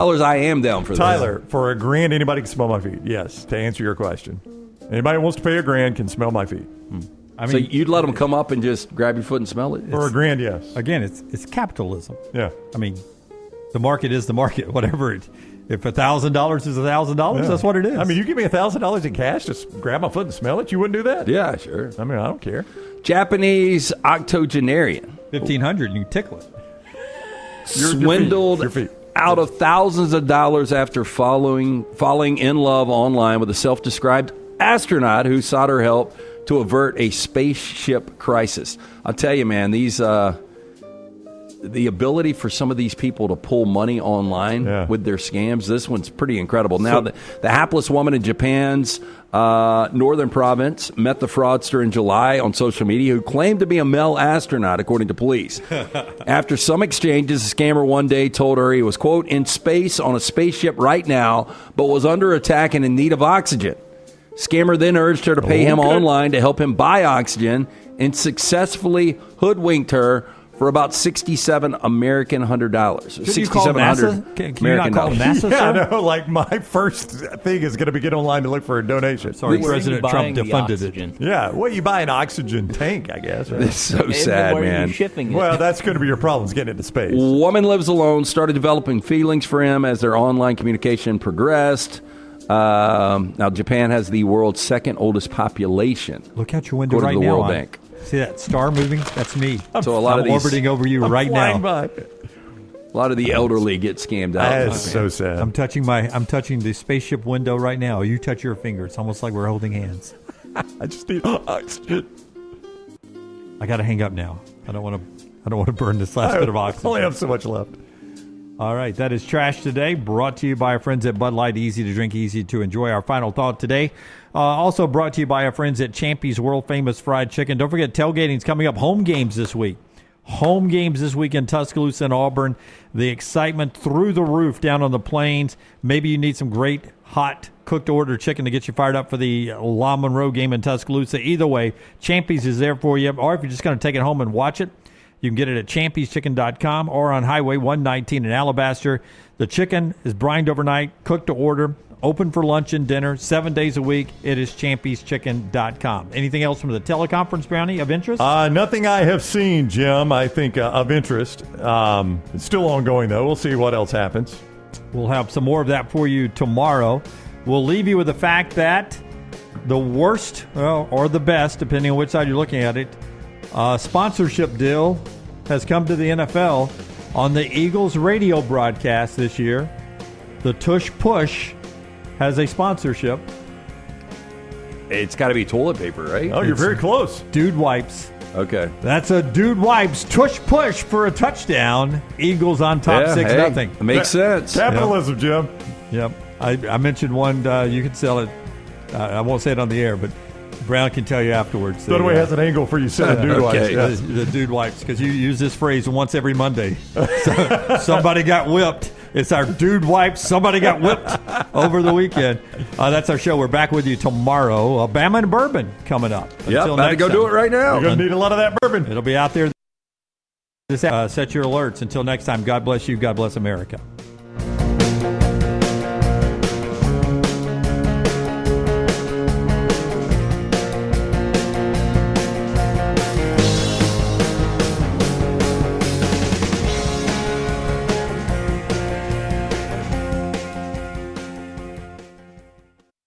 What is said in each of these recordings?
I am down for Tyler, for $1,000, anybody can smell my feet. Yes, to answer your question. Anybody who wants to pay $1,000 can smell my feet. I mean, so you'd let them come up and just grab your foot and smell it? For $1,000, yes. Again, it's capitalism. Yeah. I mean, the market is the market. Whatever it. If $1,000 is $1,000, that's what it is. I mean, you give me $1,000 in cash, just grab my foot and smell it. You wouldn't do that? Yeah, sure. I mean, I don't care. Japanese octogenarian. $1,500, you can tickle it. Swindled Your feet. out of thousands of dollars after falling in love online with a self-described astronaut who sought her help to avert a spaceship crisis. I'll tell you, man, these the ability for some of these people to pull money online with their scams, this one's pretty incredible. Now, the hapless woman in Japan's northern province met the fraudster in July on social media who claimed to be a male astronaut, according to police. After some exchanges, the scammer one day told her he was, quote, in space on a spaceship right now, but was under attack and in need of oxygen. Scammer then urged her to pay him online to help him buy oxygen and successfully hoodwinked her for about $67 American $100. Should you call NASA? Can you not call NASA? Yeah, I know. Like, my first thing is going to get online to look for a donation. Sorry, President Trump defunded it. Yeah, well, you buy an oxygen tank, I guess. Right? It's so sad, man. Well, that's going to be your problem, is getting into space. Woman lives alone, started developing feelings for him as their online communication progressed. Now, Japan has the world's second oldest population. Look out your window right now. World Bank. See that star moving? That's me. So a lot I'm of these orbiting over you right now. By. A lot of the elderly get scammed out. That's so sad. I'm touching the spaceship window right now. You touch your finger. It's almost like we're holding hands. I just need oxygen. I got to hang up now. I don't want to burn this last bit of oxygen. I only have so much left. All right, that is Trash Today, brought to you by our friends at Bud Light. Easy to drink, easy to enjoy. Our final thought today, also brought to you by our friends at Champy's World Famous Fried Chicken. Don't forget, tailgating's coming up. Home games this week. Home games this week in Tuscaloosa and Auburn. The excitement through the roof down on the plains. Maybe you need some great, hot, cooked-to-order chicken to get you fired up for the LA-Monroe game in Tuscaloosa. Either way, Champy's is there for you. Or if you're just going to take it home and watch it, you can get it at champyschicken.com or on Highway 119 in Alabaster. The chicken is brined overnight, cooked to order, open for lunch and dinner, 7 days a week. It is champyschicken.com. Anything else from the teleconference, Brownie, of interest? Nothing I have seen, Jim, I think of interest. It's still ongoing, though. We'll see what else happens. We'll have some more of that for you tomorrow. We'll leave you with the fact that the worst, or the best, depending on which side you're looking at it, sponsorship deal has come to the NFL on the Eagles radio broadcast this year. The Tush Push has a sponsorship. It's got to be toilet paper, right? Oh, you're very close. Dude Wipes. Okay. That's a Dude Wipes Tush Push for a touchdown. Eagles on top 6-0. It makes sense. Capitalism, Jim. Yep. I mentioned one. You could sell it. I won't say it on the air, but Brown can tell you afterwards. Dunaway has an angle for you selling Dude Wipes. Yeah. The Dude Wipes, because you use this phrase once every Monday. So, somebody got whipped. It's our Dude Wipes. Somebody got whipped over the weekend. That's our show. We're back with you tomorrow. Bama and Bourbon coming up. Yeah, about to go do it right now. You're going to need a lot of that bourbon. It'll be out there. Set your alerts. Until next time, God bless you. God bless America.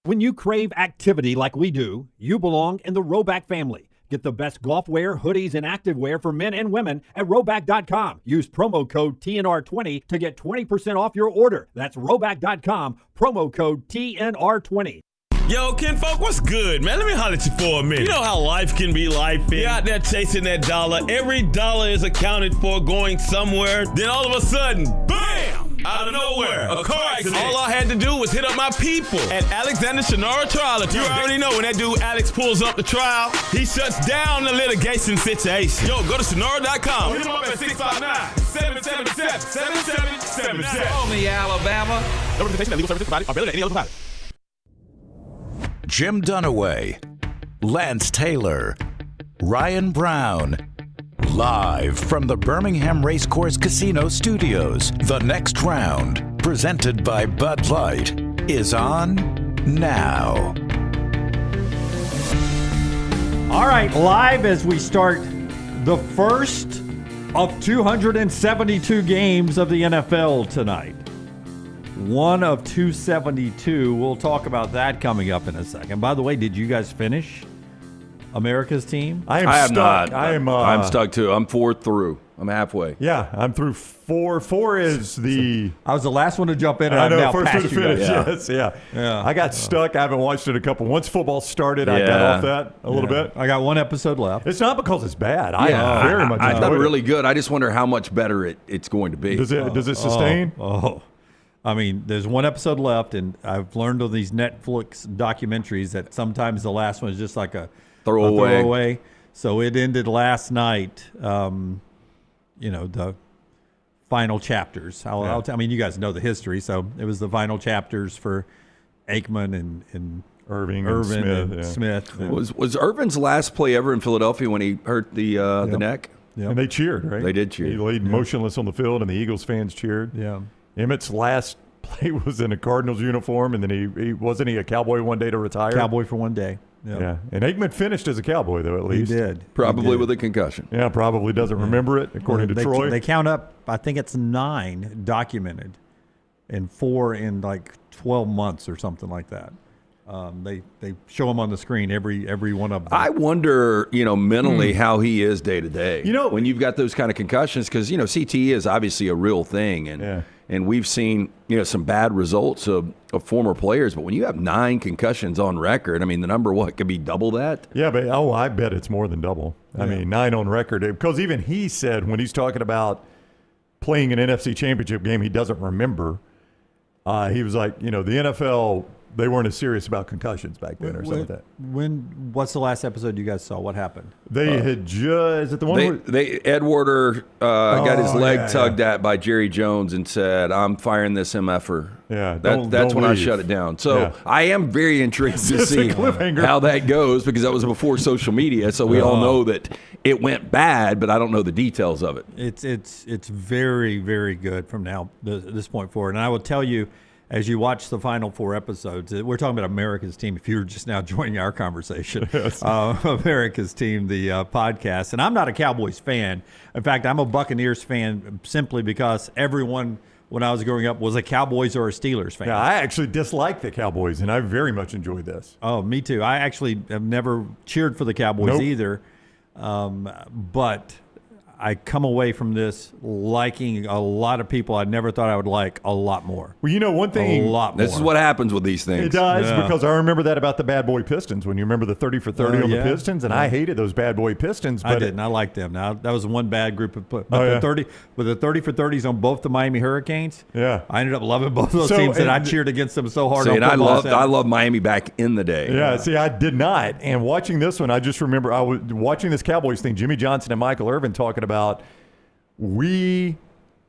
When you crave activity like we do, you belong in the Roback family. Get the best golf wear, hoodies, and activewear for men and women at Roback.com. Use promo code TNR20 to get 20% off your order. That's Roback.com, promo code TNR20. Yo, kinfolk, what's good, man? Let me holler at you for a minute. You know how life can be life. You're out there chasing that dollar. Every dollar is accounted for going somewhere. Then all of a sudden, bam! Out of nowhere, a car accident. All I had to do was hit up my people at Alexander Shannara Trial Attorney. You already know when that dude Alex pulls up the trial, he shuts down the litigation situation. Yo, go to Shannara.com. Hit him up at 659-777-7777. Call me, Alabama. No representation that legal services provided are better than any other provider. Jim Dunaway, Lance Taylor, Ryan Brown. Live from the Birmingham Racecourse Casino Studios, The Next Round presented by Bud Light, is on now. All right, live as we start the first of 272 games of the NFL tonight. One of 272. We'll talk about that coming up in a second. By the way, did you guys finish America's team? I have stuck. not. I'm stuck too. I'm 4 through. I'm halfway. Yeah, I'm through 4. 4 is the. I was the last one to jump in, and I I'm know, now first past to you guys. finish. Yes, yeah. I got stuck. I haven't watched it a couple. Once football started, I got off that a little bit. I got one episode left. It's not because it's bad. I very much I enjoyed thought it. really good. I just wonder how much better it's going to be. Does it sustain? I mean, there's one episode left, and I've learned on these Netflix documentaries that sometimes the last one is just like a throwaway. So it ended last night. The final chapters. I mean, you guys know the history, so it was the final chapters for Aikman and Irvin and Smith. Was Irvin's last play ever in Philadelphia when he hurt the neck? Yep. And they cheered, right? They did cheer. He laid motionless on the field, and the Eagles fans cheered. Yeah. Emmett's last play was in a Cardinals uniform, and then he wasn't he a Cowboy one day to retire? Cowboy for one day. Yep. Yeah. And Aikman finished as a Cowboy, though, at least. He did. Probably with a concussion. Yeah, probably doesn't remember it, according to Troy. They count up, I think it's 9 documented and 4 in like 12 months or something like that. They show them on the screen, every one of them. I wonder, mentally how he is day to day. When you've got those kind of concussions, because CTE is obviously a real thing, and we've seen some bad results of former players. But when you have 9 concussions on record, I mean, the number could be double that. Yeah, but I bet it's more than double. I mean, 9 on record, because even he said when he's talking about playing an NFC Championship game, he doesn't remember. He was like, the NFL. They weren't as serious about concussions back then or something like that. What's the last episode you guys saw? What happened? They had just, is it the one Ed Warder got his leg tugged at by Jerry Jones and said, I'm firing this MFer. Yeah, that's when I shut it down. So I am very intrigued to see how that goes, because that was before social media. So we all know that it went bad, but I don't know the details of it. It's very, very good from this point forward. And I will tell you, as you watch the final 4 episodes, we're talking about America's Team. If you're just now joining our conversation, America's Team, the podcast. And I'm not a Cowboys fan. In fact, I'm a Buccaneers fan simply because everyone, when I was growing up, was a Cowboys or a Steelers fan. Yeah, I actually dislike the Cowboys, and I very much enjoyed this. Oh, me too. I actually have never cheered for the Cowboys either. But I come away from this liking a lot of people I never thought I would like a lot more. Well, one thing. A lot more. This is what happens with these things. It does, because I remember that about the Bad Boy Pistons, when you remember the 30 for 30 on the Pistons, and I hated those Bad Boy Pistons. But I didn't. I liked them. Now, that was one bad group of but the 30 for 30s on both the Miami Hurricanes. Yeah. I ended up loving both of those teams, and I cheered against them so hard. I loved Miami back in the day. Yeah, see, I did not. And watching this one, I just remember I was watching this Cowboys thing, Jimmy Johnson and Michael Irvin talking about, we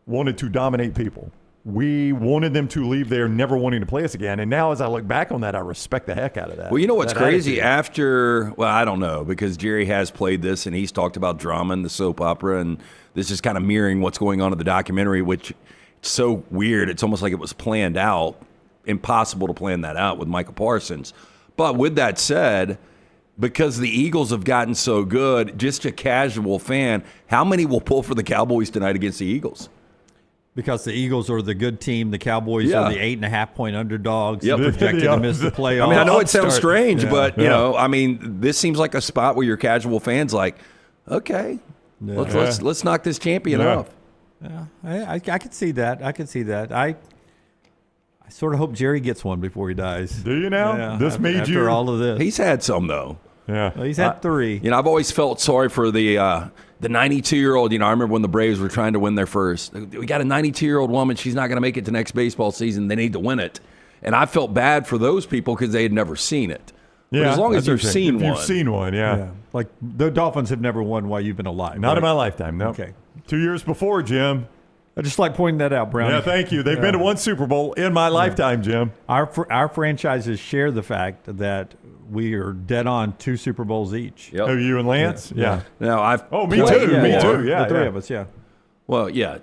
wanted to dominate people. We wanted them to leave there never wanting to play us again. And now as I look back on that, I respect the heck out of that. Well, you know what's crazy? Attitude. I don't know, because Jerry has played this, and he's talked about drama and the soap opera, and this is kind of mirroring what's going on in the documentary, which it's so weird. It's almost like it was planned out. Impossible to plan that out with Michael Parsons. But with that said, because the Eagles have gotten so good, just a casual fan, how many will pull for the Cowboys tonight against the Eagles? Because the Eagles are the good team, the Cowboys are the 8.5-point underdogs, projected to miss the playoffs. I mean, I know it sounds strange, but this seems like a spot where your casual fans like, okay, let's knock this champion off. Yeah, I could see that. I sort of hope Jerry gets one before he dies. Do you now? Yeah, this made after you. all of this. He's had some though. Yeah, well, he's had 3. I've always felt sorry for the 92-year-old. I remember when the Braves were trying to win their first. We got a 92-year-old woman. She's not going to make it to next baseball season. They need to win it, and I felt bad for those people because they had never seen it. But as long as you've seen one, you've seen one. Yeah, like the Dolphins have never won while you've been alive. Not in my lifetime. No. Okay, 2 years before, Jim. I just like pointing that out, Brown. Yeah, thank you. They've been to one Super Bowl in my lifetime, Jim. Our franchises share the fact that we are dead on 2 Super Bowls each. Yep. Oh, you and Lance? Yeah. Now Me too. Me too. Yeah, the 3 of us. Yeah. Well, yeah.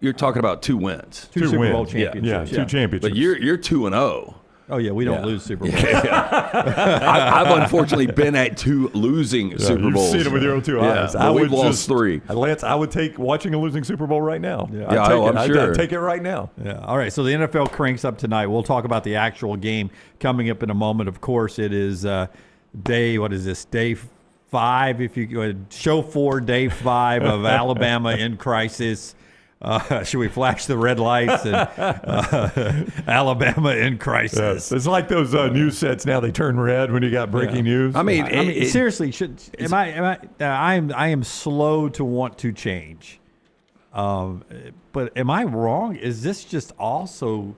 you're talking about 2 wins. Two Super Bowl wins. championships. Yeah, 2 championships. But you're 2-0. Oh, yeah, we don't lose Super Bowls. I've unfortunately been at 2 losing Super Bowls. You've seen it with your own 2 eyes. Yeah, we've lost 3. Lance, I would take watching a losing Super Bowl right now. I'm sure. I'd take it right now. Yeah. All right. So the NFL cranks up tonight. We'll talk about the actual game coming up in a moment. Of course, it is day 5. If you show 4, day 5 of Alabama in crisis. Should we flash the red lights? And, Alabama in crisis. Yes. It's like those news sets now. They turn red when you got breaking news. I mean, seriously, I am slow to want to change. But am I wrong? Is this just also?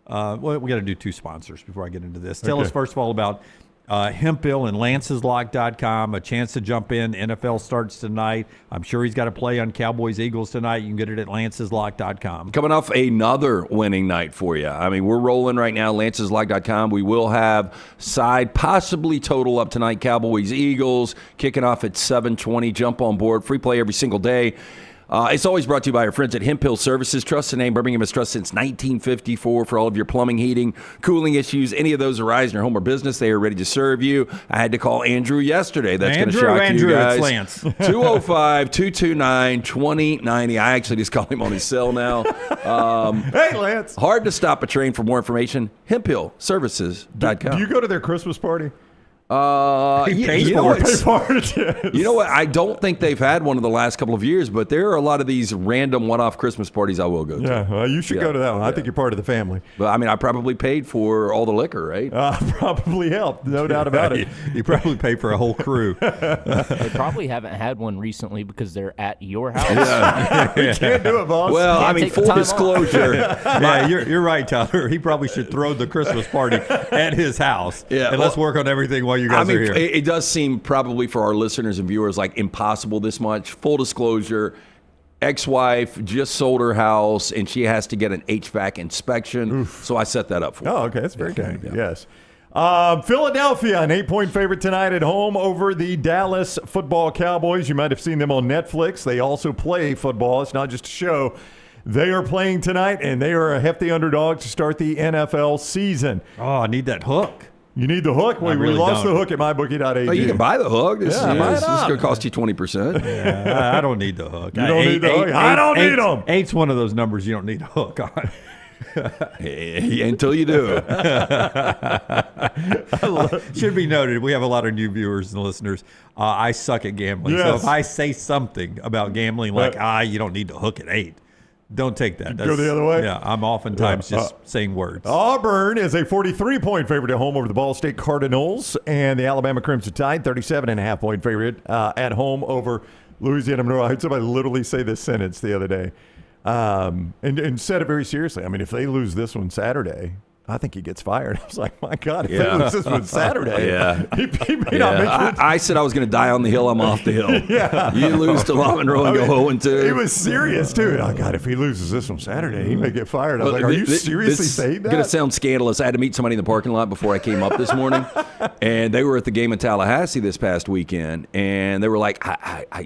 Well, we got to do 2 sponsors before I get into this. Tell us first of all about Hempill and LancesLock.com. A chance to jump in. NFL starts tonight. I'm sure he's got to play on Cowboys-Eagles tonight. You can get it at LancesLock.com. Coming off another winning night for you. I mean, we're rolling right now, LancesLock.com. We will have side, possibly total up tonight, Cowboys-Eagles, kicking off at 7:20. Jump on board. Free play every single day. It's always brought to you by our friends at Hempill Services. Trust the name. Birmingham has trusted since 1954 for all of your plumbing, heating, cooling issues. Any of those arise in your home or business, they are ready to serve you. I had to call Andrew yesterday. That's going to shock you guys. It's Lance. 205-229-2090. I actually just called him on his cell now. Hey, Lance. Hard to stop a train. For more information, HemphillServices.com. Do you go to their Christmas party? He pays you for know it. Yes. You know what? I don't think they've had one of the last couple of years, but there are a lot of these random one-off Christmas parties I will go to. Yeah, well, you should go to that one. I think you're part of the family. But I mean, I probably paid for all the liquor, right? Probably helped, no doubt about it. You probably pay for a whole crew. They probably haven't had one recently because they're at your house. You can't do it, boss. Well, I mean, take the full time disclosure. Yeah, you're right, Tyler. He probably should throw the Christmas party at his house. Yeah, and let's work on everything while you guys are here. It does seem probably for our listeners and viewers like impossible this much. Full disclosure, ex-wife just sold her house, and she has to get an HVAC inspection. Oof. So I set that up for her. Oh, okay. That's very kind. Yes. Philadelphia, an 8-point favorite tonight at home over the Dallas Football Cowboys. You might have seen them on Netflix. They also play football. It's not just a show. They are playing tonight, and they are a hefty underdog to start the NFL season. Oh, I need that hook. You need the hook? We lost the hook at mybookie.ag. Oh, you can buy the hook. This is going to cost you 20% Yeah, I don't need the hook. You don't need the hook? I don't need them. 8's one of those numbers you don't need a hook on. until you do. Should be noted, we have a lot of new viewers and listeners. I suck at gambling. Yes. So if I say something about gambling like, you don't need to hook at 8, don't take that. Go the other way? Yeah, I'm oftentimes just saying words. Auburn is a 43-point favorite at home over the Ball State Cardinals, and the Alabama Crimson Tide, 37.5-point favorite at home over Louisiana Monroe. I heard somebody literally say this sentence the other day and said it very seriously. I mean, if they lose this one Saturday, I think he gets fired. I was like, my God, if they lose this one Saturday, he may not make it. I said I was going to die on the hill. I'm off the hill. You lose to Monroe and go 0-2. He was serious, too. Oh, God, if he loses this one Saturday, he may get fired. I was like, are you seriously saying that? It's going to sound scandalous. I had to meet somebody in the parking lot before I came up this morning, and they were at the game in Tallahassee this past weekend, and they were like, I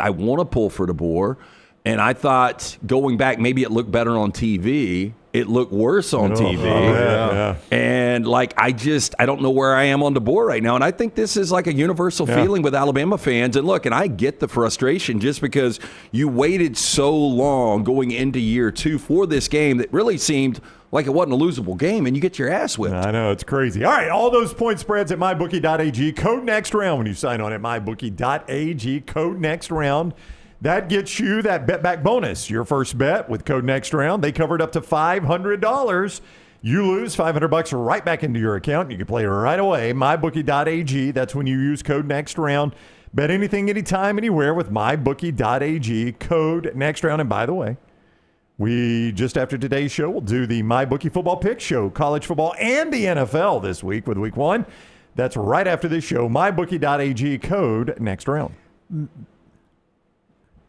want to pull for DeBoer. And I thought going back, maybe it looked better on TV. It looked worse on TV. Yeah. And I don't know where I am on DeBoer right now. And I think this is like a universal feeling with Alabama fans. And look, and I get the frustration just because you waited so long going into year 2 for this game that really seemed like it wasn't a losable game, and you get your ass whipped. I know, it's crazy. All right, all those point spreads at mybookie.ag. Code next round when you sign on at mybookie.ag. Code next round. That gets you that bet back bonus. Your first bet with code next round. They covered up to $500. You lose $500 right back into your account. You can play right away. mybookie.ag. That's when you use code next round. Bet anything, anytime, anywhere with mybookie.ag. Code next round. And by the way, we just after today's show, we'll do the MyBookie Football Pick Show, college football and the NFL this week with week 1. That's right after this show. mybookie.ag. Code next round.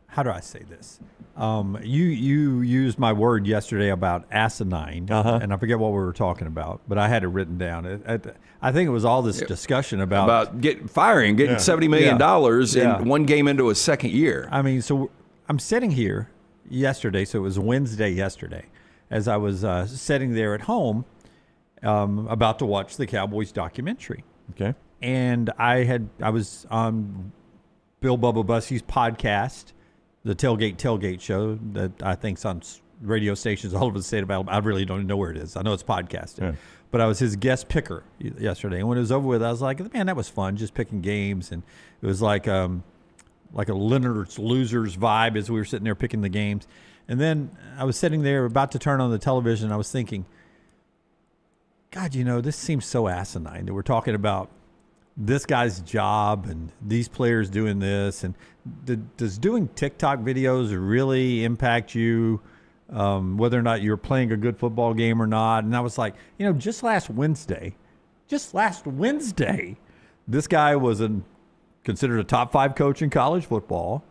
How do I say this? You used my word yesterday about asinine, and I forget what we were talking about, but I had it written down. I think it was all this discussion about getting $70 million in one game into a second year. I mean, so I'm sitting here yesterday, so it was Wednesday yesterday, as I was sitting there at home about to watch the Cowboys documentary. Okay. And I was on Bill Bubba Bussey's podcast, the Tailgate Show, that I think's on radio stations all over the state of Alabama. I really don't know where it is. I know it's podcasted. Yeah. But I was his guest picker yesterday. And when it was over with, I was like, man, that was fun, just picking games. And it was like a Leonard's Losers vibe as we were sitting there picking the games. And then I was sitting there about to turn on the television. I was thinking, God, this seems so asinine that we're talking about this guy's job and these players doing this. And does doing TikTok videos really impact you, whether or not you're playing a good football game or not? And I was like, just last Wednesday, this guy was considered a top 5 coach in college football.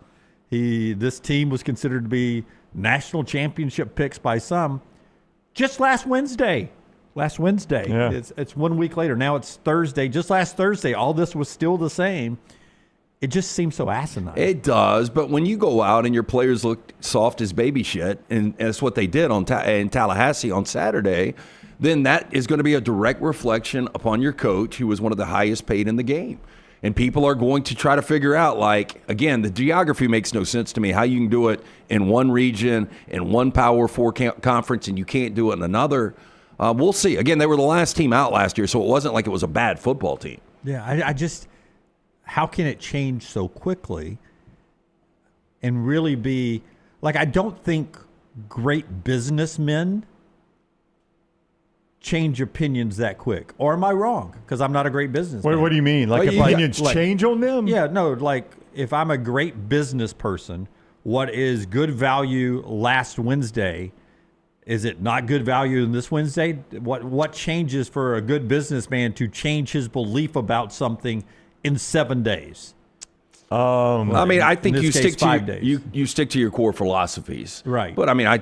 This team was considered to be national championship picks by some. Just last Wednesday. Yeah. It's 1 week later. Now it's Thursday. Just last Thursday, all this was still the same. It just seems so asinine. It does, but when you go out and your players look soft as baby shit, and that's what they did in Tallahassee on Saturday, then that is going to be a direct reflection upon your coach, who was one of the highest paid in the game. And people are going to try to figure out, again, the geography makes no sense to me, how you can do it in one region, in one Power 4 conference, and you can't do it in another. We'll see. Again, they were the last team out last year, so it wasn't like it was a bad football team. Yeah, I just – how can it change so quickly and really be – I don't think great businessmen change opinions that quick. Or am I wrong? Because I'm not a great businessman. What do you mean? Opinions change on them? Yeah, no, if I'm a great business person, what is good value last Wednesday – is it not good value in this Wednesday? What changes for a good businessman to change his belief about something in 7 days? I think you stick to 5 days. You stick to your core philosophies, right? But I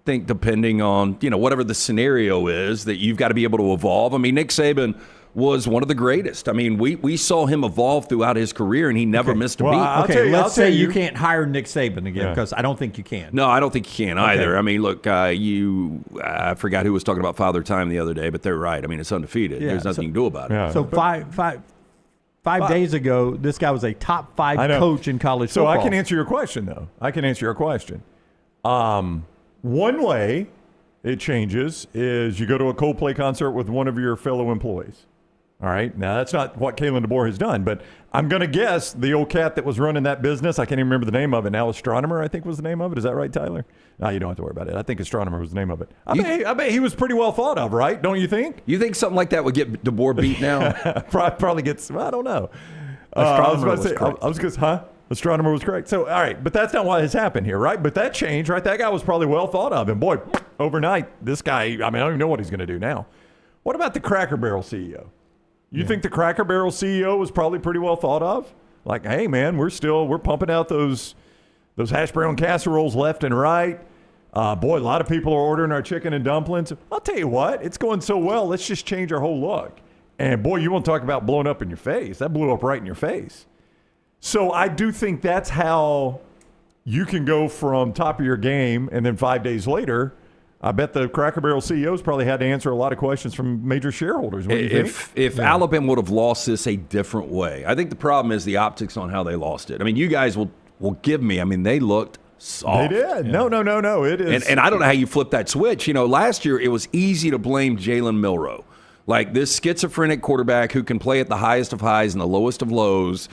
think depending on whatever the scenario is, that you've got to be able to evolve. Nick Saban was one of the greatest. We saw him evolve throughout his career, and he never missed a beat. Let's say you can't hire Nick Saban again, because I don't think you can. No, I don't think you can either. Look, I forgot who was talking about Father Time the other day, but they're right. it's undefeated. There's nothing you can do about it. Yeah. So five days ago, this guy was a top 5 coach in college football. So I can answer your question, though. One way it changes is you go to a Coldplay concert with one of your fellow employees. All right. Now, that's not what Kalen DeBoer has done, but I'm going to guess the old cat that was running that business, I can't even remember the name of it now, Astronomer, I think was the name of it. Is that right, Tyler? No, you don't have to worry about it. I think Astronomer was the name of it. I bet he was pretty well thought of, right? Don't you think? You think something like that would get DeBoer beat now? Probably gets, I don't know. Astronomer was correct. Astronomer was correct. So, all right, but that's not what has happened here, right? But that changed, right? That guy was probably well thought of. And boy, overnight, this guy, I don't even know what he's going to do now. What about the Cracker Barrel CEO? You think the Cracker Barrel CEO was probably pretty well thought of? Hey, man, we're pumping out those hash brown casseroles left and right. Boy, a lot of people are ordering our chicken and dumplings. I'll tell you what, it's going so well, let's just change our whole look. And boy, you want to talk about blowing up in your face. That blew up right in your face. So I do think that's how you can go from top of your game, and then 5 days later, I bet the Cracker Barrel CEOs probably had to answer a lot of questions from major shareholders. What do you think? If Alabama would have lost this a different way, I think the problem is the optics on how they lost it. You guys will give me. They looked soft. They did. Yeah. No. It is. And I don't know how you flip that switch. Last year it was easy to blame Jalen Milroe. This schizophrenic quarterback who can play at the highest of highs and the lowest of lows.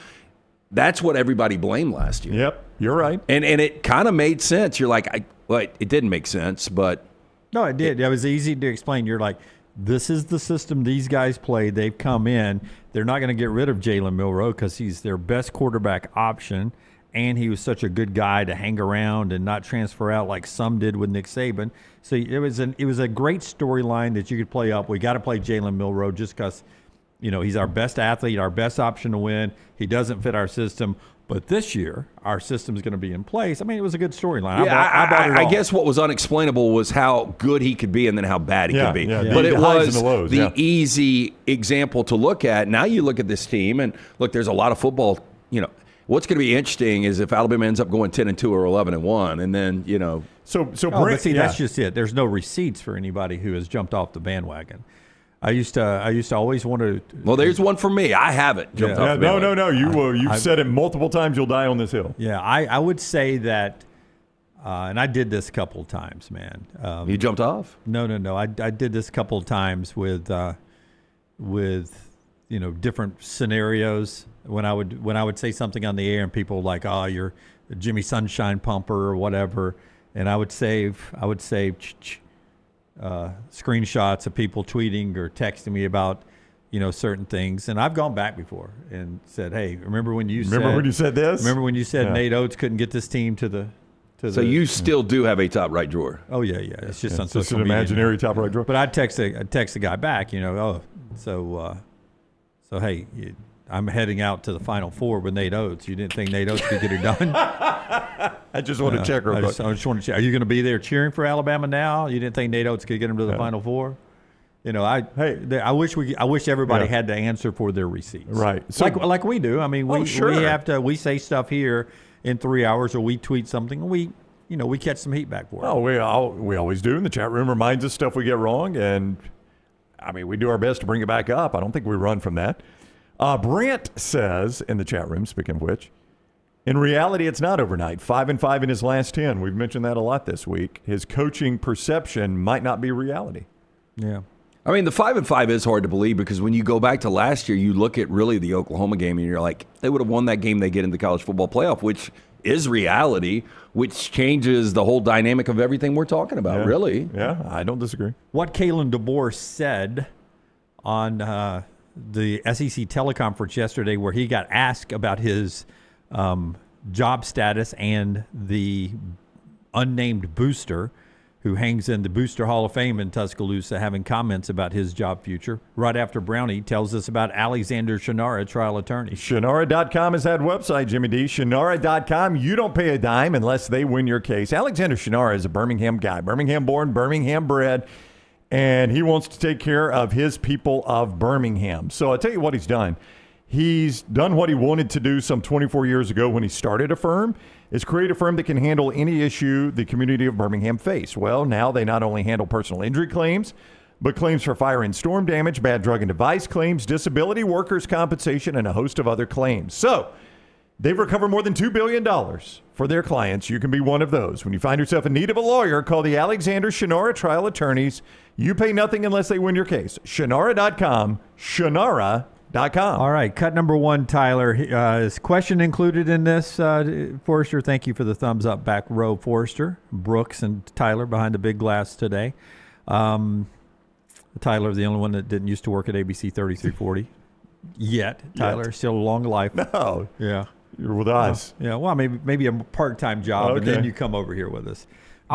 That's what everybody blamed last year. Yep, you're right. And it kind of made sense. You're it didn't make sense, but... No, it did. It was easy to explain. You're like, this is the system these guys play. They've come in. They're not going to get rid of Jalen Milroe because he's their best quarterback option, and he was such a good guy to hang around and not transfer out like some did with Nick Saban. So it was a great storyline that you could play up. We got to play Jalen Milroe just because he's our best athlete, our best option to win. He doesn't fit our system. But this year, our system is going to be in place. It was a good storyline. Yeah, I guess what was unexplainable was how good he could be and then how bad he could be. Yeah. But it was the easy example to look at. Now you look at this team, and look, there's a lot of football. What's going to be interesting is if Alabama ends up going 10-2 or 11-1, and then So but see, that's just it. There's no receipts for anybody who has jumped off the bandwagon. I used to always want to. Well, there's one for me. I haven't jumped off the bandwagon. No. You've said it multiple times. You'll die on this hill. Yeah, I would say that, and I did this a couple of times, man. You jumped off? No. I did this a couple of times with different scenarios. When I would say something on the air and people were like, "Oh, you're a Jimmy Sunshine pumper" or whatever, and I would save screenshots of people tweeting or texting me about certain things, and I've gone back before and said, "Hey, remember when you said this? Remember when you said Nate Oates couldn't get this team to the?" So you still do have a top right drawer? Oh yeah. It's just on social media. It's an imaginary top right drawer. But I text the guy back, so hey, I'm heading out to the Final Four with Nate Oates. You didn't think Nate Oates could get it done? I just want to check real quick. I just want to check. Are you going to be there cheering for Alabama now? You didn't think Nate Oates could get him to the Final Four? I wish everybody had to answer for their receipts. Right. So, like we do. I mean, we have to. We say stuff here in 3 hours, or we tweet something, and we catch some heat back for it. Oh, we always do. And the chat room reminds us stuff we get wrong, and I mean, we do our best to bring it back up. I don't think we run from that. Brant says in the chat room, speaking of which, in reality, it's not overnight. 5-5 in his last 10. We've mentioned that a lot this week. His coaching perception might not be reality. Yeah. I mean, the 5-5 is hard to believe because when you go back to last year, you look at really the Oklahoma game and you're like, they would have won that game, they get into the college football playoff, which is reality, which changes the whole dynamic of everything we're talking about, really. Yeah, I don't disagree. What Kalen DeBoer said on the SEC teleconference yesterday, where he got asked about his job status and the unnamed booster who hangs in the Booster Hall of Fame in Tuscaloosa, having comments about his job future. Right after Brownie tells us about Alexander Shinara, trial attorney. Shinara.com is that website, Jimmy D. Shinara.com. You don't pay a dime unless they win your case. Alexander Shinara is a Birmingham guy, Birmingham born, Birmingham bred, and he wants to take care of his people of Birmingham. So I'll tell you what he's done. He's done what he wanted to do some 24 years ago when he started a firm, is create a firm that can handle any issue the community of Birmingham face. Well, now they not only handle personal injury claims, but claims for fire and storm damage, bad drug and device claims, disability, workers' compensation, and a host of other claims. So they've recovered more than $2 billion for their clients. You can be one of those. When you find yourself in need of a lawyer, call the Alexander Shinara Trial Attorneys. You pay nothing unless they win your case. Shinara.com, Shinara.com. All right, cut number one, Tyler. Is question included in this? Forrester, thank you for the thumbs up back row, Forrester. Brooks and Tyler behind the big glass today. Tyler, the only one that didn't used to work at ABC 3340 yet. Tyler, still a long life. No. Yeah. You're with us. Yeah, well, maybe a part-time job, and then you come over here with us.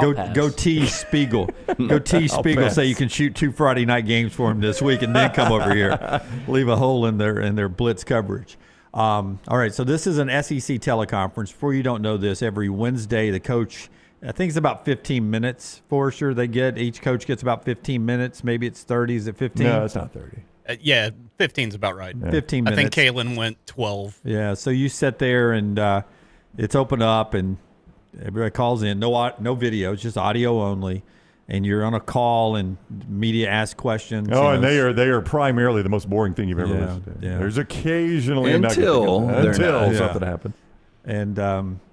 Go T Spiegel. Go T Spiegel. Say you can shoot 2 Friday night games for him this week, and then come over here. Leave a hole in their blitz coverage. All right, so this is an SEC teleconference. For you don't know this, every Wednesday the coach, I think it's about 15 minutes. Forrester, each coach gets about 15 minutes. Maybe it's 30. Is it 15? No, it's not 30. Yeah, 15's about right. Yeah. 15 minutes. I think Kalen went 12. Yeah, so you sit there and it's open up and everybody calls in. No video, it's just audio only. And you're on a call and media asks questions. Oh, and they are primarily the most boring thing you've ever listened to. Yeah. There's occasionally until something happens. And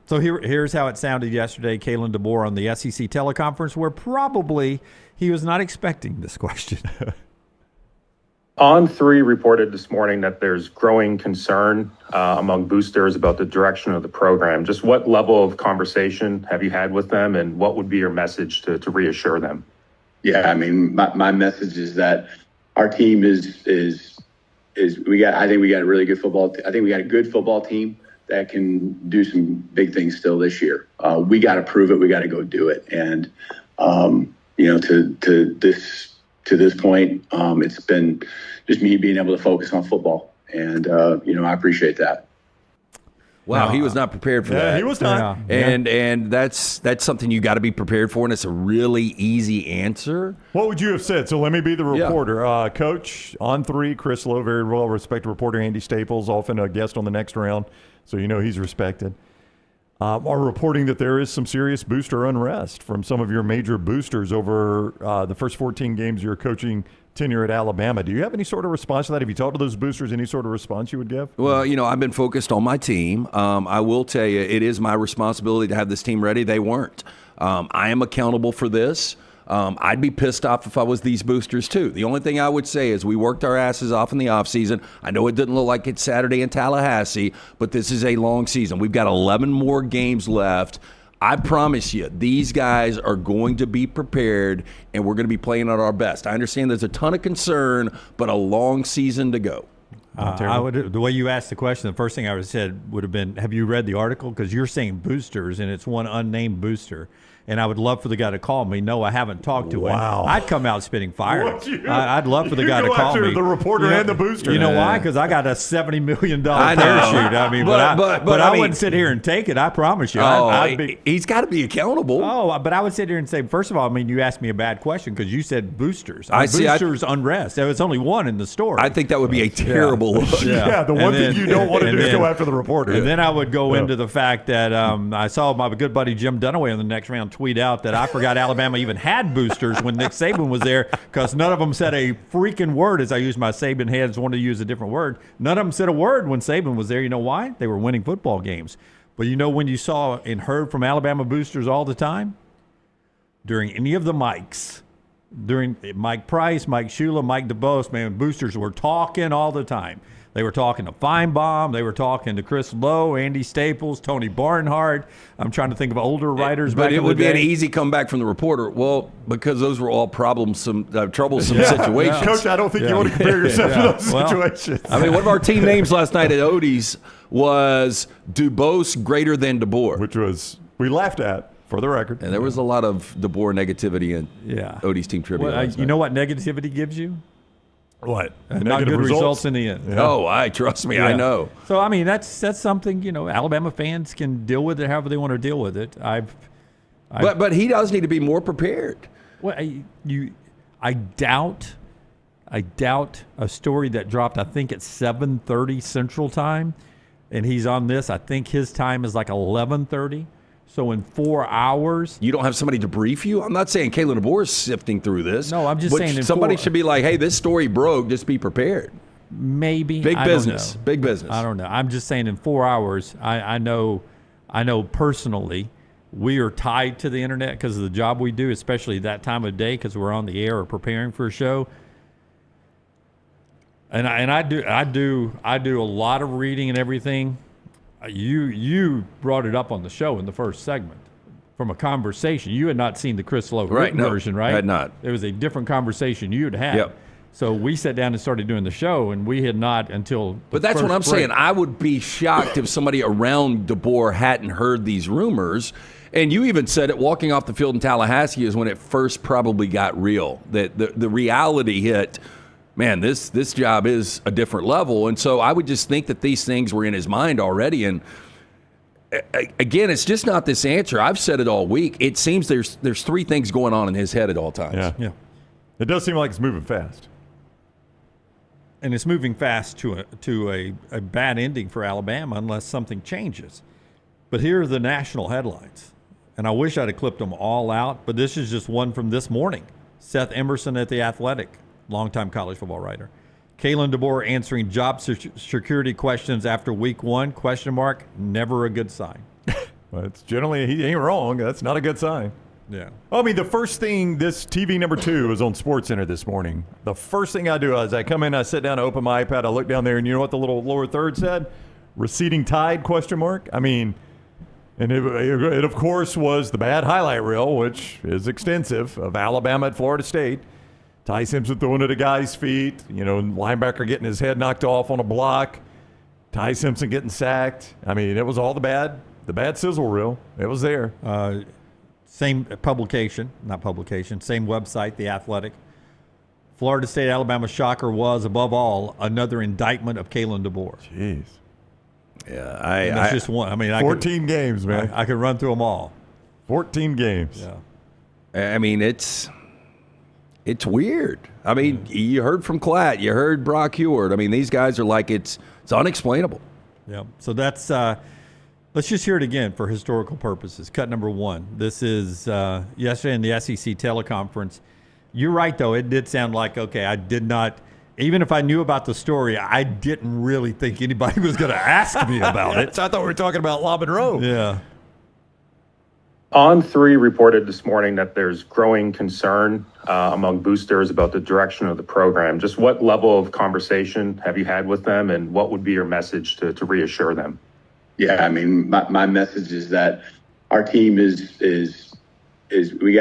so here's how it sounded yesterday. Kalen DeBoer on the SEC teleconference, where probably he was not expecting this question. On3 reported this morning that there's growing concern among boosters about the direction of the program. Just what level of conversation have you had with them, and what would be your message to reassure them? Yeah, I mean, my message is that our team I think we got a really good football. I think we got a good football team that can do some big things still this year. We got to prove it. We got to go do it. And to this point, it's been just me being able to focus on football. And, I appreciate that. Wow, he was not prepared for that. He was not. And that's something you got to be prepared for, and it's a really easy answer. What would you have said? So let me be the reporter. Coach On3, Chris Lowe, very well-respected reporter, Andy Staples, often a guest on the next round, so you know he's respected, are reporting that there is some serious booster unrest from some of your major boosters over the first 14 games you're coaching tenure at Alabama. Do you have any sort of response to that? Have you talked to those boosters? Any sort of response you would give? Well, I've been focused on my team. I will tell you, it is my responsibility to have this team ready. They weren't. I am accountable for this. I'd be pissed off if I was these boosters too. The only thing I would say is we worked our asses off in the offseason. I know it didn't look like it's Saturday in Tallahassee, but this is a long season. We've got 11 more games left. I promise you, these guys are going to be prepared, and we're going to be playing at our best. I understand there's a ton of concern, but a long season to go. The way you asked the question, the first thing I would have said would have been, have you read the article? Because you're saying boosters, and it's one unnamed booster. And I would love for the guy to call me. No, I haven't talked to him. I'd come out spitting fire. I'd love for the guy to call me. The reporter and the booster. You know why? Because I got a $70 million parachute. I mean, but I wouldn't sit here and take it. I promise you. He's got to be accountable. Oh, but I would sit here and say, first of all, I mean, you asked me a bad question because you said boosters. Boosters unrest. There was only one in the story. I think that would be a terrible look. Yeah, the one thing you don't want to do is go after the reporter. And then I would go into the fact that I saw my good buddy Jim Dunaway in the next round tweet out that I forgot Alabama even had boosters when Nick Saban was there because none of them said a freaking word. As I used my Saban heads, wanted to use a different word. None of them said a word when Saban was there. You know why? They were winning football games. But you know when you saw and heard from Alabama boosters all the time? During any of the mics. During Mike Price, Mike Shula, Mike DeBose, man, boosters were talking all the time. They were talking to Feinbaum. They were talking to Chris Lowe, Andy Staples, Tony Barnhart. I'm trying to think of older writers back in the day. But it would be an easy comeback from the reporter. Well, because those were all troublesome situations. Coach, I don't think you want to compare yourself to those situations. I mean, one of our team names last night at Odie's was DuBose greater than DeBoer. Which was, we laughed at, for the record. And there was a lot of DeBoer negativity in Odie's team trivia last night. You know what negativity gives you? What? Not good results in the end. Yeah. Oh, trust me, I know. So I mean, that's something Alabama fans can deal with it however they want to deal with it. But he does need to be more prepared. Well, I doubt a story that dropped. I think at 7:30 Central Time, and he's on this. I think his time is like 11:30. So in 4 hours. You don't have somebody to brief you? I'm not saying Kalen DeBoer is sifting through this. No, I'm just saying somebody should be like, hey, this story broke. Just be prepared. Maybe. Big business. Big business. I don't know. I'm just saying in 4 hours, I know personally we are tied to the internet because of the job we do, especially that time of day because we're on the air or preparing for a show. And I do a lot of reading and everything. You brought it up on the show in the first segment from a conversation. You had not seen the Chris Lowe version, right? I had not. It was a different conversation you'd had. Yep. So we sat down and started doing the show, and we had not until But that's what I'm saying. I would be shocked if somebody around DeBoer hadn't heard these rumors. And you even said it, walking off the field in Tallahassee is when it first probably got real, that the reality hit. Man, this job is a different level. And so I would just think that these things were in his mind already. And again, it's just not this answer. I've said it all week. It seems there's three things going on in his head at all times. Yeah. It does seem like it's moving fast. And it's moving fast to a bad ending for Alabama unless something changes. But here are the national headlines. And I wish I'd have clipped them all out, but this is just one from this morning. Seth Emerson at The Athletic. Longtime college football writer. Kalen DeBoer answering job security questions after week 1, ? Never a good sign. Well, it's generally, he ain't wrong. That's not a good sign. Yeah. I mean, the first thing, this TV number 2 was on SportsCenter this morning. The first thing I do is I come in, I sit down, I open my iPad, I look down there, and you know what the little lower third said? Receding tide, ? I mean, and it of course was the bad highlight reel, which is extensive, of Alabama at Florida State. Ty Simpson throwing at a guy's feet, linebacker getting his head knocked off on a block, Ty Simpson getting sacked. I mean, it was all the bad sizzle reel. It was there. Same same website, The Athletic. Florida State, Alabama shocker was, above all, another indictment of Kalen DeBoer. Jeez. Yeah, That's just one. I mean, 14 games, man. I could run through them all. 14 games. Yeah. I mean, it's weird. I mean, you heard from Klatt, you heard Brock Heward. I mean, these guys are like it's unexplainable. Yeah. So that's let's just hear it again for historical purposes. Cut number 1. This is yesterday in the SEC teleconference. You're right, though. It did sound like, okay, I did not, even if I knew about the story, I didn't really think anybody was going to ask me about it. I thought we were talking about LA-Monroe. Yeah. On3 reported this morning that there's growing concern among boosters about the direction of the program. Just what level of conversation have you had with them, and what would be your message to reassure them? Yeah, I mean, my message is that our team I think we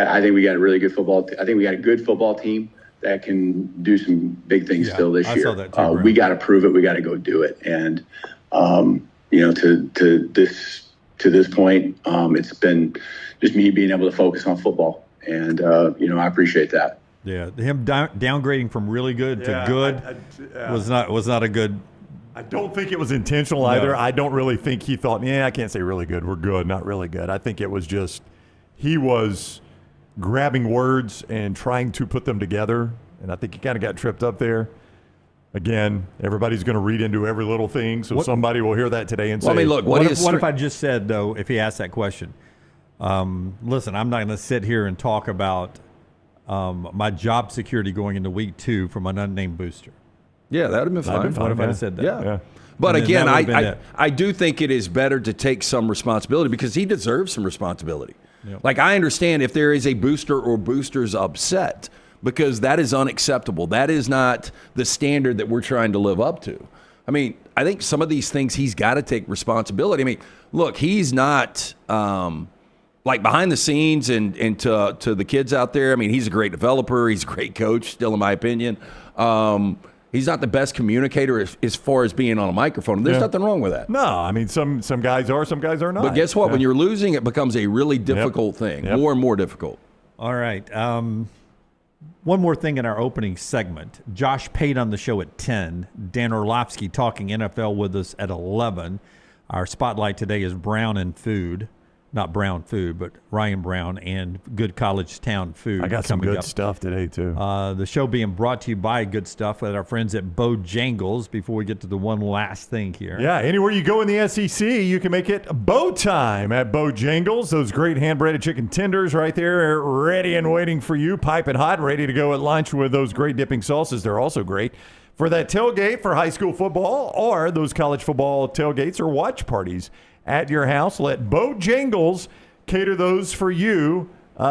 got a really good football. I think we got a good football team that can do some big things still this year. Saw that too, we got to prove it. We got to go do it. And to this point, it's been just me being able to focus on football, and I appreciate that. Yeah, him downgrading from really good to good was not a good. I don't think it was intentional either. No. I don't really think he thought, I can't say really good. We're good, not really good. I think it was just he was grabbing words and trying to put them together, and I think he kind of got tripped up there. Again, everybody's going to read into every little thing, so somebody will hear that today and say, I mean, look, what if I just said, though, if he asked that question, listen, I'm not going to sit here and talk about my job security going into week 2 from an unnamed booster. Yeah, that would have been fine. What if I said that? Yeah. But again, I do think it is better to take some responsibility because he deserves some responsibility. Yep. Like, I understand if there is a booster or boosters upset because that is unacceptable. That is not the standard that we're trying to live up to. I mean, I think some of these things he's got to take responsibility. I mean, look, he's not like behind the scenes and to the kids out there. I mean, he's a great developer. He's a great coach, still in my opinion. He's not the best communicator as far as being on a microphone. There's nothing wrong with that. No, I mean, some guys are, some guys are not. But guess what? When you're losing, it becomes a really difficult thing, more and more difficult. All right. One more thing in our opening segment. Josh Pate on the show at 10. Dan Orlovsky talking NFL with us at 11. Our spotlight today is Brown and Food. Not Brown Food, but Ryan Brown and Good College Town Food. I got some good stuff today, too. The show being brought to you by Good Stuff with our friends at Bojangles. Before we get to the one last thing here. Yeah, anywhere you go in the SEC, you can make it bow time at Bojangles. Those great hand-breaded chicken tenders right there ready and waiting for you, piping hot, ready to go at lunch with those great dipping sauces. They're also great for that tailgate for high school football or those college football tailgates or watch parties at your house. Let Bojangles cater those for you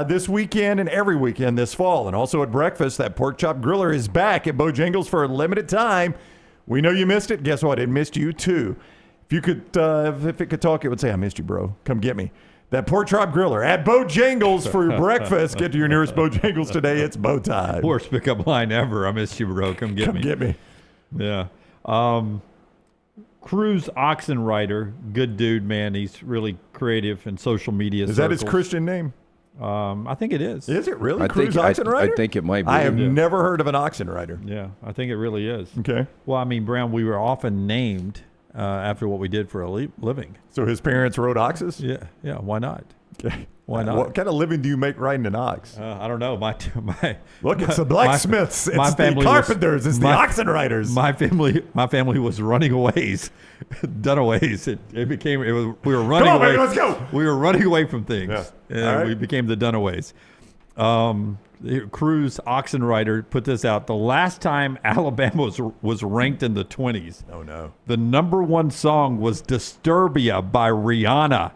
this weekend and every weekend this fall. And also at breakfast, that pork chop griller is back at Bojangles for a limited time. We know you missed it. Guess what? It missed you too. If you could, if it could talk, it would say, "I missed you, bro. Come get me." That pork chop griller at Bojangles for your breakfast. Get to your nearest Bojangles today. It's bow time. Worst pickup line ever. "I missed you, bro. Come get me." Come get me. Yeah. Cruz Oxenrider, good dude, man. He's really creative in social media. Is that his Christian name? I think it is. Is it really? I Cruz Oxenrider? I think it might be. I have never heard of an Oxenrider. Yeah, I think it really is. Okay. Well, I mean, Brown, we were often named after what we did for a living. So his parents rode oxes? Yeah. Why not? Okay. Why not? What kind of living do you make riding an ox? I don't know. Look, it's the blacksmiths, it's the carpenters, it's the oxen riders. My family was running aways, dunaways. We were running away. Baby, let's go. We were running away from things, and we right. became the dunaways. Cruz Oxenrider put this out. The last time Alabama was ranked in the 20s. Oh no. The number 1 song was "Disturbia" by Rihanna.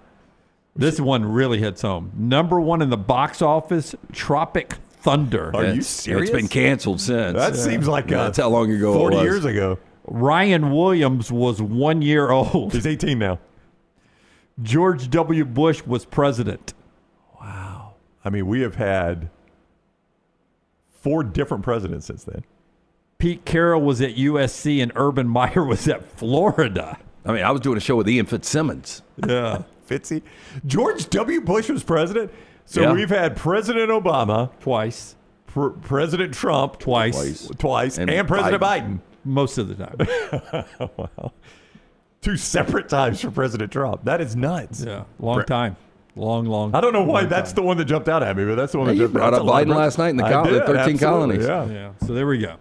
This one really hits home. Number 1 in the box office, Tropic Thunder. Are you serious? It's been canceled since. That seems like that's how long ago 40 it was. years ago. Ryan Williams was 1 year old. He's 18 now. George W. Bush was president. Wow. I mean, we have had 4 different presidents since then. Pete Carroll was at USC and Urban Meyer was at Florida. I mean, I was doing a show with Ian Fitzsimmons. Yeah. Fitzy. George W. Bush was president. So we've had President Obama. Twice. President Trump. Twice. And President Biden. Most of the time. Wow. 2 separate times for President Trump. That is nuts. Yeah, long time. Long. I don't know why that's the one that jumped out at me, but that's the one that you jumped brought up Biden last night in the 13 colonies. Yeah. So there we go.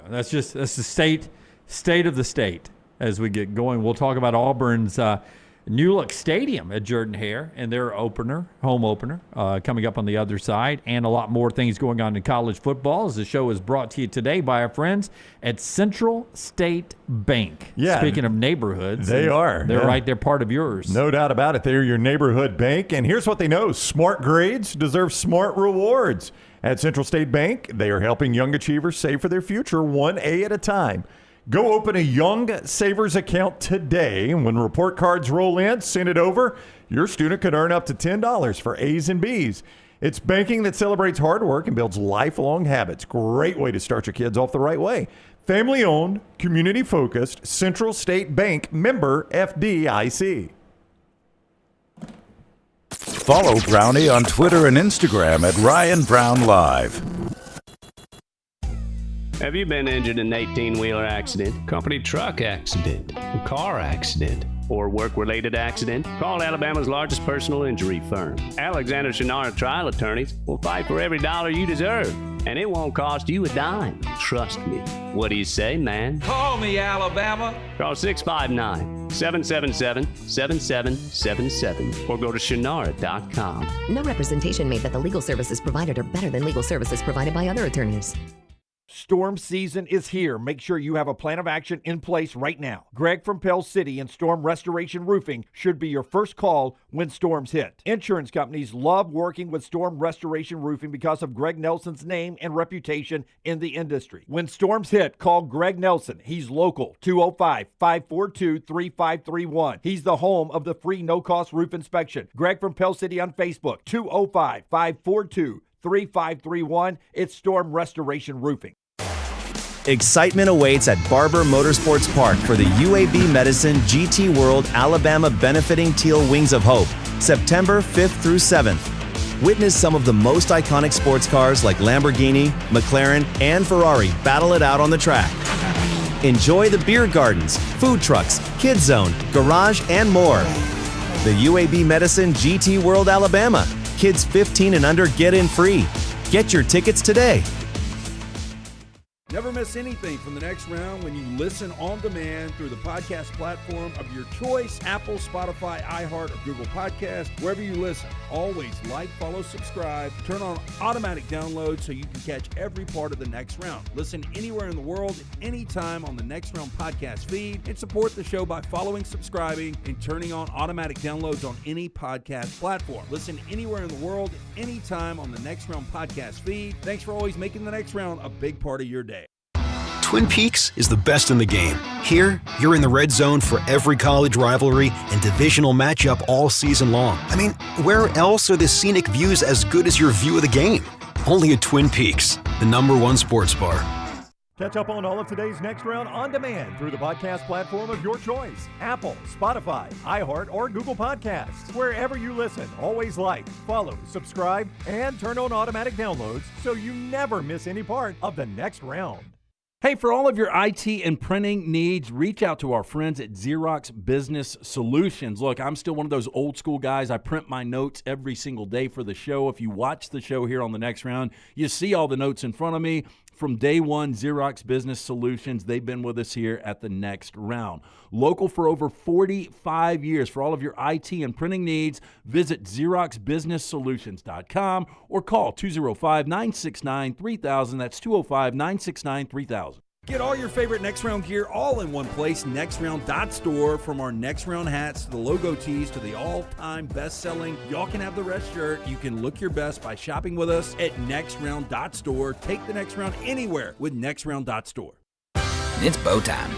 That's the state of the state as we get going. We'll talk about Auburn's new look stadium at Jordan-Hare and their home opener, coming up on the other side, and a lot more things going on in college football as the show is brought to you today by our friends at Central State Bank. Yeah. Speaking of neighborhoods. They're right there, part of yours. No doubt about it. They're your neighborhood bank. And here's what they know. Smart grades deserve smart rewards. At Central State Bank, they are helping young achievers save for their future 1A at a time. Go open a Young Savers account today. And when report cards roll in, send it over. Your student could earn up to $10 for A's and B's. It's banking that celebrates hard work and builds lifelong habits. Great way to start your kids off the right way. Family-owned, community-focused, Central State Bank, member FDIC. Follow Brownie on Twitter and Instagram at Ryan Brown Live. Have you been injured in an 18-wheeler accident, company truck accident, car accident, or work-related accident? Call Alabama's largest personal injury firm. Alexander Shinara Trial Attorneys will fight for every dollar you deserve, and it won't cost you a dime. Trust me. What do you say, man? Call me, Alabama. Call 659-777-7777 or go to Shinara.com. No representation made that the legal services provided are better than legal services provided by other attorneys. Storm season is here. Make sure you have a plan of action in place right now. Greg from Pell City and Storm Restoration Roofing should be your first call when storms hit. Insurance companies love working with Storm Restoration Roofing because of Greg Nelson's name and reputation in the industry. When storms hit, call Greg Nelson. He's local, 205-542-3531. He's the home of the free no-cost roof inspection. Greg from Pell City on Facebook, 205-542-3531. It's Storm Restoration Roofing. Excitement awaits at Barber Motorsports Park for the UAB Medicine GT World Alabama Benefiting Teal Wings of Hope, September 5th through 7th. Witness some of the most iconic sports cars like Lamborghini, McLaren, and Ferrari battle it out on the track. Enjoy the beer gardens, food trucks, kids zone, garage, and more. The UAB Medicine GT World Alabama. Kids 15 and under get in free. Get your tickets today. Never miss anything from the next round when you listen on demand through the podcast platform of your choice, Apple, Spotify, iHeart, or Google Podcasts, wherever you listen. Always like, follow, subscribe, turn on automatic download so you can catch every part of the next round. Listen anywhere in the world, anytime on the Next Round podcast feed, and support the show by following, subscribing, and turning on automatic downloads on any podcast platform. Listen anywhere in the world, anytime on the Next Round podcast feed. Thanks for always making the next round a big part of your day. Twin Peaks is the best in the game. Here, you're in the red zone for every college rivalry and divisional matchup all season long. I mean, where else are the scenic views as good as your view of the game? Only at Twin Peaks, the #1 sports bar. Catch up on all of today's Next Round on demand through the podcast platform of your choice. Apple, Spotify, iHeart, or Google Podcasts. Wherever you listen, always like, follow, subscribe, and turn on automatic downloads so you never miss any part of the Next Round. Hey, for all of your IT and printing needs, reach out to our friends at Xerox Business Solutions. Look, I'm still one of those old school guys. I print my notes every single day for the show. If you watch the show here on the Next Round, you see all the notes in front of me. From day one, Xerox Business Solutions, they've been with us here at the Next Round. Local for over 45 years. For all of your IT and printing needs, visit XeroxBusinessSolutions.com or call 205-969-3000. That's 205-969-3000. Get all your favorite Next Round gear all in one place, nextround.store. From our Next Round hats to the logo tees to the all-time best-selling Y'all Can Have the Rest shirt, you can look your best by shopping with us at nextround.store. Take the Next Round anywhere with nextround.store. It's bow time.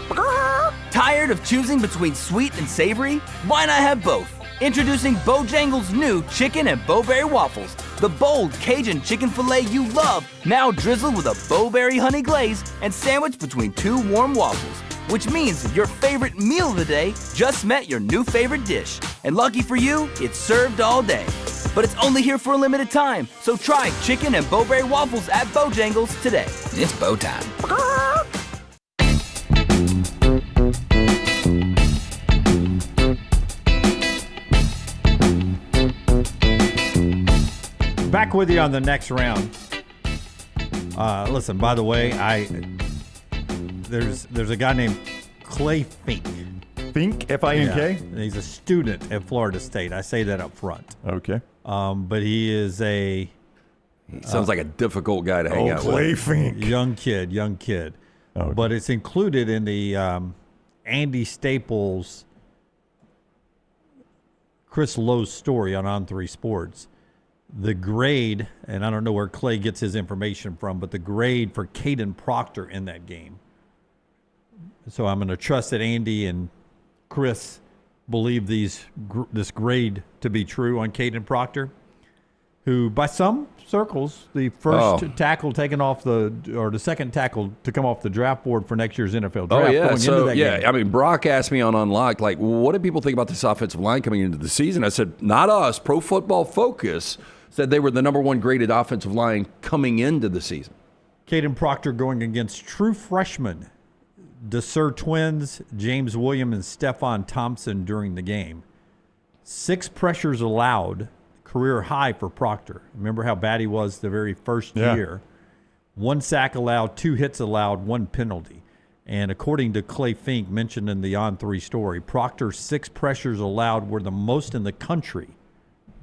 Tired of choosing between sweet and savory? Why not have both? Introducing Bojangles' new chicken and bowberry waffles. The bold Cajun chicken filet you love, now drizzled with a bowberry honey glaze and sandwiched between two warm waffles. Which means your favorite meal of the day just met your new favorite dish. And lucky for you, it's served all day. But it's only here for a limited time, so try chicken and bowberry waffles at Bojangles today. It's bow time. Back with you on the next round. Listen, by the way, there's a guy named Clay Fink. Fink, F-I-N-K? Yeah, he's a student at Florida State. I say that up front. Okay. But he is he sounds like a difficult guy to hang out with. Clay Fink. Young kid. Okay. But it's included in the Andy Staples, Chris Lowe's story on On3 Sports. The grade, and I don't know where Clay gets his information from, but the grade for Caden Proctor in that game. So I'm going to trust that Andy and Chris believe this grade to be true on Caden Proctor, who by some circles, the first tackle taken off the second tackle to come off the draft board for next year's NFL draft. Oh, yeah. Going into that game. I mean, Brock asked me on Unlocked, like, what do people think about this offensive line coming into the season? I said, not us. Pro Football Focus said they were the number one graded offensive line coming into the season. Caden Proctor going against true freshmen DeSer twins, James Williams and Stephon Thompson during the game. 6 pressures allowed, career high for Proctor. Remember how bad he was the very first year. 1 sack allowed, 2 hits allowed, 1 penalty. And according to Clay Fink, mentioned in the On3 story, Proctor's 6 pressures allowed were the most in the country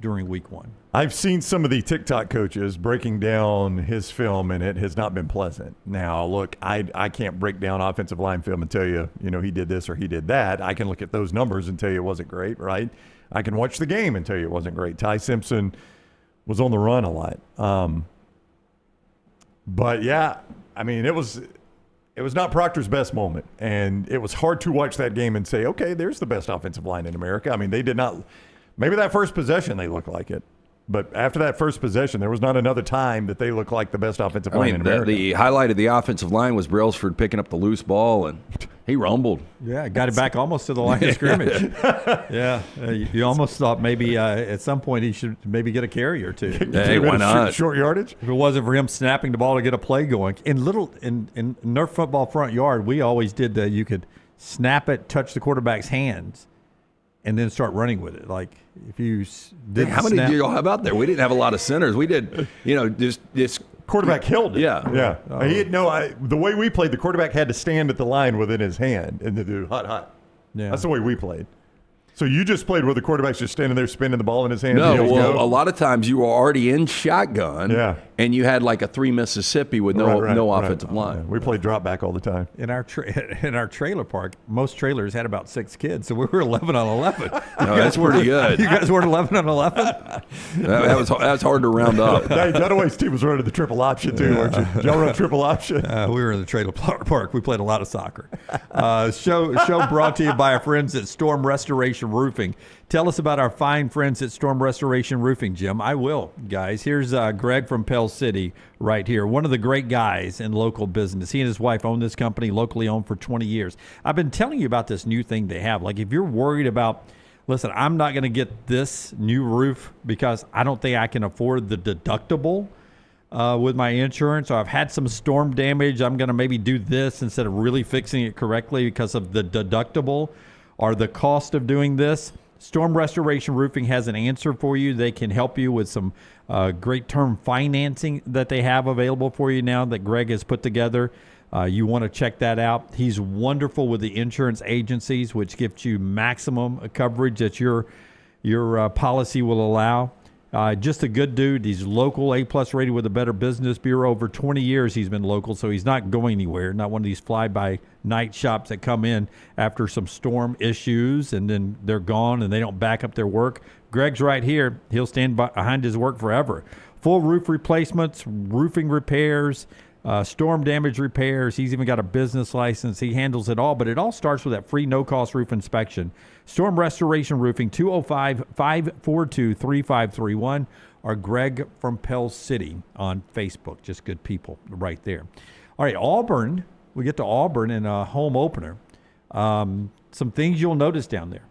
during week 1. I've seen some of the TikTok coaches breaking down his film, and it has not been pleasant. Now, look, I can't break down offensive line film and tell you, he did this or he did that. I can look at those numbers and tell you it wasn't great, right? I can watch the game and tell you it wasn't great. Ty Simpson was on the run a lot. But, yeah, I mean, it was not Proctor's best moment, and it was hard to watch that game and say, okay, there's the best offensive line in America. I mean, they did not – maybe that first possession they looked like it. But after that first possession, there was not another time that they looked like the best offensive line in America. The highlight of the offensive line was Brailsford picking up the loose ball, and he rumbled. Yeah, got it back almost to the line of scrimmage. Yeah, you almost thought maybe at some point he should maybe get a carry or two. Hey, why not? Short yardage? If it wasn't for him snapping the ball to get a play going. In Nerf football front yard, we always did that. You could snap it, touch the quarterback's hands, and then start running with it. Like if you did. How many do y'all have out there? We didn't have a lot of centers. We did, just quarterback held it. Yeah. The way we played, the quarterback had to stand at the line within his hand and to do hot. Yeah. That's the way we played. So you just played where the quarterback's just standing there spinning the ball in his hand? No, a lot of times you were already in shotgun, and you had like a 3 Mississippi with no offensive line. We played drop back all the time. In our trailer park, most trailers had about 6 kids, so we were 11 on 11. That's pretty good. You guys weren't 11 on 11? that was hard to round up. Dunaway's team was running the triple option too, weren't you? Did y'all run triple option? We were in the trailer park. We played a lot of soccer. Show brought to you by our friends at Storm Restoration Roofing. Tell us about our fine friends at Storm Restoration Roofing, Jim. I will, guys. Here's Greg from Pell City right here. One of the great guys in local business. He and his wife own this company, locally owned for 20 years. I've been telling you about this new thing they have. Like if you're worried about, listen, I'm not going to get this new roof because I don't think I can afford the deductible with my insurance, or I've had some storm damage. I'm going to maybe do this instead of really fixing it correctly because of the deductible or the cost of doing this. Storm Restoration Roofing has an answer for you. They can help you with some great term financing that they have available for you now that Greg has put together. You want to check that out. He's wonderful with the insurance agencies, which gives you maximum coverage that your policy will allow. Just a good dude. He's local, A+ rated with the Better Business Bureau. Over 20 years he's been local, so he's not going anywhere. Not one of these fly-by-night shops that come in after some storm issues and then they're gone and they don't back up their work. Greg's right here. He'll stand behind his work forever. Full roof replacements, roofing repairs, storm damage repairs. He's even got a business license. He handles it all, but it all starts with that free no-cost roof inspection. Storm Restoration Roofing, 205-542-3531, or Greg from Pell City on Facebook. Just good people right there. All right, Auburn. We get to Auburn in a home opener. Some things you'll notice down there.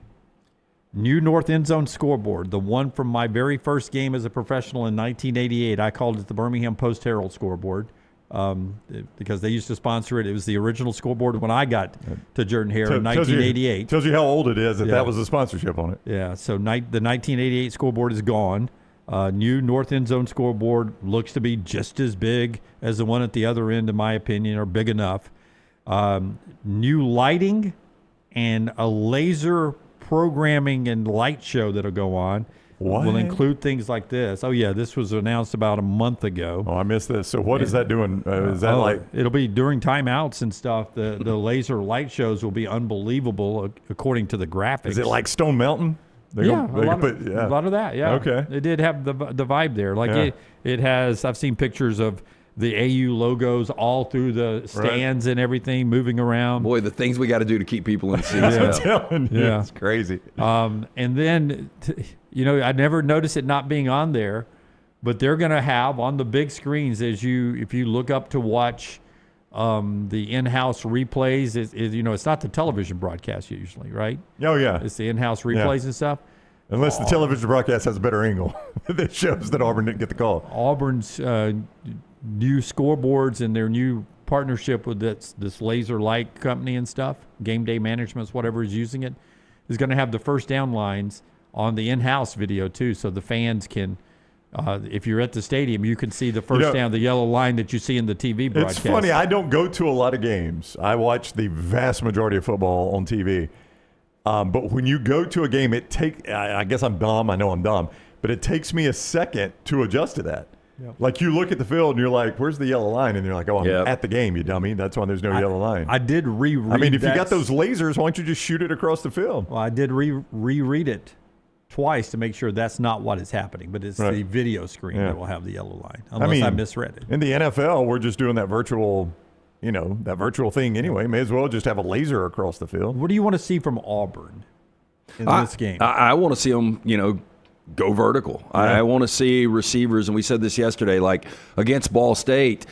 New north end zone scoreboard, the one from my very first game as a professional in 1988. I called it the Birmingham Post-Herald scoreboard. Because they used to sponsor it. It was the original scoreboard when I got to Jordan-Hare in 1988. Tells you how old it is that was the sponsorship on it. Yeah, so the 1988 scoreboard is gone. New north end zone scoreboard looks to be just as big as the one at the other end, in my opinion, or big enough. New lighting and a laser programming and light show that'll go on. What? Will include things like this. Oh, yeah, this was announced about a month ago. Oh, I missed this. So what is that doing? Is that like... It'll be during timeouts and stuff. The laser light shows will be unbelievable according to the graphics. Is it like Stone Mountain? A lot of that, yeah. Okay. It did have the vibe there. Like it has, I've seen pictures of the AU logos all through the stands and everything moving around. Boy, the things we got to do to keep people in seats. I'm telling you, it's crazy. And then, I never noticed it not being on there, but they're going to have on the big screens if you look up to watch the in-house replays. It's not the television broadcast usually, right? Oh, yeah. It's the in-house replays and stuff. Unless the television broadcast has a better angle that shows that Auburn didn't get the call. Auburn's new scoreboards and their new partnership with this laser light company and stuff, Game Day Management, whatever is using it, is going to have the first down lines on the in-house video too, so the fans can, if you're at the stadium, you can see the first down, the yellow line that you see in the TV broadcast. It's funny, I don't go to a lot of games. I watch the vast majority of football on TV. But when you go to a game, I guess I'm dumb. I know I'm dumb. But it takes me a second to adjust to that. Yep. Like you look at the field and you're like, where's the yellow line? And you're like, oh, I'm at the game, you dummy. That's why there's no yellow line. I did reread I mean, if you got those lasers, why don't you just shoot it across the field? Well, I did reread it twice to make sure that's not what is happening. But it's the video screen that will have the yellow line, unless I misread it. In the NFL, we're just doing that virtual thing anyway. May as well just have a laser across the field. What do you want to see from Auburn in this game? I want to see them, go vertical. Yeah. I want to see receivers, and we said this yesterday, like against Ball State,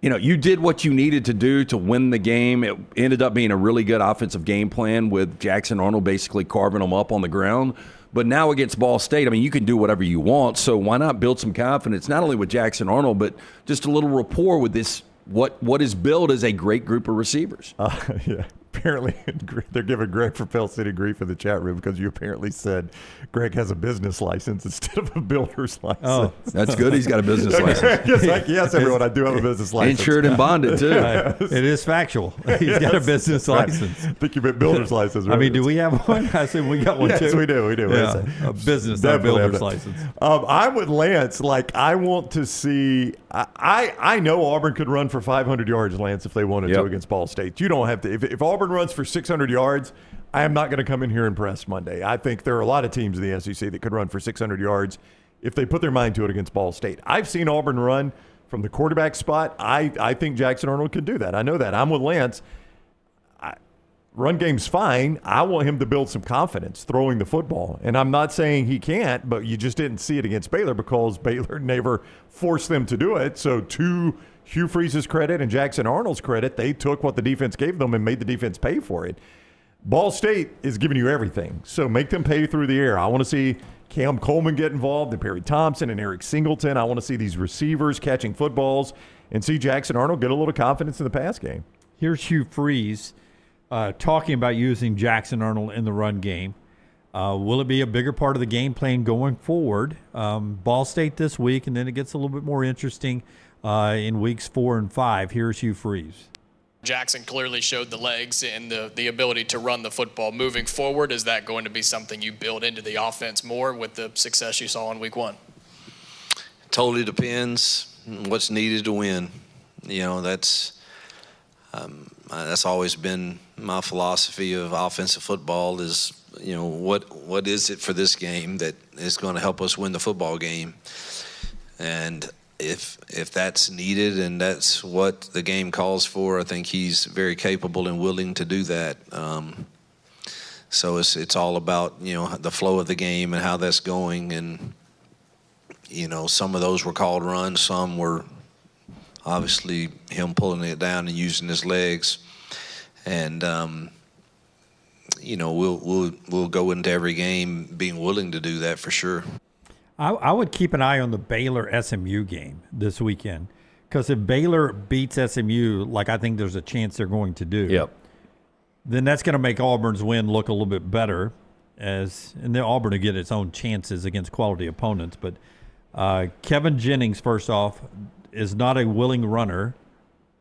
you did what you needed to do to win the game. It ended up being a really good offensive game plan with Jackson Arnold basically carving them up on the ground. But now against Ball State, I mean, you can do whatever you want, so why not build some confidence, not only with Jackson Arnold, but just a little rapport with this, what is billed as a great group of receivers. Yeah. Apparently, they're giving Greg from Pell City grief in the chat room because you apparently said Greg has a business license instead of a builder's license. Oh, that's good. He's got a business license. Yes, everyone, I do have a business license. Insured and bonded, too. It is factual. He's got a business license. I think you meant builder's license. Right? I mean, do we have one? I said we got one, too. Yes, we do. Yeah, a business, not a builder's license. I'm with Lance. Like, I want to see – I know Auburn could run for 500 yards, Lance, if they wanted to against Ball State. You don't have to – if Auburn runs for 600 yards, I am not going to come in here and press Monday. I think there are a lot of teams in the SEC that could run for 600 yards if they put their mind to it against Ball State. I've seen Auburn run from the quarterback spot. I think Jackson Arnold could do that. I know that. I'm with Lance. Run game's fine. I want him to build some confidence throwing the football. And I'm not saying he can't, but you just didn't see it against Baylor because Baylor never forced them to do it. So to Hugh Freeze's credit and Jackson Arnold's credit, they took what the defense gave them and made the defense pay for it. Ball State is giving you everything. So make them pay through the air. I want to see Cam Coleman get involved and Perry Thompson and Eric Singleton. I want to see these receivers catching footballs and see Jackson Arnold get a little confidence in the pass game. Here's Hugh Freeze talking about using Jackson Arnold in the run game. Will it be a bigger part of the game plan going forward? Ball State this week, and then it gets a little bit more interesting in weeks 4 and 5. Here's Hugh Freeze. Jackson clearly showed the legs and the ability to run the football. Moving forward, is that going to be something you build into the offense more with the success you saw in week 1? Totally depends what's needed to win. That's always been my philosophy of offensive football is, what is it for this game that is going to help us win the football game? And if that's needed and that's what the game calls for, I think he's very capable and willing to do that. So it's all about, the flow of the game and how that's going. And, some of those were called runs. Some were obviously him pulling it down and using his legs. And, we'll go into every game being willing to do that for sure. I would keep an eye on the Baylor-SMU game this weekend because if Baylor beats SMU, like I think there's a chance they're going to do, then that's going to make Auburn's win look a little bit better, and then Auburn will get its own chances against quality opponents. But Kevin Jennings, first off, is not a willing runner.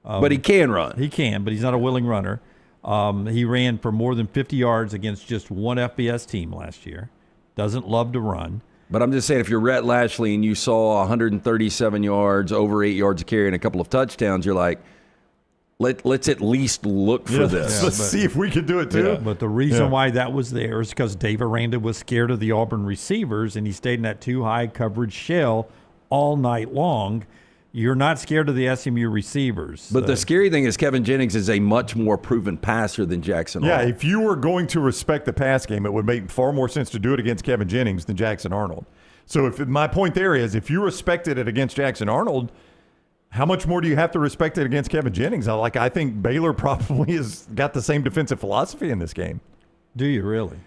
But he can run. He can, but he's not a willing runner. He ran for more than 50 yards against just one FBS team last year. Doesn't love to run. But I'm just saying, if you're Rhett Lashley and you saw 137 yards, over 8 yards a carry, and a couple of touchdowns, you're like, let's at least look for this. Let's see if we can do it too. Yeah. But the reason why that was there is because Dave Aranda was scared of the Auburn receivers, and he stayed in that too high coverage shell all night long. You're not scared of the SMU receivers. But the scary thing is Kevin Jennings is a much more proven passer than Jackson Yeah, Arnold. if you were going to respect the pass game, it would make far more sense to do it against Kevin Jennings than Jackson Arnold. So my point there is, if you respected it against Jackson Arnold, how much more do you have to respect it against Kevin Jennings? I think Baylor probably has got the same defensive philosophy in this game. Do you really?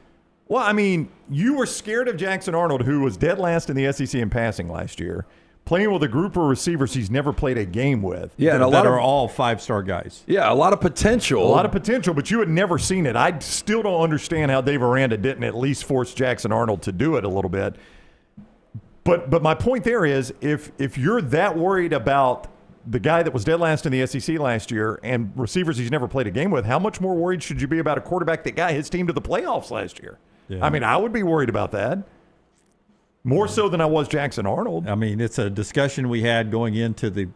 Well, I mean, you were scared of Jackson Arnold, who was dead last in the SEC in passing last year, playing with a group of receivers he's never played a game with. Yeah, and that are all five-star guys. Yeah, a lot of potential. But you had never seen it. I still don't understand how Dave Aranda didn't at least force Jackson Arnold to do it a little bit. But my point there is, if you're that worried about the guy that was dead last in the SEC last year and receivers he's never played a game with, how much more worried should you be about a quarterback that got his team to the playoffs last year? Yeah. I mean, I would be worried about that. More so than I was Jackson Arnold. I mean, it's a discussion we had going into the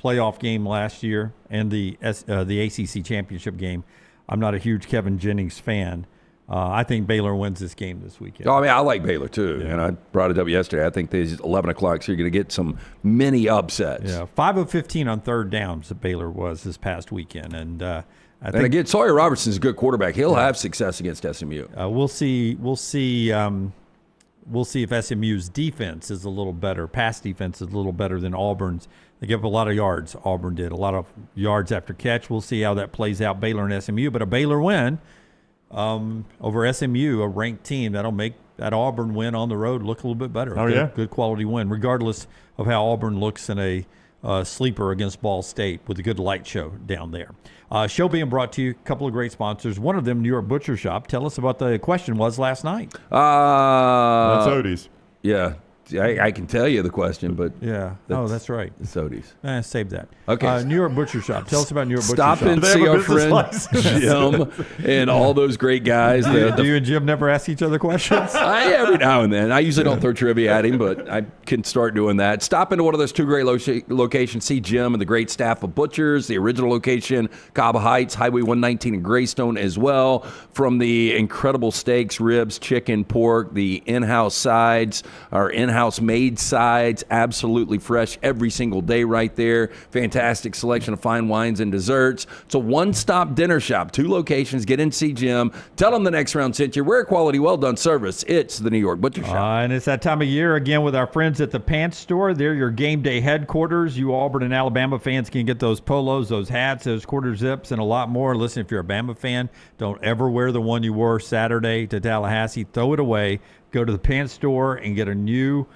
playoff game last year and the ACC championship game. I'm not a huge Kevin Jennings fan. I think Baylor wins this game this weekend. Oh, I mean, I like Baylor too, and I brought it up yesterday. I think these 11 o'clock, so you're going to get some mini upsets. Yeah, 5 of 15 on third downs that Baylor was this past weekend, and I think, and again, Sawyer Robertson's a good quarterback. He'll have success against SMU. We'll see. We'll see if SMU's defense is a little better. Pass defense is a little better than Auburn's. They give up a lot of yards. Auburn did a lot of yards after catch. We'll see how that plays out. Baylor and SMU, but a Baylor win over SMU, a ranked team, that'll make that Auburn win on the road look a little bit better. Good quality win, regardless of how Auburn looks in a sleeper against Ball State with a good light show down there. Show being brought to you, a couple of great sponsors. One of them, New York Butcher Shop. Tell us about the question was last night. That's Odie's. Yeah. I can tell you the question, but that's right. It's Odie's. Save that. Okay. New York Butcher Shop. Tell us about New York Butcher Stop Shop. and see our friend Jim and all those great guys. Do you and Jim never ask each other questions? Every now and then. I usually don't throw trivia at him, but I can start doing that. Stop into one of those two great locations. See Jim and the great staff of Butchers. The original location, Cabo Heights, Highway 119 in Greystone as well. From the incredible steaks, ribs, chicken, pork, the in-house sides, our in-house made sides, absolutely fresh every single day right there. Fantastic selection of fine wines and desserts. It's a one-stop dinner shop. 2 locations. Get in, see Jim. Tell them the next round sent you. Rare quality, well-done service. It's the New York Butcher Shop. And it's that time of year again with our friends at the Pants Store. They're your game day headquarters. You Auburn and Alabama fans can get those polos, those hats, those quarter zips, and a lot more. Listen, if you're a Bama fan, don't ever wear the one you wore Saturday to Tallahassee. Throw it away. Go to the Pants Store and get a new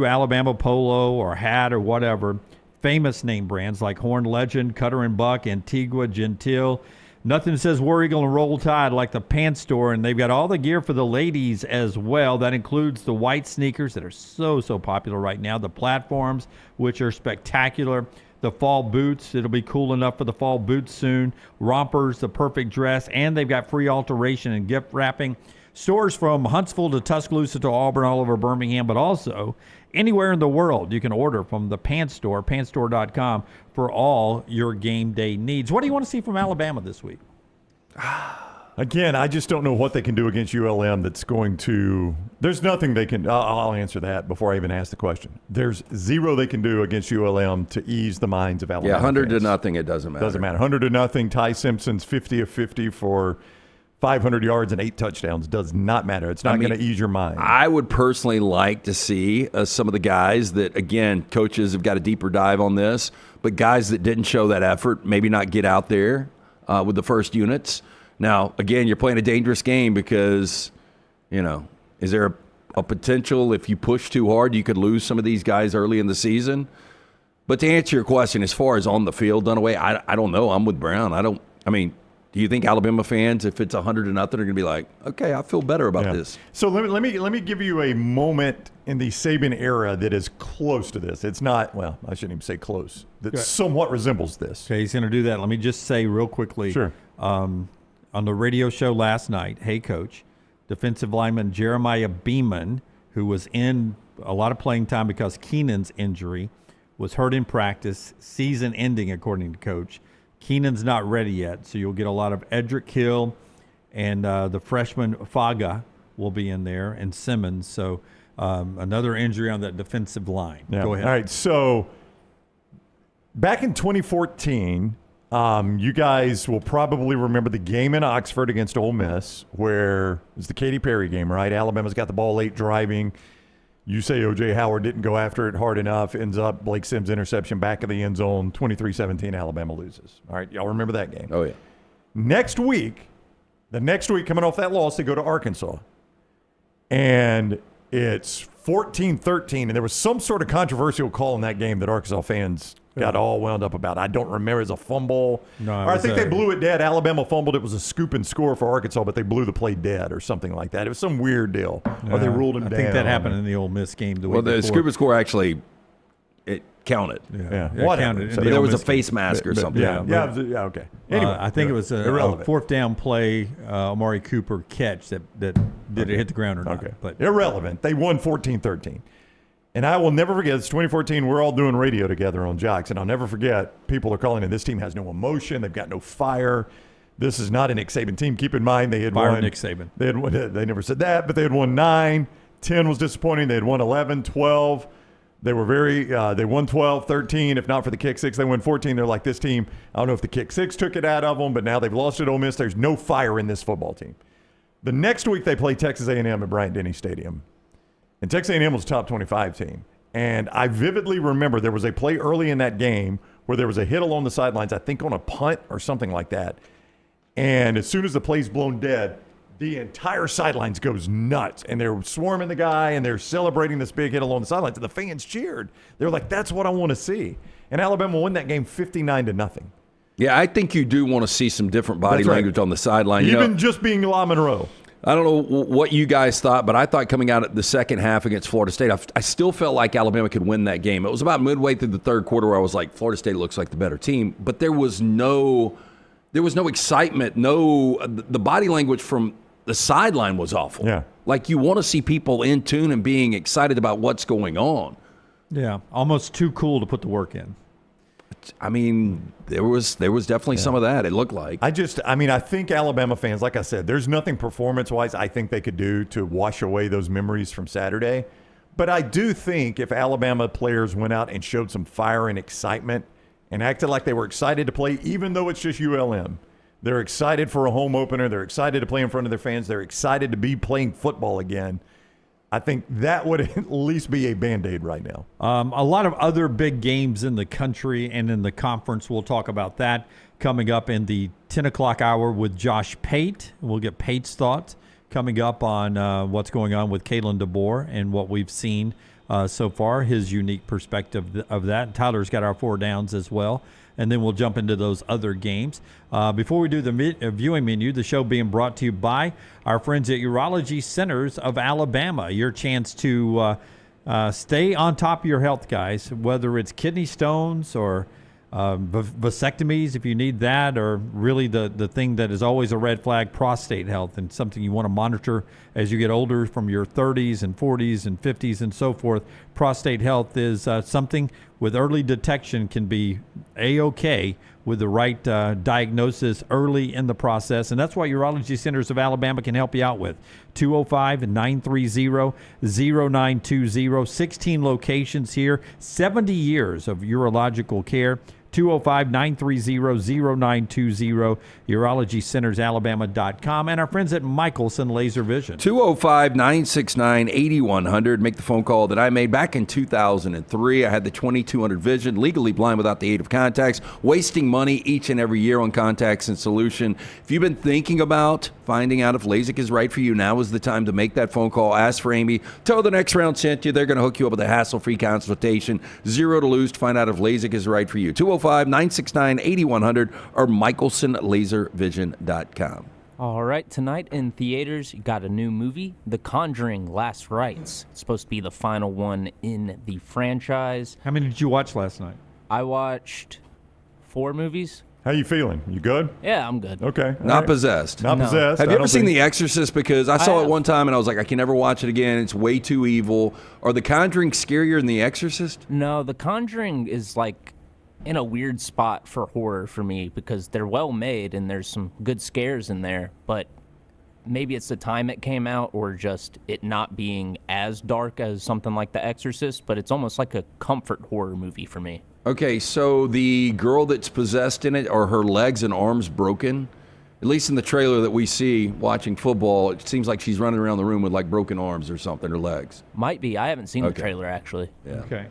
Alabama polo or hat or whatever. Famous name brands like Horn Legend, Cutter and Buck, Antigua, Gentile. Nothing says War Eagle and Roll Tide like the Pants Store, and they've got all the gear for the ladies as well. That includes the white sneakers that are so popular right now, the platforms, which are spectacular, the fall boots. It'll be cool enough for the fall boots soon, rompers, the perfect dress, and they've got free alteration and gift wrapping. Stores from Huntsville to Tuscaloosa to Auburn, all over Birmingham, but also anywhere in the world. You can order from the Pants Store, pantstore.com, for all your game day needs. What do you want to see from Alabama this week? Again, I just don't know what they can do against ULM that's going to – there's nothing they can – I'll answer that before I even ask the question. There's zero they can do against ULM to ease the minds of Alabama. Yeah, 100 fans. to nothing, it doesn't matter. Doesn't matter. 100 to nothing. Ty Simpson's 50 of 50 for – 500 yards and 8 touchdowns does not matter. It's not going to ease your mind. I would personally like to see some of the guys that, again, coaches have got a deeper dive on this, but guys that didn't show that effort, maybe not get out there with the first units. Now, again, you're playing a dangerous game because, is there a potential if you push too hard, you could lose some of these guys early in the season? But to answer your question, as far as on the field, Dunaway, I don't know. I'm with Brown. Do you think Alabama fans, if it's 100-0, are going to be like, okay, I feel better about this? So let me give you a moment in the Saban era that is close to this. It's not, well, I shouldn't even say close. That somewhat resembles this. Okay, he's going to do that. Let me just say real quickly. Sure. On the radio show last night, Hey Coach, defensive lineman Jeremiah Beeman, who was in a lot of playing time because Keenan's injury, was hurt in practice, season ending, according to Coach. Keenan's not ready yet, so you'll get a lot of Edric Hill and the freshman Faga will be in there, and Simmons. So another injury on that defensive line. Yeah. Go ahead. All right, so back in 2014, you guys will probably remember the game in Oxford against Ole Miss, where it was the Katy Perry game, right? Alabama's got the ball late driving. You say O.J. Howard didn't go after it hard enough, ends up Blake Sims interception back of the end zone, 23-17, Alabama loses. All right, y'all remember that game? Oh, yeah. The next week, coming off that loss, they go to Arkansas. And it's 14-13, and there was some sort of controversial call in that game that Arkansas fans got all wound up about. I don't remember. It was a fumble. No, or I think they blew it dead. Alabama fumbled. It was a scoop and score for Arkansas, but they blew the play dead or something like that. It was some weird deal. Or they ruled him down. I think that happened in the Ole Miss game the week Well, the before. scoop and score actually, it counted. Yeah. It counted. So there was a face mask or something. Yeah, okay. Anyway, I think it was a fourth down play, Amari Cooper catch that did it hit the ground or not. Okay. But irrelevant. They won 14-13. And I will never forget, it's 2014, we're all doing radio together on Jocks, and I'll never forget, people are calling in, this team has no emotion, they've got no fire. This is not a Nick Saban team. Keep in mind, they had Fire won. Nick Saban. They never said that, but they had won 9. 10 was disappointing. They had won 11, 12. They were they won 12, 13. If not for the kick six, they won 14. They're like, this team, I don't know if the kick six took it out of them, but now they've lost at Ole Miss. There's no fire in this football team. The next week, they play Texas A&M at Bryant-Denny Stadium. And Texas A&M was a top 25 team. And I vividly remember there was a play early in that game where there was a hit along the sidelines, I think on a punt or something like that. And as soon as the play's blown dead, the entire sidelines goes nuts. And they're swarming the guy, and they're celebrating this big hit along the sidelines. And the fans cheered. They were like, that's what I want to see. And Alabama won that game 59-0. Yeah, I think you do want to see some different body language on the sideline. Even just being LA-Monroe. I don't know what you guys thought, but I thought coming out at the second half against Florida State, I still felt like Alabama could win that game. It was about midway through the third quarter where I was like, Florida State looks like the better team, but there was no excitement. The body language from the sideline was awful. Yeah. Like you want to see people in tune and being excited about what's going on. Yeah, almost too cool to put the work in. I mean, there was definitely some of that, it looked like. I think Alabama fans, like I said, there's nothing performance-wise I think they could do to wash away those memories from Saturday. But I do think if Alabama players went out and showed some fire and excitement and acted like they were excited to play, even though it's just ULM, they're excited for a home opener, they're excited to play in front of their fans, they're excited to be playing football again, I think that would at least be a Band-Aid right now. A lot of other big games in the country and in the conference. We'll talk about that coming up in the 10 o'clock hour with Josh Pate. We'll get Pate's thoughts coming up on what's going on with Kalen DeBoer and what we've seen so far, his unique perspective of that. Tyler's got our 4 downs as well. And then we'll jump into those other games. Before we do the viewing menu, the show being brought to you by our friends at Urology Centers of Alabama. Your chance to stay on top of your health, guys, whether it's kidney stones or vasectomies, if you need that, or really the thing that is always a red flag, prostate health, and something you want to monitor as you get older from your 30s and 40s and 50s and so forth. Prostate health is something with early detection can be A-OK with the right diagnosis early in the process. And that's what Urology Centers of Alabama can help you out with. 205-930-0920. 16 locations here. 70 years of urological care. 205-930-0920, urologycentersalabama.com, and our friends at Michelson Laser Vision. 205-969-8100. Make the phone call that I made back in 2003. I had the 2200 vision, legally blind without the aid of contacts, wasting money each and every year on contacts and solution. If you've been thinking about finding out if LASIK is right for you, now is the time to make that phone call. Ask for Amy. Tell the next round sent you. They're going to hook you up with a hassle-free consultation. 0 to lose to find out if LASIK is right for you. 205 205-969-8100 or michelsonlaservision.com. All right, tonight in theaters, you got a new movie, The Conjuring: Last Rites. It's supposed to be the final one in the franchise. How many did you watch last night? I watched 4 movies. How you feeling? You good? Yeah, I'm good. Okay. Not possessed. Not possessed. Have I you ever don't seen think- The Exorcist? Because I saw have. it one time and I was like, I can never watch it again. It's way too evil. Are The Conjuring scarier than The Exorcist? No, The Conjuring is like in a weird spot for horror for me because they're well made and there's some good scares in there, but maybe it's the time it came out or just it not being as dark as something like The Exorcist, but it's almost like a comfort horror movie for me. Okay, so the girl that's possessed in it, are her legs and arms broken? At least in the trailer that we see watching football, it seems like she's running around the room with like broken arms or something, or legs. Might be. I haven't seen the trailer actually. Yeah. Okay.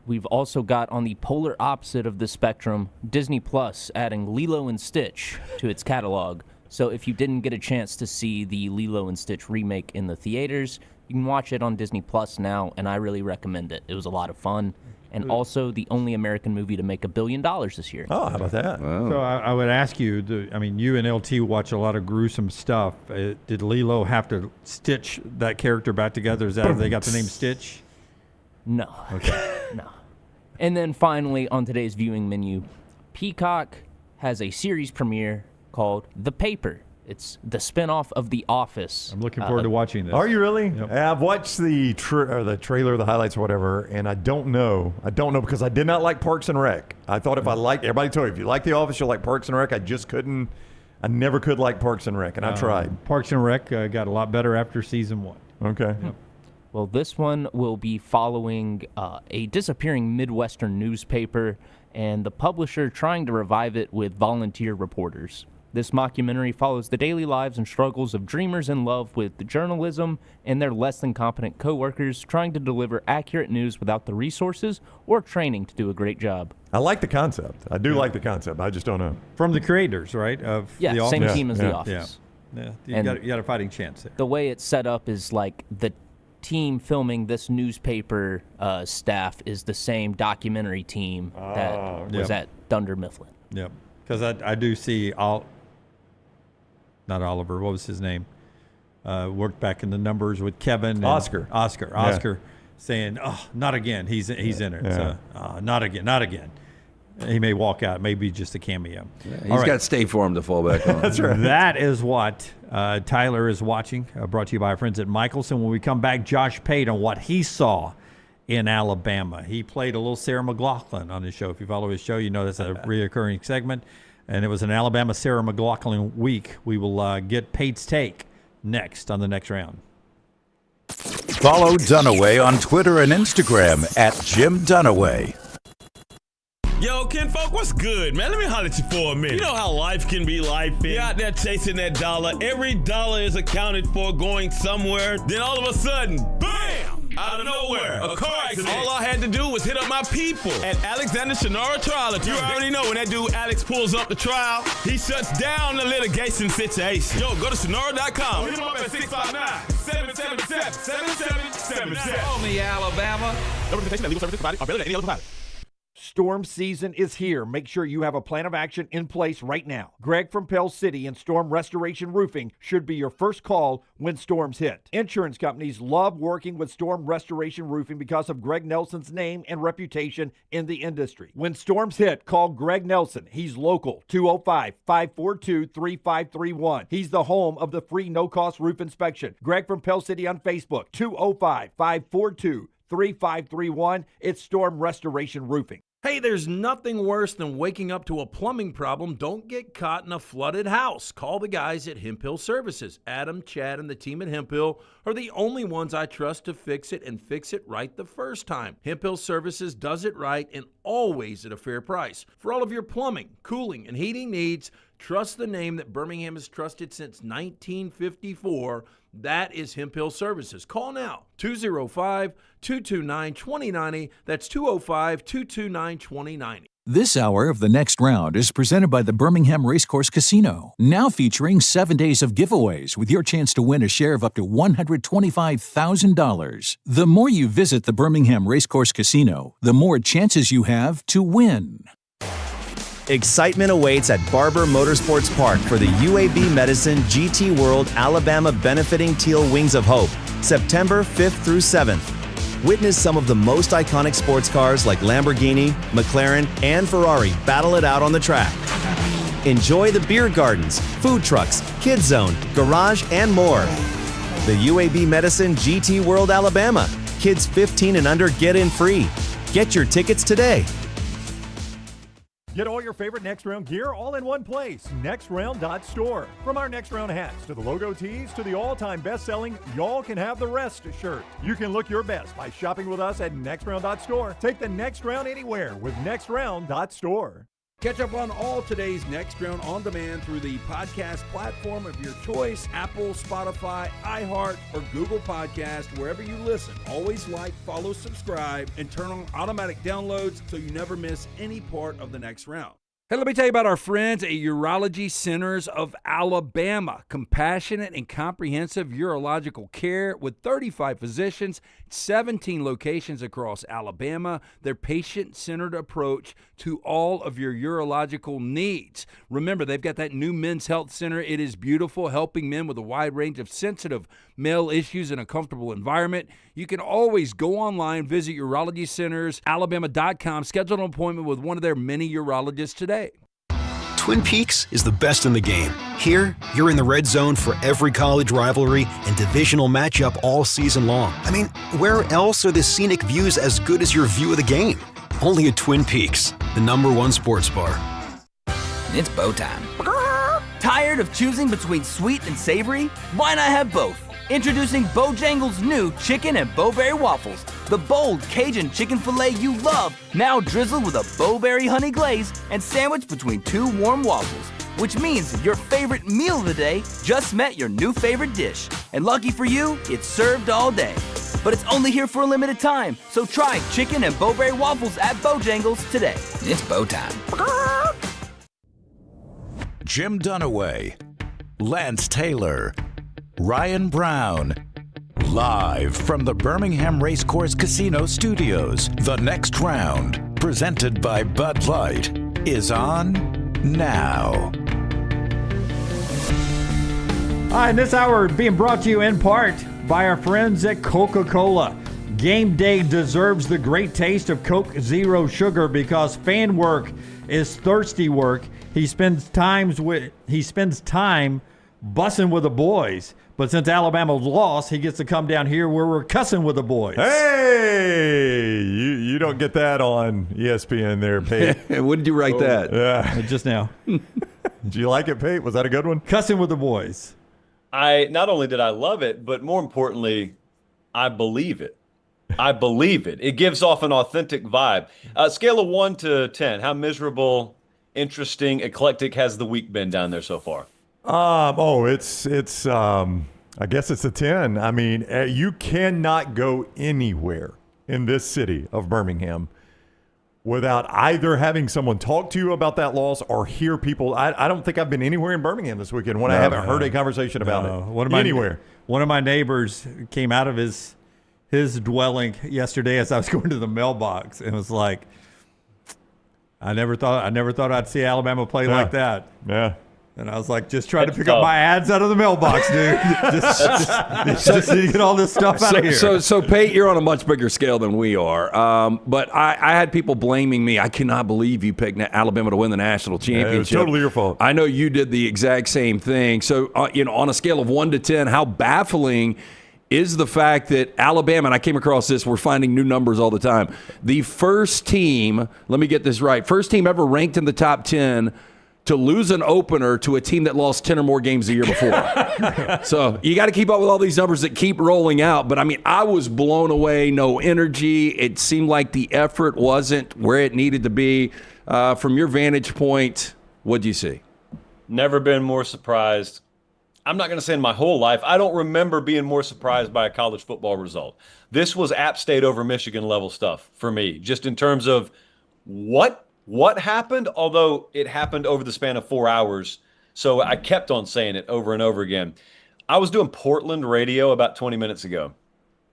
We've also got on the polar opposite of the spectrum, Disney Plus adding Lilo and Stitch to its catalog. So if you didn't get a chance to see the Lilo and Stitch remake in the theaters, you can watch it on Disney Plus now, and I really recommend it. It was a lot of fun. And also the only American movie to make $1 billion this year. Oh, how about that? Wow. So I would ask you, you and LT watch a lot of gruesome stuff. Did Lilo have to stitch that character back together? Is that how they got the name Stitch? No. Okay. No. And then finally, on today's viewing menu, Peacock has a series premiere called The Paper. It's the spinoff of The Office. I'm looking forward to watching this. Are you really? Yep. I've watched the trailer, the highlights, or whatever, and I don't know. Because I did not like Parks and Rec. I thought if I liked, everybody told me, if you like The Office, you'll like Parks and Rec. I just couldn't. I never could like Parks and Rec, and I tried. Parks and Rec got a lot better after season 1. Okay. Yep. Well, this one will be following a disappearing Midwestern newspaper and the publisher trying to revive it with volunteer reporters. This mockumentary follows the daily lives and struggles of dreamers in love with journalism and their less than competent coworkers trying to deliver accurate news without the resources or training to do a great job. I like the concept. I do like the concept. I just don't know. From the creators, right? Of Yeah, The same Office? team as The Office. Yeah. And You got a fighting chance there. The way it's set up is like the team filming this newspaper staff is the same documentary team that was at Dunder Mifflin. Yep. Because I do see not Oliver, what was his name? Worked back in the numbers with Kevin. And Oscar saying, oh, not again. He's in it. Yeah. So, not again. He may walk out. Maybe just a cameo. Yeah, he's got State Farm to fall back on. That's right. That is what Tyler is watching, brought to you by our friends at Michelson. When we come back, Josh Pate on what he saw in Alabama. He played a little Sarah McLachlan on his show. If you follow his show, you know that's a reoccurring segment. And it was an Alabama Sarah McLachlan week. We will get Pate's take next on the next round. Follow Dunaway on Twitter and Instagram at Jim Dunaway. Yo, kinfolk, what's good, man? Let me holler at you for a minute. You know how life can be life. You're out there chasing that dollar. Every dollar is accounted for going somewhere. Then all of a sudden, bam! Out of nowhere, a car accident. All I had to do was hit up my people at Alexander Shinara Trial Attorney. You already know when that dude Alex pulls up the trial, he shuts down the litigation situation. Yo, go to Shinara.com. Hit him up at 659-777-7777. Call me, Alabama. No representation that legal services provided are better than any other provider. Storm season is here. Make sure you have a plan of action in place right now. Greg from Pell City and Storm Restoration Roofing should be your first call when storms hit. Insurance companies love working with Storm Restoration Roofing because of Greg Nelson's name and reputation in the industry. When storms hit, call Greg Nelson. He's local, 205-542-3531. He's the home of the free no-cost roof inspection. Greg from Pell City on Facebook, 205-542-3531. It's Storm Restoration Roofing. Hey, there's nothing worse than waking up to a plumbing problem. Don't get caught in a flooded house. Call the guys at Hemp Hill Services. Adam, Chad, and the team at Hemp Hill are the only ones I trust to fix it and fix it right the first time. Hemp Hill Services does it right and always at a fair price. For all of your plumbing, cooling, and heating needs, trust the name that Birmingham has trusted since 1954. That is Hemp Hill Services. Call now, 205-229-2090. That's 205-229-2090. This hour of The Next Round is presented by the Birmingham Racecourse Casino, now featuring 7 days of giveaways with your chance to win a share of up to $125,000. The more you visit the Birmingham Racecourse Casino, the more chances you have to win. Excitement awaits at Barber Motorsports Park for the UAB Medicine GT World Alabama Benefiting Teal Wings of Hope, September 5th through 7th. Witness some of the most iconic sports cars like Lamborghini, McLaren, and Ferrari battle it out on the track. Enjoy the beer gardens, food trucks, kids zone, garage, and more. The UAB Medicine GT World Alabama. Kids 15 and under get in free. Get your tickets today. Get all your favorite Next Round gear all in one place. NextRound.store. From our Next Round hats to the logo tees to the all-time best-selling Y'all Can Have the Rest shirt. You can look your best by shopping with us at NextRound.store. Take the next round anywhere with NextRound.store. Catch up on all today's Next Round on demand through the podcast platform of your choice, Apple, Spotify, iHeart, or Google Podcast, wherever you listen. Always like, follow, subscribe, and turn on automatic downloads so you never miss any part of the Next Round. Hey, let me tell you about our friends at Urology Centers of Alabama. Compassionate and comprehensive urological care with 35 physicians, 17 locations across Alabama. Their patient-centered approach to all of your urological needs. Remember, they've got that new men's health center. It is beautiful, helping men with a wide range of sensitive male issues in a comfortable environment. You can always go online, visit urologycentersalabama.com, schedule an appointment with one of their many urologists today. Twin Peaks is the best in the game. Here, you're in the red zone for every college rivalry and divisional matchup all season long. I mean, where else are the scenic views as good as your view of the game? Only at Twin Peaks, the #1 sports bar. It's bow time. Tired of choosing between sweet and savory? Why not have both? Introducing Bojangles' new chicken and bowberry waffles. The bold Cajun chicken filet you love, now drizzled with a bowberry honey glaze and sandwiched between two warm waffles. Which means your favorite meal of the day just met your new favorite dish. And lucky for you, it's served all day. But it's only here for a limited time, so try chicken and bowberry waffles at Bojangles today. It's bow time. Jim Dunaway, Lance Taylor, Ryan Brown. Live from the Birmingham Racecourse Casino Studios, The Next Round, presented by Bud Light, is on now. All right, this hour being brought to you in part by our friends at Coca-Cola. Game day deserves the great taste of Coke Zero Sugar because fan work is thirsty work. He spends time bussing with the boys. But since Alabama's lost, he gets to come down here where we're cussing with the boys. Hey, you don't get that on ESPN there, Pate. When did you write that? Yeah, just now. Did you like it, Pate? Was that a good one? Cussing with the boys. Not only did I love it, but more importantly, I believe it. I believe it. It gives off an authentic vibe. Scale of 1 to 10, how miserable, interesting, eclectic has the week been down there so far? It's I guess it's a 10. I mean, you cannot go anywhere in this city of Birmingham without either having someone talk to you about that loss or hear people. I don't think I've been anywhere in Birmingham this weekend when I haven't heard a conversation about it. Anywhere. One of my neighbors came out of his dwelling yesterday as I was going to the mailbox and was like, I never thought I'd see Alabama play like that. Yeah. And I was like, just trying to pick up my ads out of the mailbox, dude. just to get all this stuff out of here. So, Pate, you're on a much bigger scale than we are. But I had people blaming me. I cannot believe you picked Alabama to win the national championship. It was totally your fault. I know you did the exact same thing. So, on a scale of 1 to 10, how baffling is the fact that Alabama, and I came across this, we're finding new numbers all the time. The first team, let me get this right, first team ever ranked in the top 10 to lose an opener to a team that lost 10 or more games the year before. So you got to keep up with all these numbers that keep rolling out. But, I mean, I was blown away, no energy. It seemed like the effort wasn't where it needed to be. From your vantage point, what do you see? Never been more surprised. I'm not going to say in my whole life. I don't remember being more surprised by a college football result. This was App State over Michigan level stuff for me, just in terms of what what happened, although it happened over the span of 4 hours. So I kept on saying it over and over again. I was doing Portland radio about 20 minutes ago.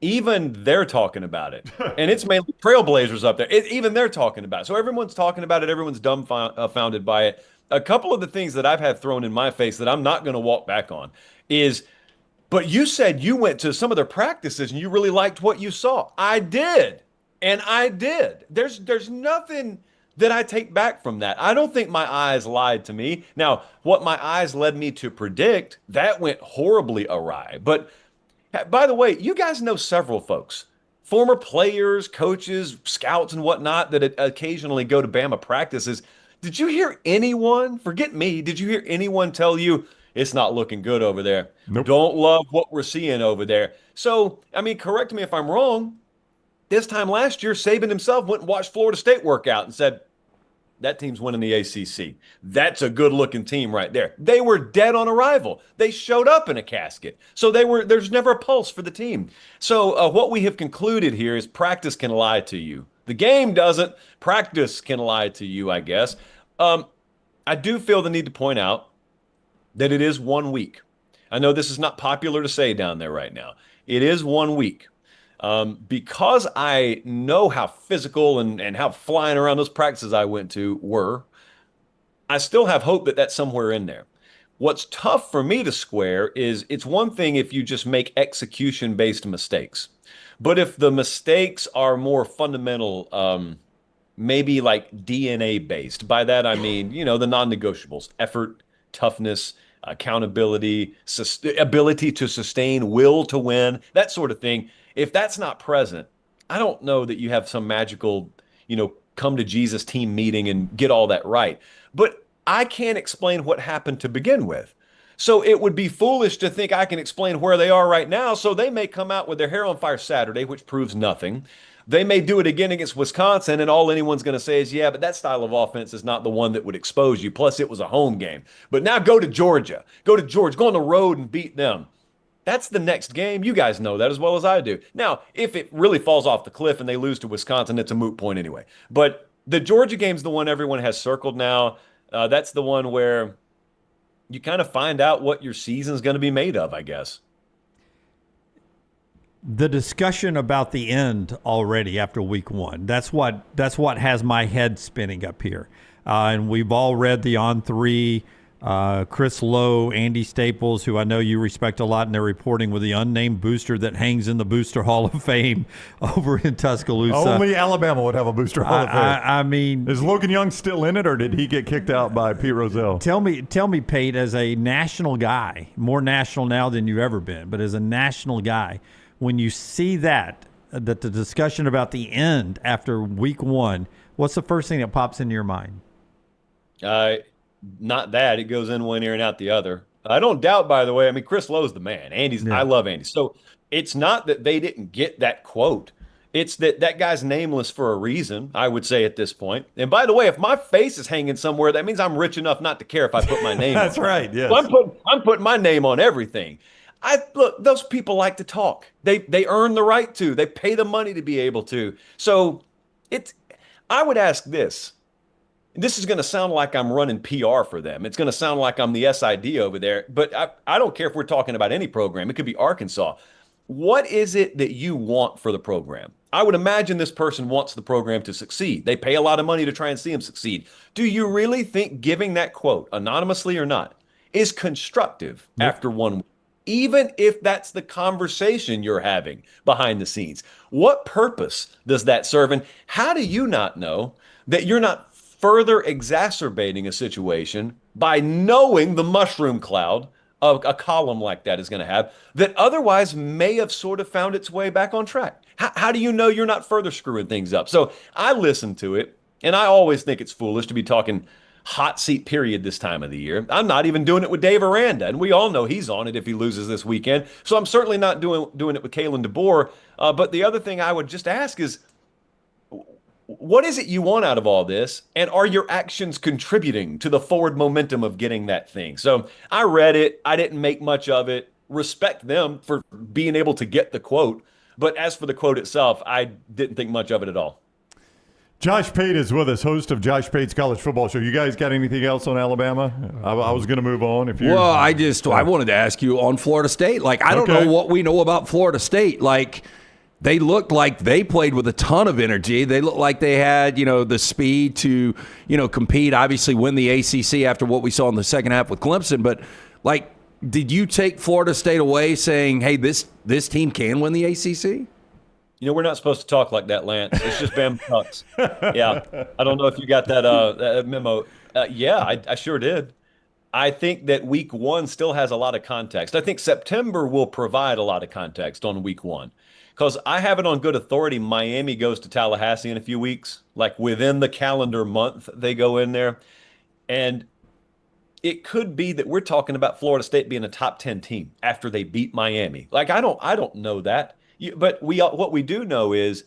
Even they're talking about it. And it's mainly Trailblazers up there. Even they're talking about it. So everyone's talking about it. Everyone's dumbfounded by it. A couple of the things that I've had thrown in my face that I'm not going to walk back on is, but you said you went to some of their practices and you really liked what you saw. I did. And I did. There's nothing that I take back from that. I don't think my eyes lied to me. Now, what my eyes led me to predict, that went horribly awry. But by the way, you guys know several folks, former players, coaches, scouts, and whatnot that occasionally go to Bama practices. Did you hear anyone, forget me, did you hear anyone tell you it's not looking good over there? Nope. Don't love what we're seeing over there. So, I mean, correct me if I'm wrong. This time last year, Saban himself went and watched Florida State work out and said, that team's winning the ACC. That's a good-looking team right there. They were dead on arrival. They showed up in a casket. So there's never a pulse for the team. So what we have concluded here is practice can lie to you. The game doesn't. Practice can lie to you, I guess. I do feel the need to point out that it is 1 week. I know this is not popular to say down there right now. It is 1 week. Because I know how physical and how flying around those practices I went to were, I still have hope that that's somewhere in there. What's tough for me to square is it's one thing if you just make execution-based mistakes. But if the mistakes are more fundamental, maybe like DNA-based, by that I mean, the non-negotiables, effort, toughness, accountability, ability to sustain, will to win, that sort of thing. If that's not present, I don't know that you have some magical, come to Jesus team meeting and get all that right. But I can't explain what happened to begin with. So it would be foolish to think I can explain where they are right now. So they may come out with their hair on fire Saturday, which proves nothing. They may do it again against Wisconsin, and all anyone's going to say is, yeah, but that style of offense is not the one that would expose you. Plus, it was a home game. But now go to Georgia. Go on the road and beat them. That's the next game. You guys know that as well as I do. Now, if it really falls off the cliff and they lose to Wisconsin, it's a moot point anyway. But the Georgia game's the one everyone has circled now. That's the one where you kind of find out what your season's going to be made of, I guess. The discussion about the end already after week one, that's what has my head spinning up here. And we've all read the On3, Chris Lowe, Andy Staples, who I know you respect a lot in their reporting, with the unnamed booster that hangs in the Booster Hall of Fame over in Tuscaloosa. Only Alabama would have a Booster Hall of Fame. I mean, is Logan Young still in it, or did he get kicked out by Pete Rozelle? Tell me, Pate, as a national guy, more national now than you've ever been, but as a national guy, when you see that the discussion about the end after week one, what's the first thing that pops into your mind? Not that. It goes in one ear and out the other. I don't doubt, by the way, I mean, Chris Lowe's the man. I love Andy. So it's not that they didn't get that quote. It's that guy's nameless for a reason, I would say at this point. And by the way, if my face is hanging somewhere, that means I'm rich enough not to care if I put my name That's on it. right, yes. So I'm putting my name on everything. Look, those people like to talk. They earn the right to. They pay the money to be able to. So I would ask this. This is going to sound like I'm running PR for them. It's going to sound like I'm the SID over there. But I don't care if we're talking about any program. It could be Arkansas. What is it that you want for the program? I would imagine this person wants the program to succeed. They pay a lot of money to try and see them succeed. Do you really think giving that quote, anonymously or not, is constructive after 1 week? Even if that's the conversation you're having behind the scenes. What purpose does that serve? And how do you not know that you're not further exacerbating a situation by knowing the mushroom cloud of a column like that is going to have that otherwise may have sort of found its way back on track? How do you know you're not further screwing things up? So I listen to it, and I always think it's foolish to be talking hot seat period this time of the year. I'm not even doing it with Dave Aranda, and we all know he's on it if he loses this weekend. So I'm certainly not doing it with Kalen DeBoer. But the other thing I would just ask is, what is it you want out of all this? And are your actions contributing to the forward momentum of getting that thing? So I read it. I didn't make much of it. Respect them for being able to get the quote. But as for the quote itself, I didn't think much of it at all. Josh Pate is with us, host of Josh Pate's College Football Show. You guys got anything else on Alabama? I was going to move on. Well, I wanted to ask you on Florida State. Like, I don't know what we know about Florida State. Like, they looked like they played with a ton of energy. They looked like they had, the speed to, compete, obviously win the ACC after what we saw in the second half with Clemson. But, like, did you take Florida State away saying, hey, this team can win the ACC? We're not supposed to talk like that, Lance. It's just Bama Ducks. Yeah. I don't know if you got that memo. I sure did. I think that week one still has a lot of context. I think September will provide a lot of context on week one because I have it on good authority. Miami goes to Tallahassee in a few weeks, like within the calendar month they go in there. And it could be that we're talking about Florida State being a top 10 team after they beat Miami. Like, I don't know that. But what we do know is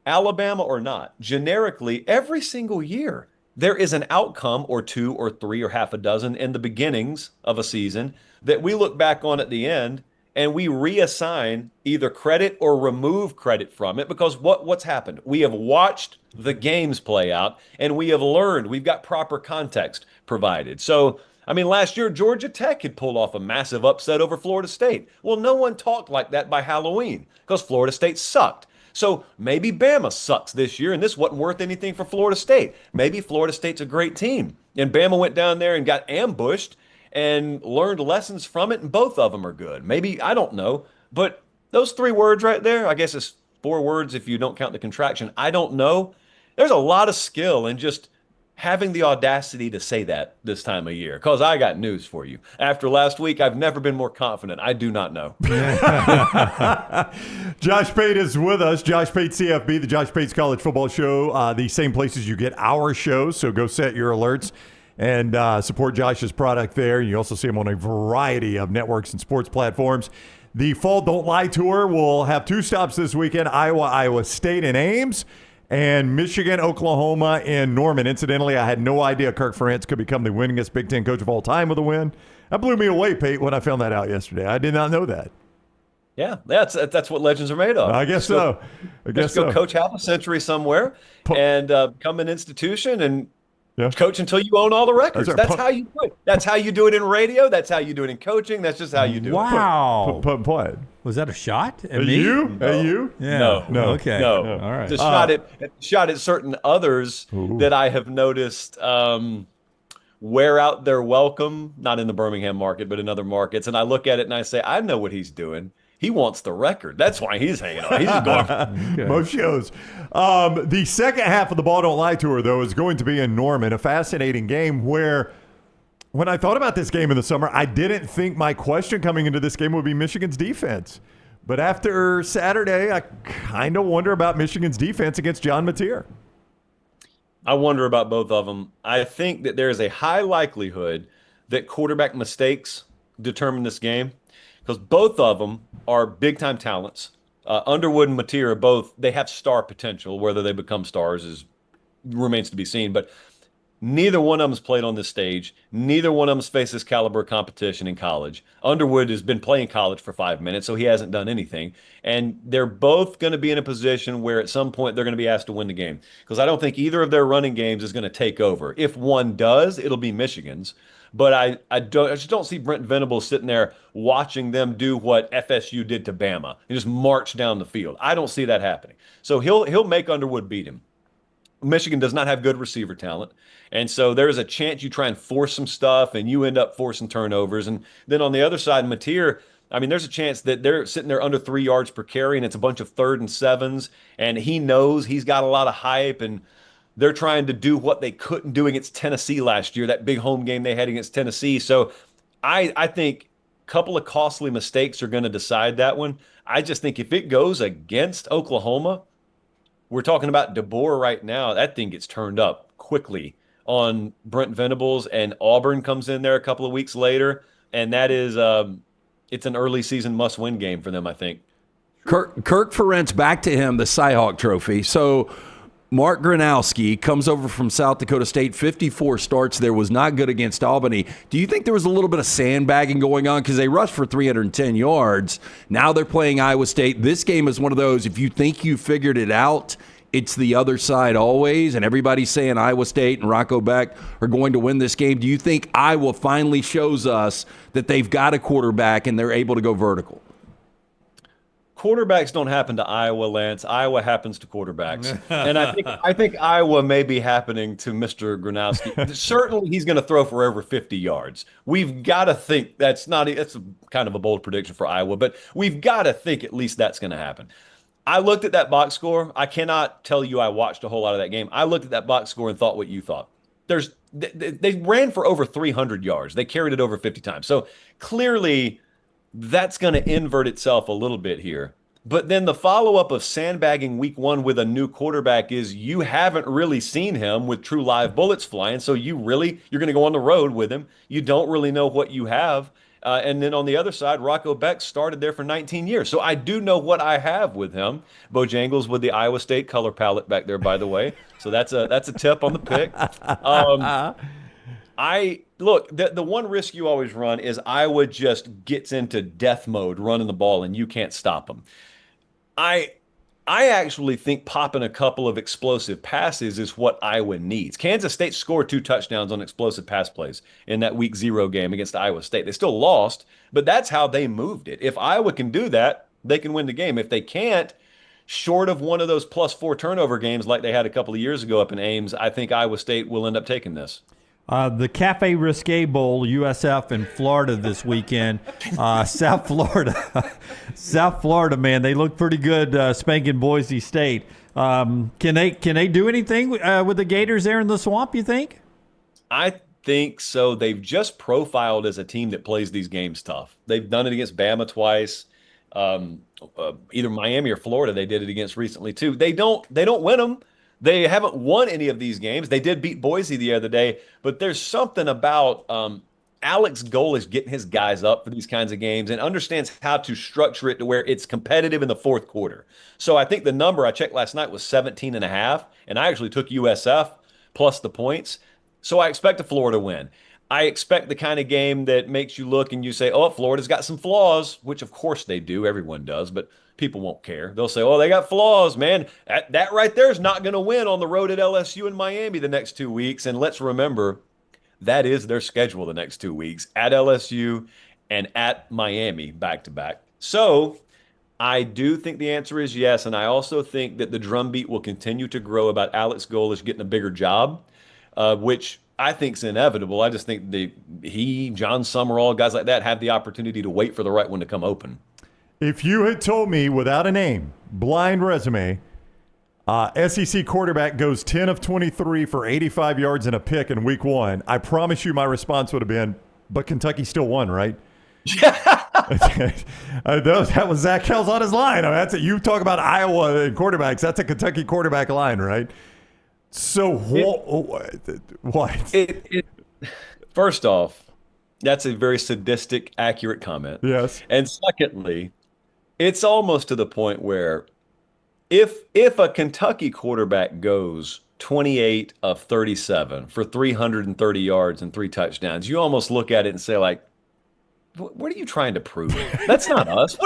Alabama or not, generically, every single year, there is an outcome or two or three or half a dozen in the beginnings of a season that we look back on at the end and we reassign either credit or remove credit from it because what's happened? We have watched the games play out and we have learned. We've got proper context provided. So, last year, Georgia Tech had pulled off a massive upset over Florida State. Well, no one talked like that by Halloween because Florida State sucked. So maybe Bama sucks this year, and this wasn't worth anything for Florida State. Maybe Florida State's a great team, and Bama went down there and got ambushed and learned lessons from it, and both of them are good. Maybe, I don't know. But those 3 words right there, I guess it's 4 words if you don't count the contraction. I don't know. There's a lot of skill in just having the audacity to say that this time of year, because I got news for you. After last week, I've never been more confident. I do not know. Josh Pate is with us. Josh Pate CFB, the Josh Pate's College Football Show, the same places you get our shows, so go set your alerts and support Josh's product there. You also see him on a variety of networks and sports platforms. The Fall Don't Lie Tour will have 2 stops this weekend, Iowa State and Ames, and Michigan, Oklahoma, and Norman. Incidentally, I had no idea Kirk Ferentz could become the winningest Big Ten coach of all time with a win. That blew me away, Pate, when I found that out yesterday. I did not know that. Yeah, that's what legends are made of. I guess so. Go coach half a century somewhere and become an institution and coach until you own all the records. That's how you do it. That's how you do it in radio. That's how you do it in coaching. That's just how you do it. Wow. What? Was that a shot at me? You? At you? Yeah. No. Okay. No. All right. It's a shot at certain others that I have noticed wear out their welcome, not in the Birmingham market, but in other markets. And I look at it and I say, I know what he's doing. He wants the record. That's why he's hanging on. He's just going. Most shows. The second half of the Ball Don't Lie Tour, though, is going to be in Norman, a fascinating game where when I thought about this game in the summer, I didn't think my question coming into this game would be Michigan's defense. But after Saturday, I kind of wonder about Michigan's defense against John Mateer. I wonder about both of them. I think that there is a high likelihood that quarterback mistakes determine this game, because both of them are big-time talents. Underwood and Mateer are both, they have star potential. Whether they become stars remains to be seen. But neither one of them has played on this stage. Neither one of them has faced this caliber of competition in college. Underwood has been playing college for 5 minutes, so he hasn't done anything. And they're both going to be in a position where at some point they're going to be asked to win the game, because I don't think either of their running games is going to take over. If one does, it'll be Michigan's. But I just don't see Brent Venables sitting there watching them do what FSU did to Bama and just march down the field. I don't see that happening. So he'll make Underwood beat him. Michigan does not have good receiver talent. And so there's a chance you try and force some stuff and you end up forcing turnovers. And then on the other side, Mateer, there's a chance that they're sitting there under 3 yards per carry and it's a bunch of 3rd and 7s. And he knows he's got a lot of hype, and they're trying to do what they couldn't do against Tennessee last year, that big home game they had against Tennessee. So I think a couple of costly mistakes are going to decide that one. I just think if it goes against Oklahoma, we're talking about DeBoer right now, that thing gets turned up quickly on Brent Venables, and Auburn comes in there a couple of weeks later, and that is it's an early season must-win game for them, I think. Kirk Ferentz, back to him, the Cyhawk Trophy. So Mark Gronowski comes over from South Dakota State, 54 starts there, was not good against Albany. Do you think there was a little bit of sandbagging going on? Because they rushed for 310 yards. Now they're playing Iowa State. This game is one of those, if you think you figured it out, it's the other side always, and everybody's saying Iowa State and Rocco Beck are going to win this game. Do you think Iowa finally shows us that they've got a quarterback and they're able to go vertical? Quarterbacks don't happen to Iowa, Lance. Iowa happens to quarterbacks. And I think Iowa may be happening to Mr. Gronowski. Certainly he's going to throw for over 50 yards. We've got to think that's kind of a bold prediction for Iowa, but we've got to think at least that's going to happen. I looked at that box score. I cannot tell you I watched a whole lot of that game. I looked at that box score and thought what you thought. They ran for over 300 yards. They carried it over 50 times. So clearly that's going to invert itself a little bit here. But then the follow-up of sandbagging week one with a new quarterback is you haven't really seen him with true live bullets flying. So you're going to go on the road with him. You don't really know what you have. And then on the other side, Rocco Beck started there for 19 years. So I do know what I have with him. Bojangles with the Iowa State color palette back there, by the way. So that's a tip on the pick. Look, the one risk you always run is Iowa just gets into death mode running the ball and you can't stop them. I actually think popping a couple of explosive passes is what Iowa needs. Kansas State scored 2 touchdowns on explosive pass plays in that week 0 game against Iowa State. They still lost, but that's how they moved it. If Iowa can do that, they can win the game. If they can't, short of one of those +4 turnover games like they had a couple of years ago up in Ames, I think Iowa State will end up taking this. The Cafe Risque Bowl, USF in Florida this weekend. South Florida, man, they look pretty good spanking Boise State. Can they do anything with the Gators there in the Swamp, you think? I think so. They've just profiled as a team that plays these games tough. They've done it against Bama twice. Either Miami or Florida they did it against recently too. They don't win them. They haven't won any of these games. They did beat Boise the other day, but there's something about Alex Golesh getting his guys up for these kinds of games and understands how to structure it to where it's competitive in the fourth quarter. So I think the number I checked last night was 17.5, and I actually took USF plus the points. So I expect a Florida win. I expect the kind of game that makes you look and you say, oh, Florida's got some flaws, which of course they do. Everyone does, but people won't care. They'll say, oh, they got flaws, man. That right there is not going to win on the road at LSU and Miami the next 2 weeks. And let's remember, that is their schedule the next 2 weeks, at LSU and at Miami back-to-back. So I do think the answer is yes, and I also think that the drumbeat will continue to grow about Alex Golesh getting a bigger job, which I think is inevitable. I just think John Summerall, guys like that, have the opportunity to wait for the right one to come open. If you had told me without a name, blind resume, SEC quarterback goes 10 of 23 for 85 yards and a pick in week 1, I promise you my response would have been, but Kentucky still won, right? That was Zach Kells on his line. I mean, that's it. You talk about Iowa and quarterbacks. That's a Kentucky quarterback line, right? So what? First off, that's a very sadistic, accurate comment. Yes. And secondly, it's almost to the point where if a Kentucky quarterback goes 28 of 37 for 330 yards and 3 touchdowns, you almost look at it and say, like, what are you trying to prove? That's not us.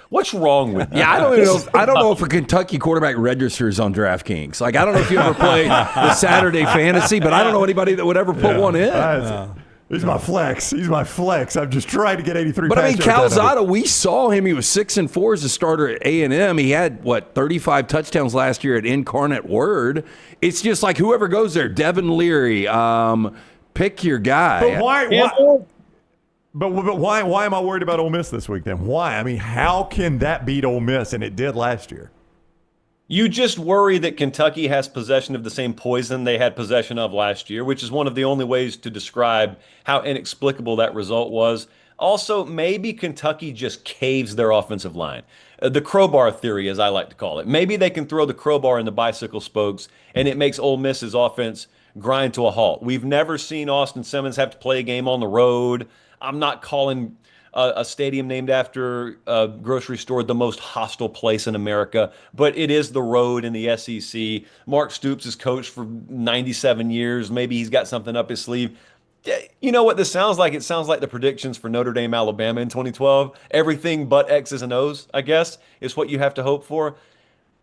What's wrong with you? Yeah, I don't know if a Kentucky quarterback registers on DraftKings. Like, I don't know if you ever played the Saturday Fantasy, but I don't know anybody that would ever put one in. He's my flex. I'm just trying to get 83. But I mean, Calzada, we saw him. He was 6-4 as a starter at A&M. He had 35 touchdowns last year at Incarnate Word. It's just like whoever goes there, Devin Leary, pick your guy. But why am I worried about Ole Miss this week then? Why? I mean, how can that beat Ole Miss? And it did last year. You just worry that Kentucky has possession of the same poison they had possession of last year, which is one of the only ways to describe how inexplicable that result was. Also, maybe Kentucky just caves their offensive line. The crowbar theory, as I like to call it. Maybe they can throw the crowbar in the bicycle spokes, and it makes Ole Miss's offense grind to a halt. We've never seen Austin Simmons have to play a game on the road. I'm not calling a stadium named after a grocery store the most hostile place in America, but it is the road in the SEC. Mark Stoops has coached for 97 years. Maybe he's got something up his sleeve. You know what this sounds like? It sounds like the predictions for Notre Dame, Alabama in 2012. Everything but X's and O's, I guess, is what you have to hope for.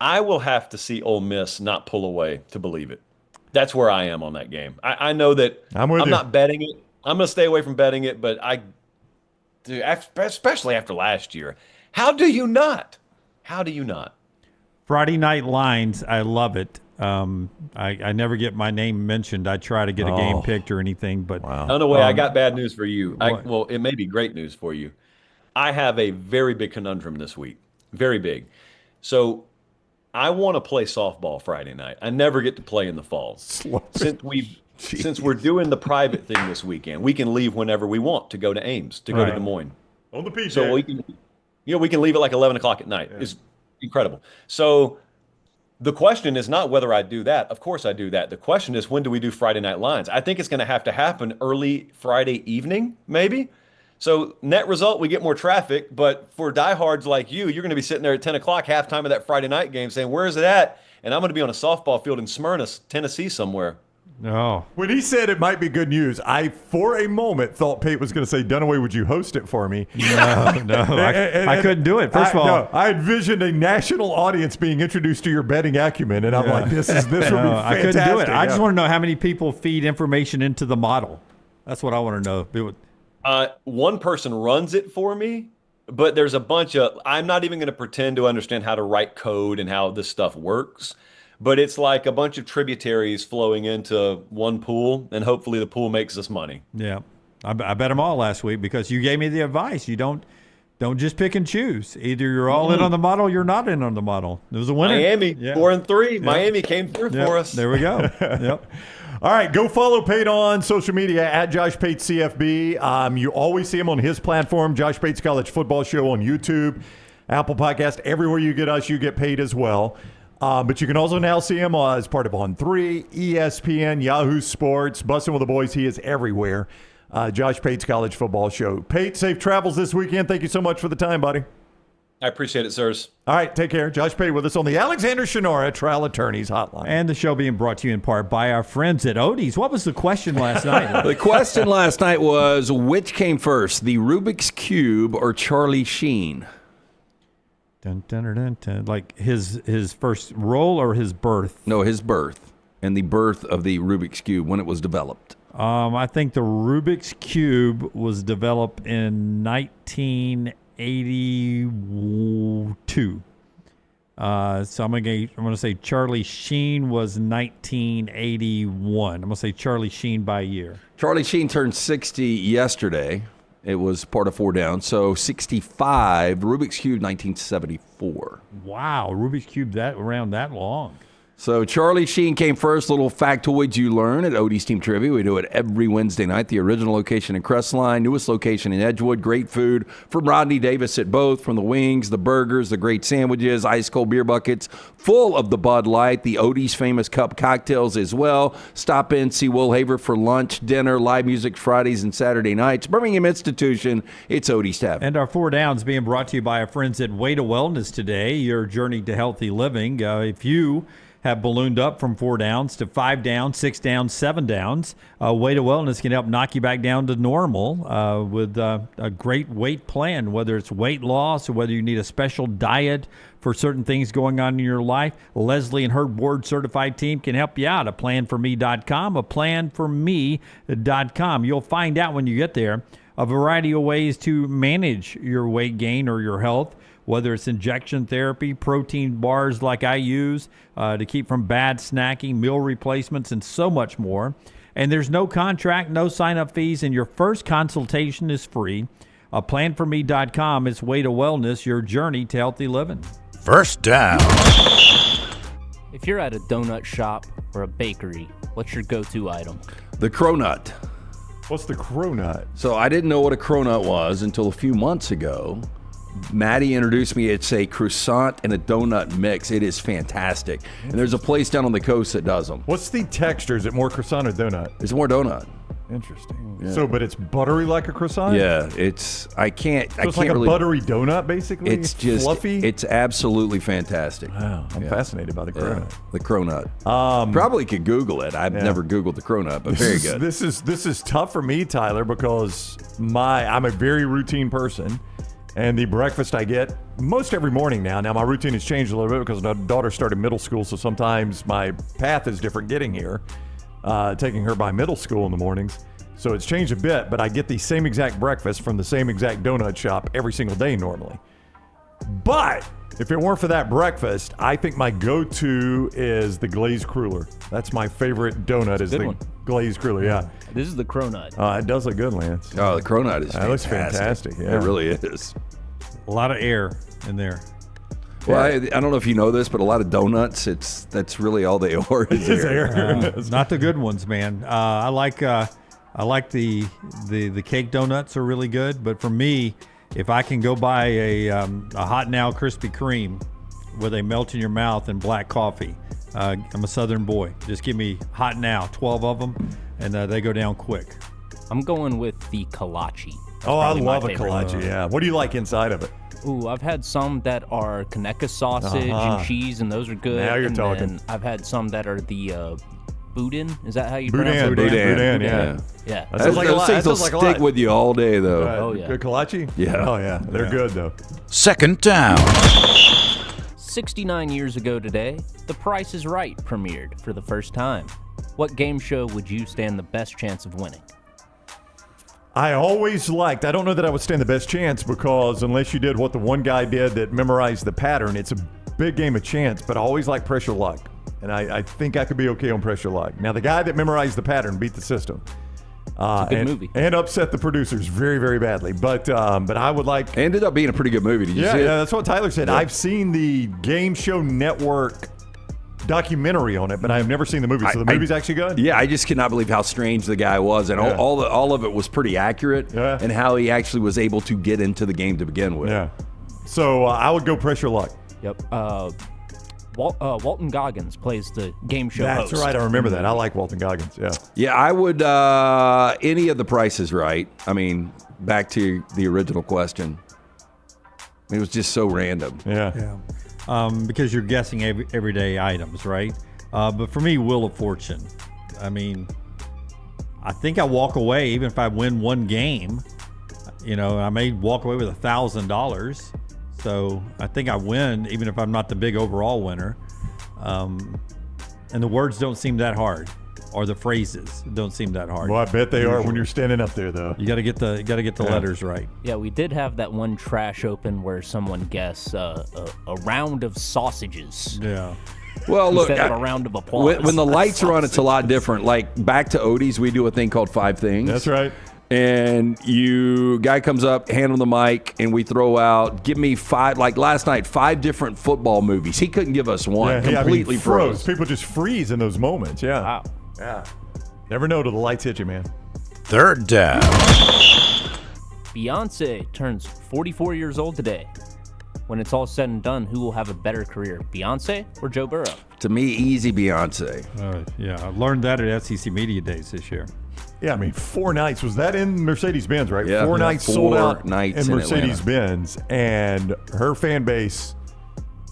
I will have to see Ole Miss not pull away to believe it. That's where I am on that game. I know that I'm not betting it. I'm going to stay away from betting it, but especially after last year. How do you not? Friday night lines, I love it. I never get my name mentioned. I try to get a game picked or anything, but Oh, no way. I got bad news for you. Well, it may be great news for you. I have a very big conundrum this week. Very big. So I want to play softball Friday night. I never get to play in the fall. Since we're doing the private thing this weekend, we can leave whenever we want to go to Ames, to go to Des Moines. On the PJ. So we can leave at like 11 o'clock at night. It's incredible. So the question is not whether I do that. Of course I do that. The question is, when do we do Friday night lines? I think it's going to have to happen early Friday evening, maybe. So net result, we get more traffic. But for diehards like you, you're going to be sitting there at 10 o'clock, halftime of that Friday night game, saying, where is it at? And I'm going to be on a softball field in Smyrna, Tennessee somewhere. No. When he said it might be good news, I, for a moment, thought Pate was going to say, Dunaway, would you host it for me? No. I couldn't do it. First of all. I envisioned a national audience being introduced to your betting acumen, and I'm like, this will be fantastic. I couldn't do it. I just want to know how many people feed information into the model. That's what I want to know. One person runs it for me, but there's a bunch of, I'm not even going to pretend to understand how to write code and how this stuff works. But it's like a bunch of tributaries flowing into one pool, and hopefully the pool makes us money. Yeah. I bet them all last week because you gave me the advice. You don't just pick and choose. Either you're all in on the model, you're not in on the model. There was a winner. Miami, 4-3. Miami came through for us. There we go. Yep. All right, go follow Pate on social media at Josh Pate CFB. You always see him on his platform, Josh Pate's College Football Show on YouTube, Apple Podcast. Everywhere you get us, you get Pate as well. But you can also now see him as part of On3, ESPN, Yahoo Sports, Bussin' with the Boys. He is everywhere. Josh Pate's College Football Show. Pate, safe travels this weekend. Thank you so much for the time, buddy. I appreciate it, sirs. All right, take care. Josh Pate with us on the Alexander Shinora Trial Attorneys Hotline. And the show being brought to you in part by our friends at Odie's. What was the question last night? The question last night was, which came first, the Rubik's Cube or Charlie Sheen? Dun, dun, dun, dun, dun. Like his first role or his birth? No, his birth and the birth of the Rubik's Cube when it was developed. I think the Rubik's Cube was developed in 1982. So I'm gonna say Charlie Sheen was 1981. I'm gonna say Charlie Sheen by year. Charlie Sheen turned 60 yesterday. It was part of 4 Down. So 65, Rubik's Cube, 1974. Wow, Rubik's Cube around that long. So Charlie Sheen came first. Little factoids you learn at Odie's Team Trivia. We do it every Wednesday night. The original location in Crestline, newest location in Edgewood. Great food from Rodney Davis at both, from the wings, the burgers, the great sandwiches, ice cold beer buckets, full of the Bud Light, the Odie's famous cup cocktails as well. Stop in, see Will Haver for lunch, dinner, live music Fridays and Saturday nights. Birmingham Institution, it's Odie's Tavern. And our 4 Downs being brought to you by our friends at Way to Wellness today, your journey to healthy living. If you have ballooned up from 4 downs to 5 downs, 6 downs, 7 downs. Way to Wellness can help knock you back down to normal with a great weight plan, whether it's weight loss or whether you need a special diet for certain things going on in your life. Leslie and her board-certified team can help you out. aplanforme.com, aplanforme.com. You'll find out when you get there a variety of ways to manage your weight gain or your health, whether it's injection therapy, protein bars like I use to keep from bad snacking, meal replacements, and so much more. And there's no contract, no sign-up fees, and your first consultation is free. Planforme.com is Way to Wellness, your journey to healthy living. First down. If you're at a donut shop or a bakery, what's your go-to item? The cronut. What's the cronut? So I didn't know what a cronut was until a few months ago. Maddie introduced me. It's a croissant and a donut mix. It is fantastic. And there's a place down on the coast that does them. What's the texture? Is it more croissant or donut? It's more donut. Interesting. Yeah. So, but it's buttery like a croissant? Yeah, it's like a really, buttery donut, basically? It's just fluffy? It's absolutely fantastic. Wow, I'm fascinated by the cronut. Yeah, the cronut. Probably could Google it. I've never Googled the cronut, but very good. This is tough for me, Tyler, because I'm a very routine person. And the breakfast I get most every morning now. Now, my routine has changed a little bit because my daughter started middle school, so sometimes my path is different getting here, taking her by middle school in the mornings. So it's changed a bit, but I get the same exact breakfast from the same exact donut shop every single day normally. But if it weren't for that breakfast, I think my go-to is the glazed cruller. That's my favorite donut, is the glazed cruller, yeah. This is the cronut. It does look good, Lance. Oh, the cronut is fantastic. That looks fantastic, yeah. It really is. A lot of air in there. Well, I don't know if you know this, but a lot of donuts, that's really all they are is air. Not the good ones, man. I like the cake donuts are really good, but for me, if I can go buy a Hot Now Krispy Kreme where they melt in your mouth and black coffee, I'm a Southern boy. Just give me Hot Now, 12 of them, and they go down quick. I'm going with the kolache. I love a kolache, yeah. What do you like inside of it? Ooh, I've had some that are Kaneka sausage and cheese, and those are good. Now you're and talking. then I've had some that are the boudin. Is that how you pronounce it? Boudin, yeah. Yeah. That sounds like a lot. Those things will That sounds like a stick lot. with you all day, though. Oh, yeah. Good kolache? Yeah. Oh, yeah. They're good, though. Second down. 69 years ago today, The Price is Right premiered for the first time. What game show would you stand the best chance of winning? I always liked, I don't know that I would stand the best chance because unless you did what the one guy did that memorized the pattern, it's a big game of chance, but I always like Pressure Luck. And I think I could be okay on Pressure Luck. Now, the guy that memorized the pattern beat the system. It's a good movie. And upset the producers very, very badly. But I would like... Ended up being a pretty good movie. Did you see it? Yeah, that's what Tyler said. Yeah. I've seen the Game Show Network documentary on it, but I have never seen the movie. So the movie's actually good? Yeah, I just cannot believe how strange the guy was. And all of it was pretty accurate. Yeah. And how he actually was able to get into the game to begin with. Yeah. So I would go Pressure Luck. Yep. Walton Goggins plays the game show host. That's right. I remember that. I like Walton Goggins. Yeah. Yeah, I would any of The Price is Right. I mean, back to the original question. It was just so random. Yeah. Because you're guessing everyday items, right? But for me, Wheel of Fortune. I mean, I think I walk away even if I win one game. You know, I may walk away with $1,000. So I think I win even if I'm not the big overall winner. And the words don't seem that hard, or the phrases don't seem that hard. Well, I bet they are when you're standing up there, though. You got to get the letters right. Yeah, we did have that one trash open where someone guessed a round of sausages. Yeah. Well, look, instead of a round of applause. when the lights are on, it's a lot different. Like back to Odie's, we do a thing called 5 Things. That's right. And guy comes up, hand him the mic, and we throw out, give me 5, like last night, 5 different football movies. He couldn't give us one. Completely froze. People just freeze in those moments. Yeah. Wow. Yeah. Never know till the lights hit you, man. Third down. Beyonce turns 44 years old today. When it's all said and done, who will have a better career, Beyonce or Joe Burrow? To me, easy Beyonce. Yeah, I learned that at SEC Media Days this year. Yeah, I mean, 4 nights. Was that in Mercedes-Benz, right? Yeah, 4 nights 4 sold out nights in in Mercedes-Benz. And her fan base,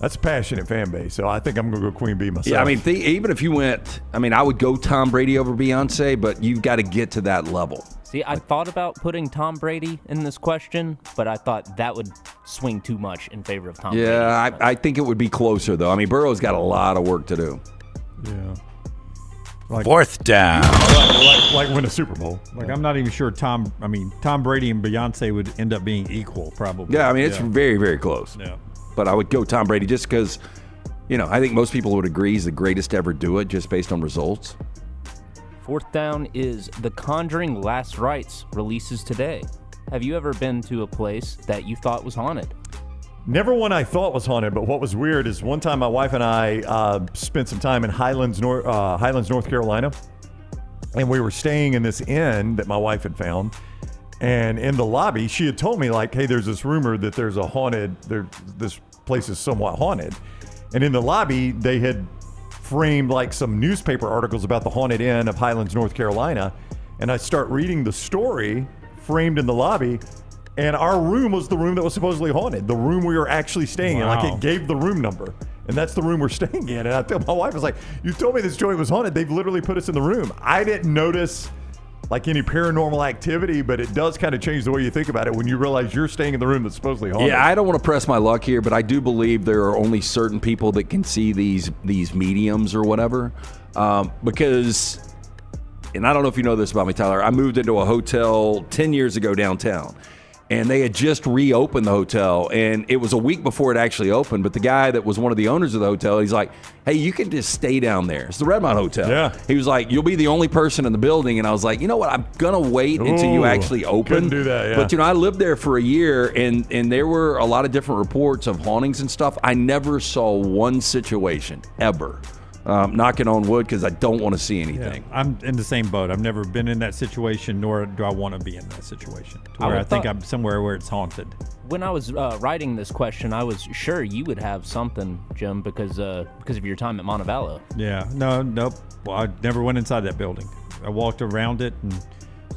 that's a passionate fan base. So I think I'm going to go Queen Bee myself. Yeah, I mean, even if you went, I would go Tom Brady over Beyonce, but you've got to get to that level. See, I thought about putting Tom Brady in this question, but I thought that would swing too much in favor of Tom Brady. Yeah, I think it would be closer, though. I mean, Burrow's got a lot of work to do. Yeah. Fourth down. Like win a Super Bowl. Like, I'm not even sure Tom Brady and Beyonce would end up being equal, probably. Yeah, I mean, it's very, very close. Yeah. But I would go Tom Brady just because, I think most people would agree he's the greatest to ever do it just based on results. Fourth down is The Conjuring Last Rites releases today. Have you ever been to a place that you thought was haunted? Never one I thought was haunted, but what was weird is one time my wife and I spent some time in Highlands, North Carolina, and we were staying in this inn that my wife had found. And in the lobby, she had told me, like, hey, there's this rumor that there's this place is somewhat haunted. And in the lobby, they had framed like some newspaper articles about the haunted inn of Highlands, North Carolina. And I start reading the story framed in the lobby. And our room was the room that was supposedly haunted. The room we were actually staying in. Like, it gave the room number. And that's the room we're staying in. And I told my wife, I was like, you told me this joint was haunted. They've literally put us in the room. I didn't notice like any paranormal activity, but it does kind of change the way you think about it when you realize you're staying in the room that's supposedly haunted. Yeah, I don't want to press my luck here, but I do believe there are only certain people that can see these mediums or whatever, because, and I don't know if you know this about me, Tyler, I moved into a hotel 10 years ago downtown. And they had just reopened the hotel, and it was a week before it actually opened. But the guy that was one of the owners of the hotel, he's like, hey, you can just stay down there. It's the Redmond Hotel. Yeah. He was like, you'll be the only person in the building. And I was like, you know what? I'm going to wait until you actually open. Couldn't do that, yeah. But, I lived there for a year, and there were a lot of different reports of hauntings and stuff. I never saw one situation, ever. Knocking on wood, because I don't want to see anything. Yeah, I'm in the same boat. I've never been in that situation, nor do I want to be in that situation. Where I think I'm somewhere where it's haunted. When I was writing this question, I was sure you would have something, Jim, because of your time at Montevallo. Yeah. Nope. Well, I never went inside that building. I walked around it and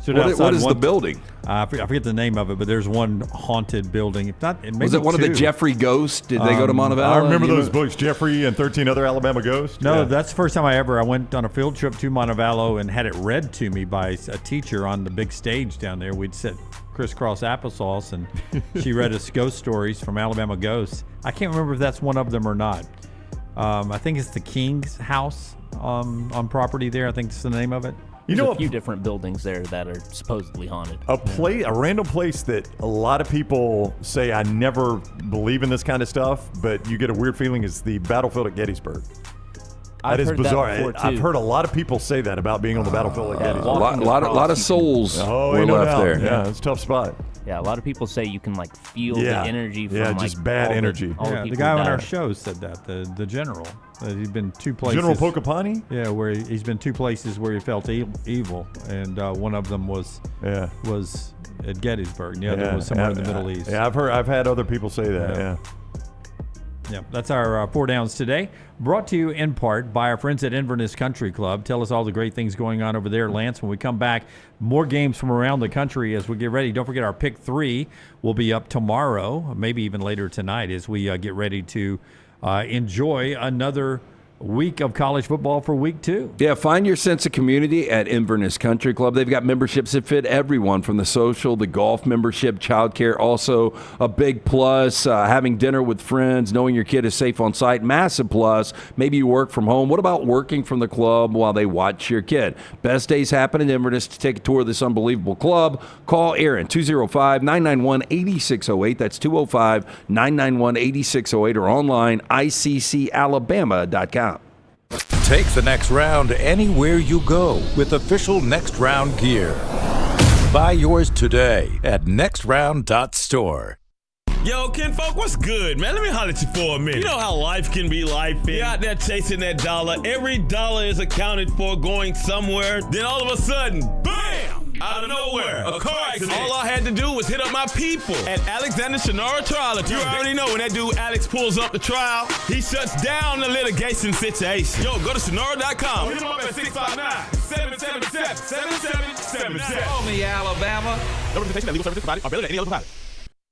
stood outside. What is the building? I forget the name of it, but there's one haunted building. If not, was it one of the Jeffrey Ghosts? Did they go to Montevallo? I remember those books, Jeffrey and 13 Other Alabama Ghosts. No, Yeah. that's the first time I went on a field trip to Montevallo and had it read to me by a teacher on the big stage down there. We'd sit crisscross applesauce, and she read us ghost stories from Alabama Ghosts. I can't remember if that's one of them or not. I think it's the King's House on property there. I think that's the name of it. There's a few different buildings there that are supposedly haunted. A random place that a lot of people say I never believe in this kind of stuff, but you get a weird feeling is the battlefield at Gettysburg. That is bizarre. I've heard a lot of people say that about being on the battlefield at Gettysburg. A lot of souls were left there. Yeah, it's a tough spot. Yeah, a lot of people say you can feel the energy from just bad energy. The guy on our show said that, the general. He'd been two places. General Pocopani? Yeah, where he's been two places where he felt evil, and one of them was at Gettysburg, and the other was somewhere in the Middle East. Yeah, I've had other people say that. Yeah, that's our Four Downs today. Brought to you in part by our friends at Inverness Country Club. Tell us all the great things going on over there, Lance. When we come back, more games from around the country as we get ready. Don't forget our Pick 3 will be up tomorrow, maybe even later tonight, as we get ready to enjoy another week of college football for week 2. Yeah, find your sense of community at Inverness Country Club. They've got memberships that fit everyone, from the social, the golf membership, childcare, also a big plus. Having dinner with friends, knowing your kid is safe on site, massive plus. Maybe you work from home. What about working from the club while they watch your kid? Best days happen in Inverness. To take a tour of this unbelievable club, call Aaron, 205-991-8608. That's 205-991-8608, or online, iccalabama.com. Take the next round anywhere you go with official Next Round gear. Buy yours today at nextround.store. Yo, kinfolk, what's good, man? Let me holler at you for a minute. You know how life can be life. You're out there chasing that dollar. Every dollar is accounted for going somewhere. Then all of a sudden, bam! Out of nowhere, a car accident. All I had to do was hit up my people at Alexander Shannara Trial Attorney. You already know when that dude Alex pulls up the trial, he shuts down the litigation situation. Yo, go to Shannara.com. Hit him up at 659-777-7777. Call me, Alabama. No representation that legal services provided are better than any other provider.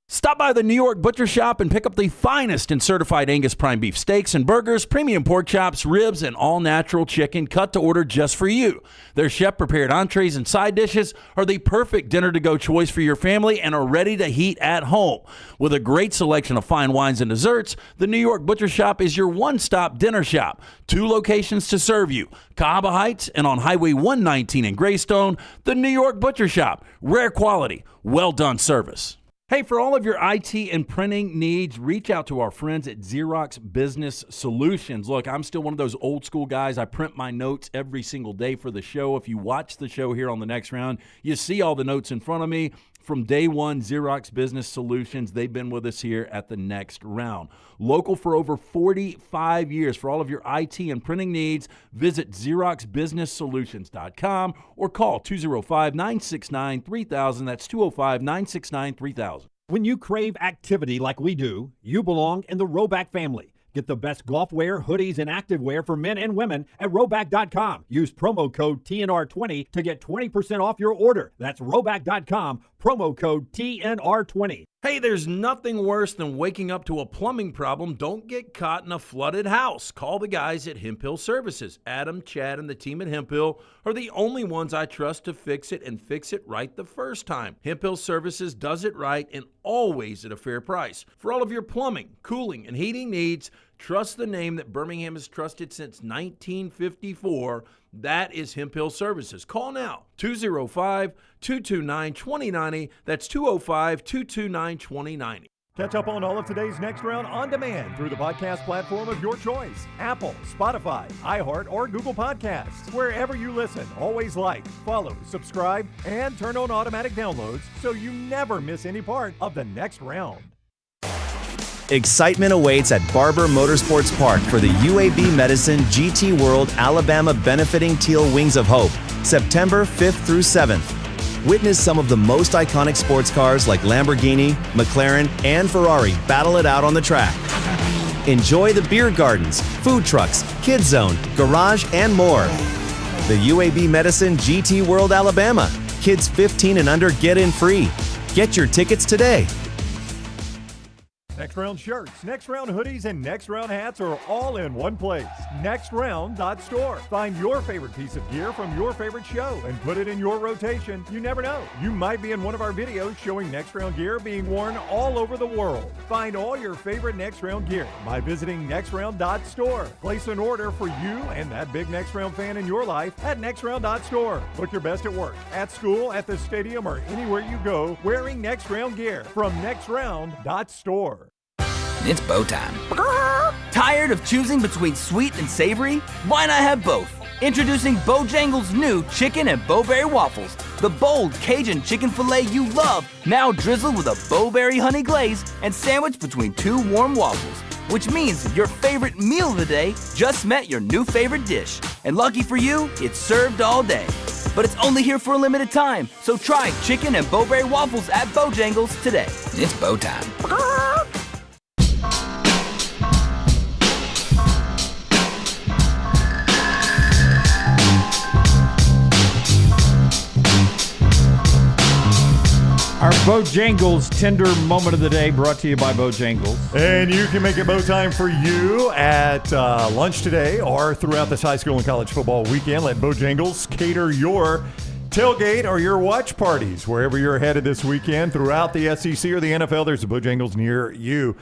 Stop by the New York Butcher Shop and pick up the finest in certified Angus prime beef steaks and burgers, premium pork chops, ribs, and all-natural chicken cut to order just for you. Their chef-prepared entrees and side dishes are the perfect dinner-to-go choice for your family and are ready to heat at home. With a great selection of fine wines and desserts, the New York Butcher Shop is your one-stop dinner shop. 2 locations to serve you, Cahaba Heights and on Highway 119 in Greystone. The New York Butcher Shop, rare quality, well-done service. Hey, for all of your IT and printing needs, reach out to our friends at Xerox Business Solutions. Look, I'm still one of those old school guys. I print my notes every single day for the show. If you watch the show here on the Next Round, you see all the notes in front of me. From day one, Xerox Business Solutions, they've been with us here at the Next Round. Local for over 45 years. For all of your IT and printing needs, visit XeroxBusinessSolutions.com or call 205-969-3000. That's 205-969-3000. When you crave activity like we do, you belong in the Roback family. Get the best golf wear, hoodies, and activewear for men and women at Roback.com. Use promo code TNR20 to get 20% off your order. That's Roback.com, promo code TNR20. Hey, there's nothing worse than waking up to a plumbing problem. Don't get caught in a flooded house. Call the guys at Hemp Hill Services. Adam, Chad, and the team at Hemp Hill are the only ones I trust to fix it and fix it right the first time. Hemp Hill Services does it right and always at a fair price. For all of your plumbing, cooling, and heating needs, trust the name that Birmingham has trusted since 1954. That is Hemp Hill Services. Call now, 205-229-2090. That's 205-229-2090. Catch up on all of today's Next Round on demand through the podcast platform of your choice. Apple, Spotify, iHeart, or Google Podcasts. Wherever you listen, always like, follow, subscribe, and turn on automatic downloads so you never miss any part of the Next Round. Excitement awaits at Barber Motorsports Park for the UAB Medicine GT World Alabama Benefiting Teal Wings of Hope, September 5th through 7th. Witness some of the most iconic sports cars like Lamborghini, McLaren, and Ferrari battle it out on the track. Enjoy the beer gardens, food trucks, kids zone, garage, and more. The UAB Medicine GT World Alabama. Kids 15 and under get in free. Get your tickets today. Next Round shirts, Next Round hoodies, and Next Round hats are all in one place. NextRound.store. Find your favorite piece of gear from your favorite show and put it in your rotation. You never know. You might be in one of our videos showing Next Round gear being worn all over the world. Find all your favorite Next Round gear by visiting NextRound.store. Place an order for you and that big Next Round fan in your life at NextRound.store. Look your best at work, at school, at the stadium, or anywhere you go wearing Next Round gear from NextRound.store. It's bow time. Tired of choosing between sweet and savory? Why not have both? Introducing Bojangles' new chicken and bowberry waffles. The bold Cajun chicken filet you love, now drizzled with a bowberry honey glaze and sandwiched between two warm waffles. Which means your favorite meal of the day just met your new favorite dish. And lucky for you, it's served all day. But it's only here for a limited time, so try chicken and bowberry waffles at Bojangles today. It's bow time. Our Bojangles Tender Moment of the Day brought to you by Bojangles. And you can make it bow time for you at lunch today or throughout this high school and college football weekend. Let Bojangles cater your tailgate or your watch parties. Wherever you're headed this weekend throughout the SEC or the NFL, there's a Bojangles near you.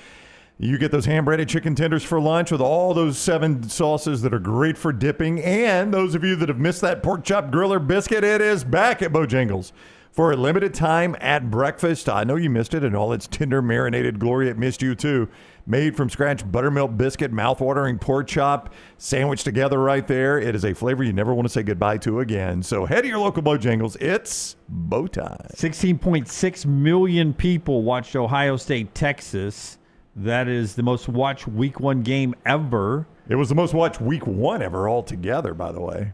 You get those hand-breaded chicken tenders for lunch with all those 7 sauces that are great for dipping. And those of you that have missed that pork chop griller biscuit, it is back at Bojangles for a limited time at breakfast. I know you missed it in all its tender, marinated glory. It missed you, too. Made from scratch buttermilk biscuit, mouth-watering pork chop, sandwiched together right there. It is a flavor you never want to say goodbye to again. So head to your local Bojangles. It's bow time. 16.6 million people watched Ohio State, Texas. That is the most watched Week 1 game ever. It was the most watched Week 1 ever altogether, by the way.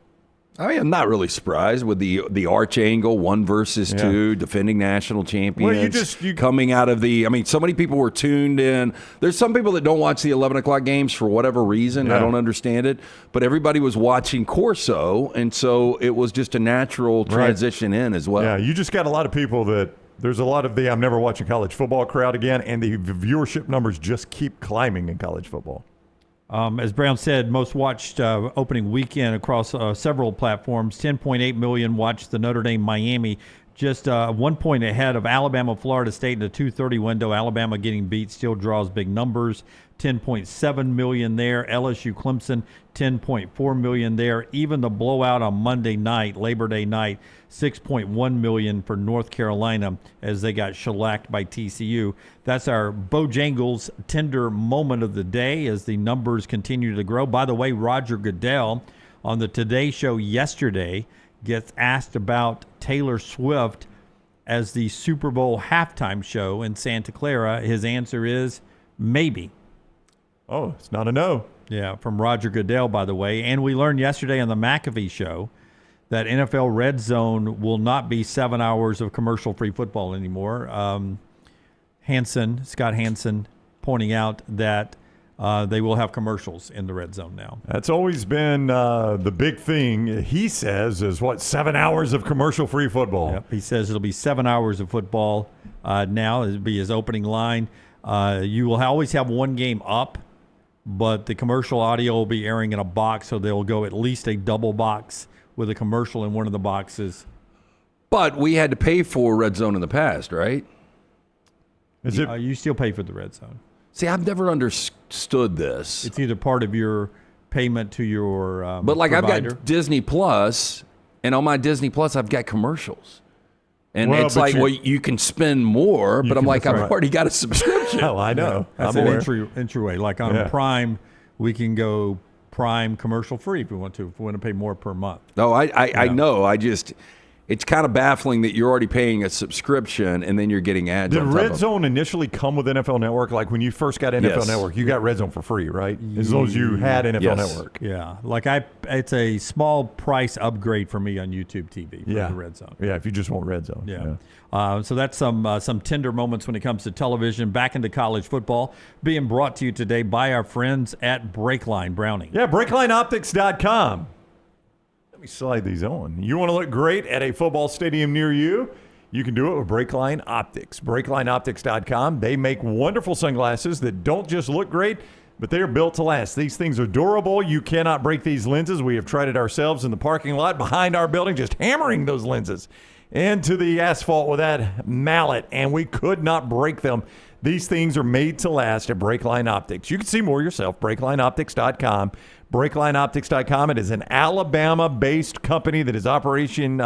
I mean, I'm not really surprised with the arch angle, 1 versus 2, defending national champions. Well, coming out of the. I mean, so many people were tuned in. There's some people that don't watch the 11 o'clock games for whatever reason. I don't understand it, but everybody was watching Corso, and so it was just a natural transition in as well. Yeah, you just got a lot of people that. There's a lot of the I'm never watching college football crowd again, and the viewership numbers just keep climbing in college football. As Brown said, most watched opening weekend across several platforms. 10.8 million watched the Notre Dame-Miami, just 1 point ahead of Alabama-Florida State in the 2:30 window. Alabama getting beat still draws big numbers. 10.7 million there. LSU-Clemson, 10.4 million there. Even the blowout on Monday night, Labor Day night, 6.1 million for North Carolina as they got shellacked by TCU. That's our Bojangles Tender Moment of the day as the numbers continue to grow. By the way, Roger Goodell on the Today Show yesterday gets asked about Taylor Swift as the Super Bowl halftime show in Santa Clara. His answer is maybe. Oh, it's not a no. Yeah, from Roger Goodell, by the way. And we learned yesterday on the McAfee show that NFL Red Zone will not be 7 hours of commercial-free football anymore. Scott Hansen, pointing out that they will have commercials in the red zone now. That's always been the big thing, he says, is 7 hours of commercial-free football. Yep, he says it'll be 7 hours of football now. It'll be his opening line. You will always have one game up, but the commercial audio will be airing in a box, so they'll go at least a double box with a commercial in one of the boxes. But we had to pay for Red Zone in the past, right? You still pay for the red zone. See, I've never understood this. It's either part of your payment to your but like provider. I've got Disney Plus, and on my Disney Plus, I've got commercials. And Well, it's but like, you- well, you can spend more, but I'm like, I've right. already got a subscription. Oh, I know. That's I'm an aware. entryway. Like on Yeah. Prime, we can go Prime commercial free if we want to. If we want to pay more per month. No, I know. It's kind of baffling that you're already paying a subscription and then you're getting ads. Did on top Red of Zone initially come with NFL Network? Like when you first got NFL Yes. Network, you got Red Zone for free, right? As long as you had NFL Yes. Network. Yeah, like it's a small price upgrade for me on YouTube TV for the Red Zone. Yeah, if you just want Red Zone. Yeah. So that's some tender moments when it comes to television. Back into college football, being brought to you today by our friends at Breakline Browning. Yeah, BreaklineOptics.com. Let me slide these on. You want to look great at a football stadium near you? You can do it with Breakline Optics. BreaklineOptics.com. They make wonderful sunglasses that don't just look great, but they are built to last. These things are durable. You cannot break these lenses. We have tried it ourselves in the parking lot behind our building, just hammering those lenses into the asphalt with that mallet, and we could not break them. These things are made to last at Breakline Optics. You can see more yourself, BreaklineOptics.com. BreaklineOptics.com. It is an Alabama-based company that is operating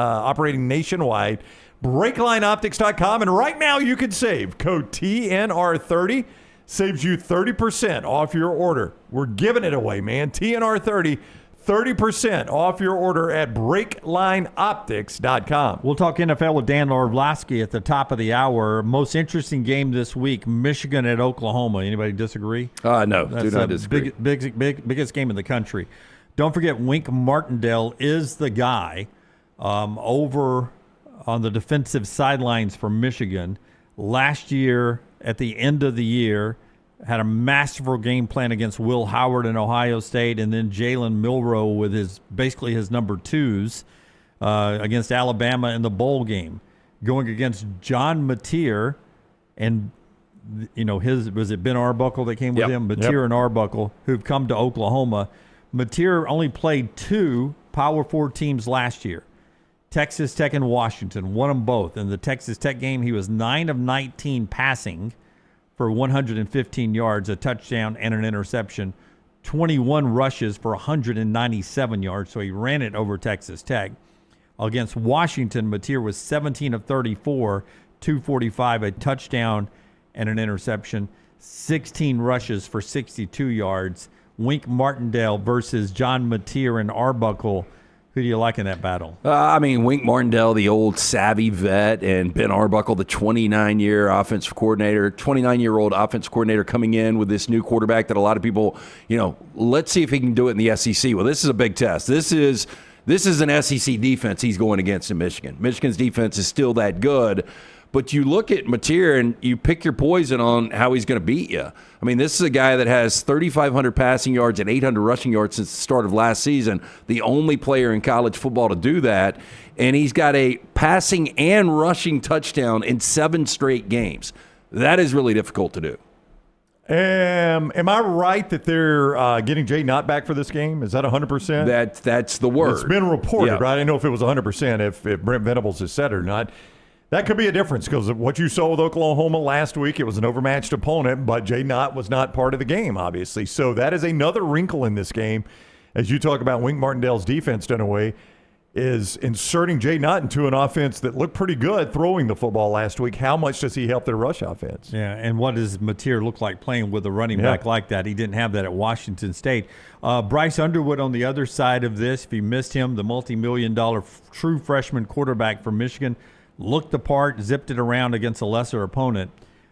nationwide. BreaklineOptics.com. And right now you can save. Code TNR30 saves you 30% off your order. We're giving it away, man. TNR30, 30% off your order at BreaklineOptics.com. We'll talk NFL with Dan Orlovsky at the top of the hour. Most interesting game this week, Michigan at Oklahoma. Anybody disagree? No, That's do not disagree. Biggest game in the country. Don't forget, Wink Martindale is the guy over on the defensive sidelines for Michigan. Last year, at the end of the year, had a masterful game plan against Will Howard in Ohio State, and then Jalen Milroe with his number twos against Alabama in the bowl game, going against John Mateer, and was it Ben Arbuckle that came with him? Mateer and Arbuckle, who've come to Oklahoma. Mateer only played 2 Power 4 teams last year, Texas Tech and Washington, won them both. In the Texas Tech game, he was 9 of 19 passing for 115 yards, a touchdown, and an interception. 21 rushes for 197 yards, so he ran it over Texas Tech. Against Washington, Mateer was 17 of 34, 245, a touchdown, and an interception. 16 rushes for 62 yards. Wink Martindale versus John Mateer and Arbuckle. Who do you like in that battle? Wink Martindale, the old savvy vet, and Ben Arbuckle, the 29-year-old offensive coordinator coming in with this new quarterback that a lot of people, let's see if he can do it in the SEC. Well, this is a big test. This is an SEC defense he's going against in Michigan. Michigan's defense is still that good. But you look at Mateer and you pick your poison on how he's going to beat you. This is a guy that has 3,500 passing yards and 800 rushing yards since the start of last season, the only player in college football to do that. And he's got a passing and rushing touchdown in 7 straight games. That is really difficult to do. Am I right that they're getting Jay Knott back for this game? Is that 100%? That's the word. It's been reported, Yeah. right? I didn't know if it was 100%, if Brent Venables has said it or not. That could be a difference because of what you saw with Oklahoma last week. It was an overmatched opponent, but Jay Knott was not part of the game, obviously. So that is another wrinkle in this game. As you talk about Wink Martindale's defense done away, is inserting Jay Knott into an offense that looked pretty good throwing the football last week. How much does he help their rush offense? Yeah, and what does Mateer look like playing with a running back like that? He didn't have that at Washington State. Bryce Underwood on the other side of this, if you missed him, the multi-million-dollar true freshman quarterback from Michigan, looked the part, zipped it around against a lesser opponent.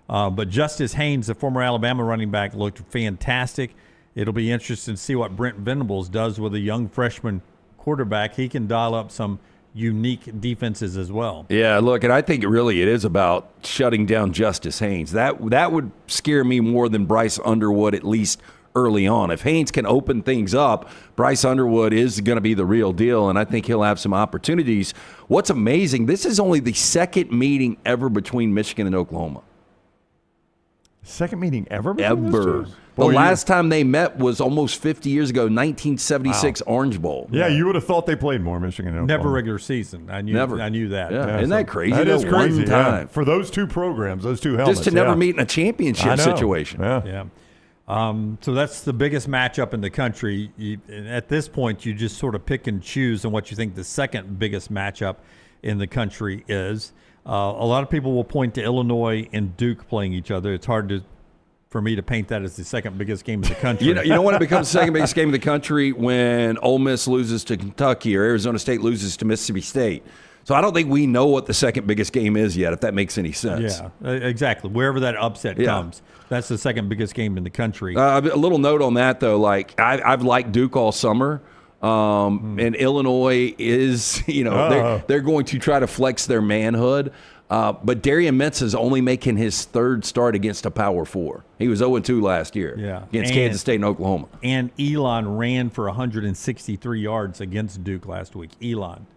But Justice Haynes, the former Alabama running back, looked fantastic. It'll be interesting to see what Brent Venables does with a young freshman quarterback. He can dial up some unique defenses as well. Yeah, look, and I think it is about shutting down Justice Haynes. That would scare me more than Bryce Underwood, at least early on. If Haynes can open things up, Bryce Underwood is going to be the real deal, and I think he'll have some opportunities. What's amazing, this is only the second meeting ever between Michigan and Oklahoma. Second meeting ever? The last time they met was almost 50 years ago, 1976 Orange Bowl. Yeah, you would have thought they played more Michigan and Oklahoma. Never regular season. I knew that. Yeah. Isn't that crazy? That is crazy. One time. For those two programs, those two helmets. Just to never meet in a championship situation. Yeah. So that's the biggest matchup in the country. At this point, you just sort of pick and choose on what you think the second biggest matchup in the country is. A lot of people will point to Illinois and Duke playing each other. It's hard for me to paint that as the second biggest game in the country. You know when it becomes the second biggest game in the country? When Ole Miss loses to Kentucky or Arizona State loses to Mississippi State. So I don't think we know what the second biggest game is yet, if that makes any sense. Yeah, exactly. Wherever that upset comes, that's the second biggest game in the country. A little note on that, though. Like I've liked Duke all summer. And Illinois is, they're going to try to flex their manhood. But Darian Mintz is only making his third start against a Power 4. He was 0-2 last year against Kansas State and Oklahoma. And Elon ran for 163 yards against Duke last week. Elon.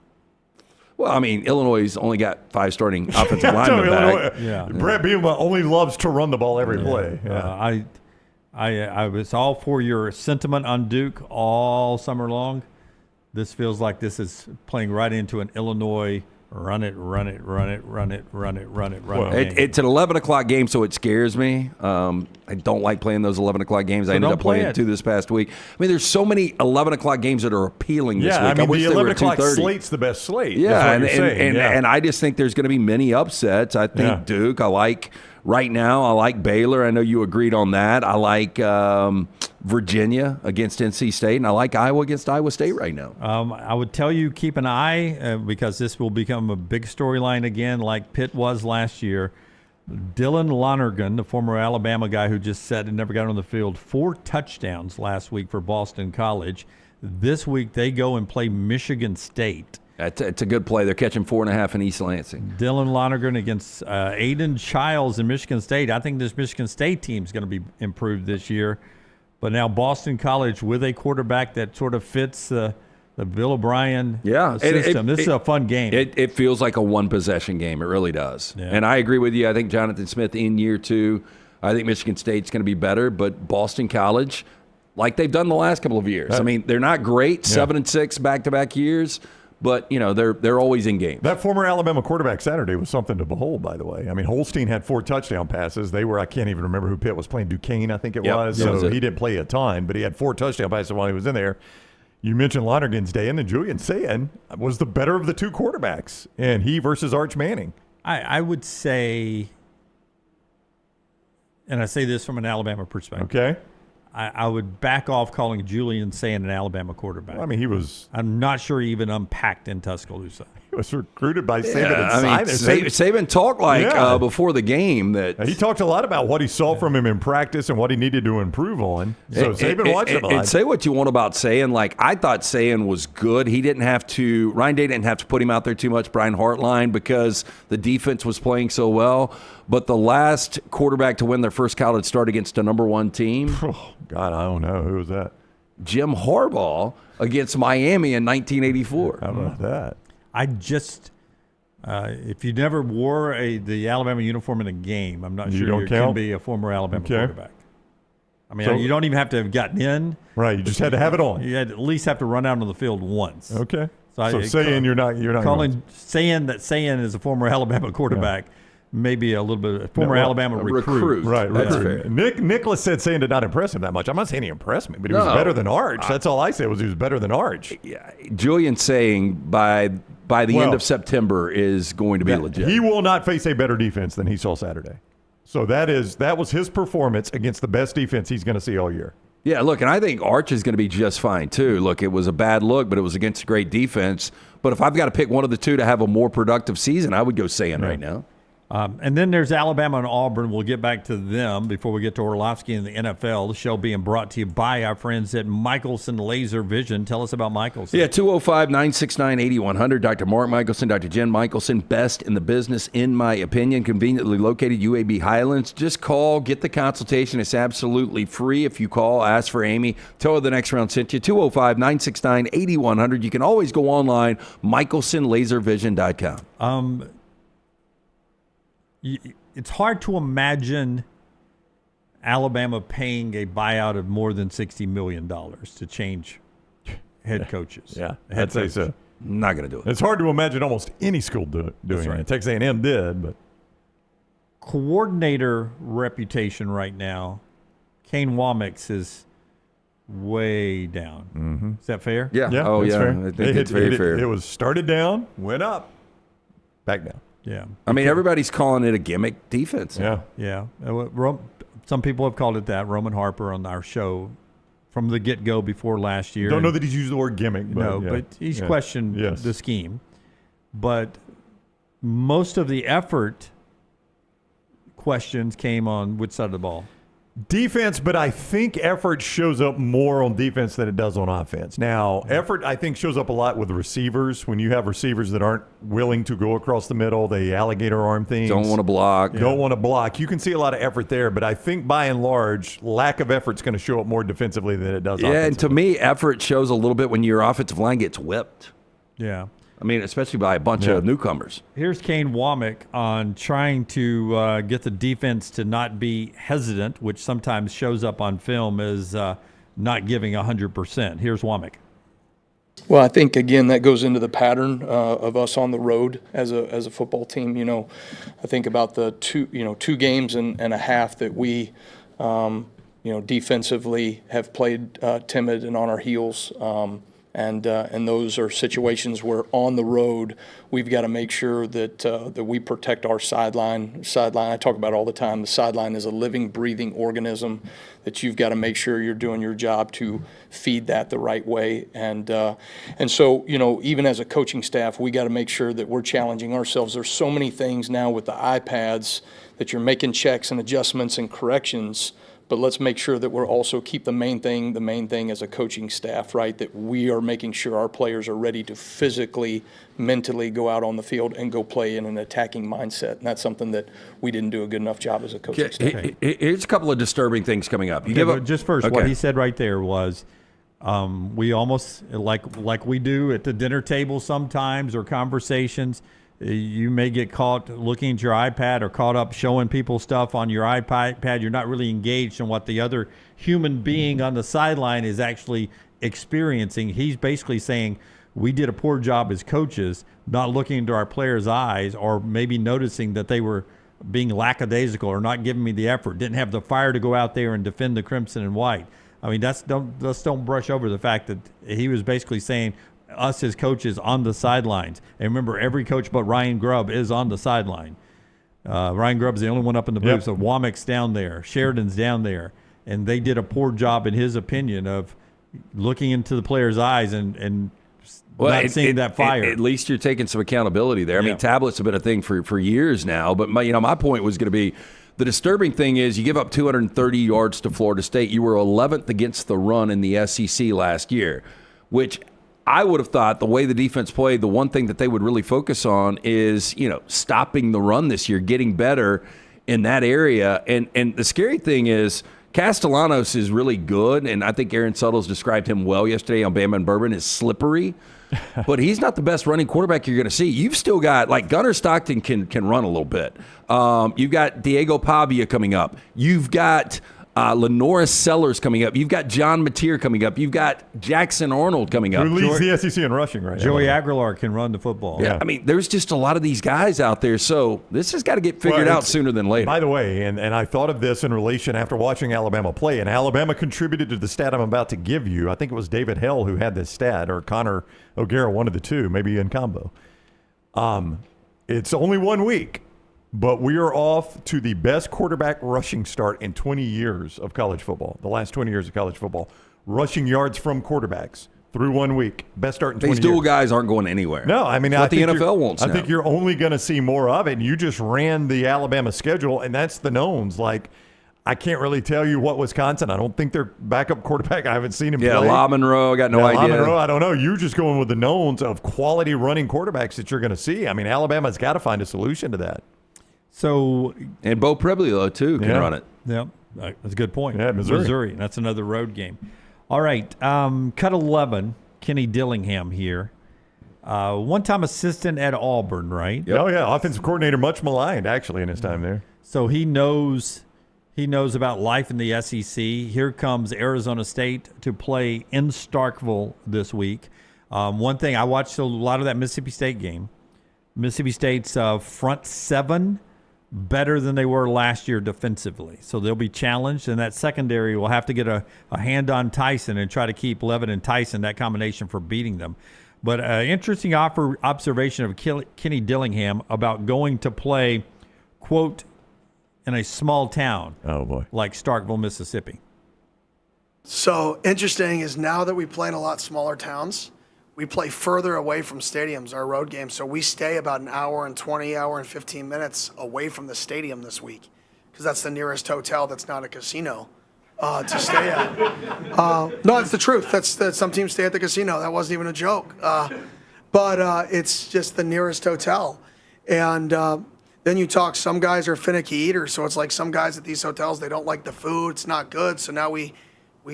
Well, I mean, Illinois only got 5 starting offensive linemen back. Brett Bielema only loves to run the ball every play. I was all for your sentiment on Duke all summer long. This feels like this is playing right into an Illinois run it. It's an 11 o'clock game, so it scares me. I don't like playing those 11 o'clock games. I ended up playing 2 this past week. I mean, there's so many 11 o'clock games that are appealing this week. I mean, the 11 o'clock slate's the best slate. Yeah, and I just think there's going to be many upsets. I think Duke, I like right now. I like Baylor. I know you agreed on that. I like Virginia against NC State, and I like Iowa against Iowa State right now. I would tell you keep an eye because this will become a big storyline again like Pitt was last year. Dylan Lonergan, the former Alabama guy who just said and never got on the field, 4 touchdowns last week for Boston College. This week they go and play Michigan State. It's a good play. They're catching 4.5 in East Lansing. Dylan Lonergan against Aiden Childs in Michigan State. I think this Michigan State team is going to be improved this year. But now Boston College with a quarterback that sort of fits the Bill O'Brien system. This is a fun game. It feels like a one-possession game. It really does. Yeah. And I agree with you. I think Jonathan Smith in year 2, I think Michigan State's going to be better. But Boston College, like they've done the last couple of years. I mean, they're not great, 7-6 back-to-back years. But, they're always in games. That former Alabama quarterback Saturday was something to behold, by the way. I mean, Holstein had 4 touchdown passes. I can't even remember who Pitt was playing, Duquesne, I think it was. So he didn't play a ton, but he had 4 touchdown passes while he was in there. You mentioned Lonergan's day, and then Julian Sayin was the better of the 2 quarterbacks, and he versus Arch Manning. I would say, and I say this from an Alabama perspective. Okay. I would back off calling Julian Sayin an Alabama quarterback. Well, I mean, I'm not sure he even unpacked in Tuscaloosa. He was recruited by Saban and Simon. Saban talked before the game that he talked a lot about what he saw from him in practice and what he needed to improve on. So Saban watched him a lot. And say what you want about Sayin. Like, I thought Sayin was good. Ryan Day didn't have to put him out there too much, Brian Hartline, because the defense was playing so well. But the last quarterback to win their first college start against a number 1 team. Oh, God, I don't know. Who was that? Jim Harbaugh against Miami in 1984. How about that? I just, if you never wore the Alabama uniform in a game, I'm not sure you can be a former Alabama quarterback. I mean, you don't even have to have gotten in. Right, you just had to have it on. You had to at least have to run out on the field once. Okay. So saying you're not saying that Sayin is a former Alabama quarterback. Yeah. Maybe a little bit of former Alabama recruit. Right, that's fair. Nicholas said Sayin did not impress him that much. I'm not saying he impressed me, but he was better than Arch. That's all I said was he was better than Arch. Yeah, Julian Sayin by the end of September is going to be legit. He will not face a better defense than he saw Saturday. So that was his performance against the best defense he's going to see all year. Yeah, look, and I think Arch is going to be just fine too. Look, it was a bad look, but it was against a great defense. But if I've got to pick one of the two to have a more productive season, I would go Sayin right now. And then there's Alabama and Auburn. We'll get back to them before we get to Orlovsky and the NFL. The show being brought to you by our friends at Michelson Laser Vision. Tell us about Michelson. Yeah, 205-969-8100. Dr. Mark Michelson, Dr. Jen Michelson, best in the business, in my opinion. Conveniently located UAB Highlands. Just call, get the consultation. It's absolutely free. If you call, ask for Amy. Tell her the next round sent you. 205-969-8100. You can always go online, michelsonlaservision.com. It's hard to imagine Alabama paying a buyout of more than $60 million to change head coaches. Yeah, I'd say so. Not going to do it. It's hard to imagine almost any school doing it. Texas A&M did, but coordinator reputation right now, Kane Womack's is way down. Mm-hmm. Is that fair? Yeah. Yeah. Oh, yeah. Fair. I think it's very fair. It was started down, went up, back down. Yeah. I mean, everybody's calling it a gimmick defense. Yeah. Some people have called it that. Roman Harper on our show from the get-go before last year. Don't know that he's used the word gimmick. But but he's questioned the scheme. But most of the effort questions came on which side of the ball? Defense, but I think effort shows up more on defense than it does on offense. Now, effort, I think, shows up a lot with receivers. When you have receivers that aren't willing to go across the middle, they alligator arm things. Don't want to block. Don't want to block. You can see a lot of effort there, but I think by and large, lack of effort is going to show up more defensively than it does offensively. Yeah, and to me, effort shows a little bit when your offensive line gets whipped. Yeah. I mean, especially by a bunch of newcomers. Here's Kane Womack on trying to get the defense to not be hesitant, which sometimes shows up on film as not giving 100%. Here's Womack. Well, I think, again, that goes into the pattern of us on the road as a football team. You know, I think about the two games and a half that we, defensively have played timid and on our heels. And those are situations where on the road we've got to make sure that we protect our sideline. I talk about it all the time. The sideline is a living, breathing organism that you've got to make sure you're doing your job to feed that the right way. And so even as a coaching staff, we got to make sure that we're challenging ourselves. There's so many things now with the iPads that you're making checks and adjustments and corrections. But let's make sure that we're also keep the main thing as a coaching staff, right? That we are making sure our players are ready to physically, mentally go out on the field and go play in an attacking mindset. And that's something that we didn't do a good enough job as a coaching staff. Here's a couple of disturbing things coming up. Just first, what he said right there was we almost, like we do at the dinner table sometimes or conversations, you may get caught looking at your iPad or caught up showing people stuff on your iPad. You're not really engaged in what the other human being on the sideline is actually experiencing. He's basically saying we did a poor job as coaches, not looking into our players' eyes or maybe noticing that they were being lackadaisical or not giving me the effort, didn't have the fire to go out there and defend the crimson and white. I mean, let's don't brush over the fact that he was basically saying us as coaches on the sidelines. And remember, every coach but Ryan Grubb is on the sideline. Ryan Grubb's the only one up in the booth. So Womack's down there. Sheridan's down there. And they did a poor job, in his opinion, of looking into the player's eyes and not seeing that fire. At least you're taking some accountability there. I mean, tablets have been a thing for years now. But my point was going to be, the disturbing thing is you give up 230 yards to Florida State. You were 11th against the run in the SEC last year, which I would have thought the way the defense played, the one thing that they would really focus on is, stopping the run this year, getting better in that area. And the scary thing is Castellanos is really good, and I think Aaron Suttles described him well yesterday on Bama and Bourbon as slippery. But he's not the best running quarterback you're going to see. You've still got, Gunnar Stockton can run a little bit. You've got Diego Pavia coming up. You've got Lenoris Sellers coming up. You've got John Mateer coming up. You've got Jackson Arnold coming up. Who leads the SEC in rushing right now. Joey Aguilar can run the football. Yeah. I mean, there's just a lot of these guys out there, so this has got to get figured out sooner than later. By the way, and I thought of this in relation after watching Alabama play, and Alabama contributed to the stat I'm about to give you. I think it was David Hell who had this stat, or Connor O'Gara, one of the two, maybe in combo. It's only 1 week. But we are off to the best quarterback rushing start in 20 years of college football, the last 20 years of college football. Rushing yards from quarterbacks. through 1 week. Best start in 20 These dual years. guys aren't going anywhere. No, I mean, It's I what the think NFL wants I now. think you're only going to see more of it. And you just ran the Alabama schedule, and that's the knowns. Like, I can't really tell you what Wisconsin. I don't think their backup quarterback. I haven't seen him play. LA-Monroe, I got no idea. LA-Monroe, I don't know. You're just going with the knowns of quality running quarterbacks that you're going to see. I mean, Alabama's got to find a solution to that. So, and Bo Preblio too can run it. Yep, that's a good point. Yeah, Missouri. That's another road game. All right, cut 11. Kenny Dillingham here, one-time assistant at Auburn, right? Yep. Oh yeah, offensive coordinator, much maligned actually in his time there. So he knows about life in the SEC. Here comes Arizona State to play in Starkville this week. One thing, I watched a lot of that Mississippi State game. Mississippi State's front seven better than they were last year defensively. So they'll be challenged, and that secondary will have to get a hand on Tyson and try to keep Levin and Tyson, that combination, for beating them. But interesting observation of Kenny Dillingham about going to play, quote, in a small town like Starkville, Mississippi. So interesting is now that we play in a lot smaller towns, we play further away from stadiums, our road games. So we stay about an hour and 15 minutes away from the stadium this week because that's the nearest hotel that's not a casino to stay at. No, it's the truth. That's some teams stay at the casino. That wasn't even a joke. But it's just the nearest hotel. And then you talk, some guys are finicky eaters. So it's like some guys at these hotels, they don't like the food. It's not good. So now we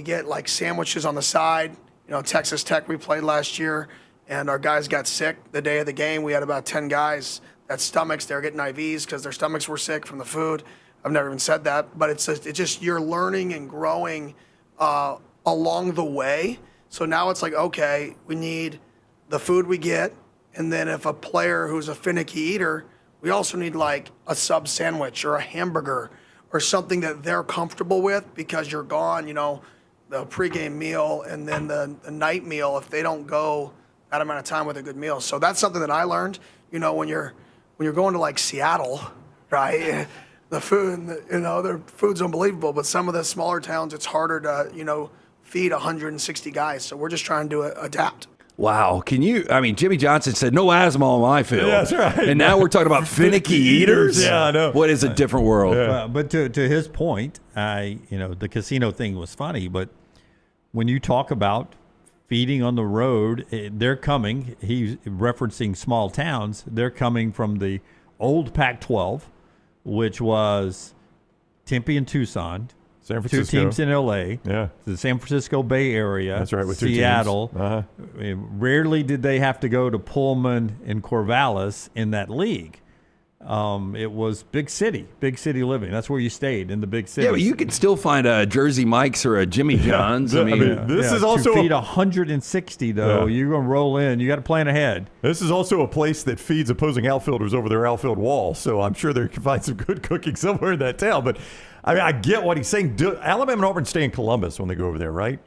get like sandwiches on the side. You know, Texas Tech we played last year, and our guys got sick the day of the game. We had about 10 guys that stomachs, they were getting IVs because their stomachs were sick from the food. I've never even said that, but it's just you're learning and growing along the way. So now it's like, okay, we need the food we get, and then if a player who's a finicky eater, we also need like a sub sandwich or a hamburger or something that they're comfortable with because you're gone, you know, the pregame meal and then the night meal if they don't go that amount of time with a good meal. So that's something that I learned, you know, when you're going to like Seattle, right? The food, you know, their food's unbelievable, but some of the smaller towns, it's harder to, you know, feed 160 guys. So we're just trying to adapt. Wow. Jimmy Johnson said no asthma on my field. Yeah, that's right. And now we're talking about finicky eaters? Yeah, I know. What is a different world? But to his point, the casino thing was funny, but when you talk about feeding on the road, they're coming, he's referencing small towns, they're coming from the old Pac-12, which was Tempe and Tucson, San Francisco. 2 teams in L.A., yeah, the San Francisco Bay Area, that's right, with Seattle. 2 teams. Rarely did they have to go to Pullman and Corvallis in that league. It was big city living. That's where you stayed, in the big city. Yeah, but you can still find a Jersey Mike's or a Jimmy John's. This is also to feed 160 though. You're gonna roll in. You got to plan ahead. This is also a place that feeds opposing outfielders over their outfield wall. So I'm sure they can find some good cooking somewhere in that town. But I get what he's saying. Alabama and Auburn stay in Columbus when they go over there, right?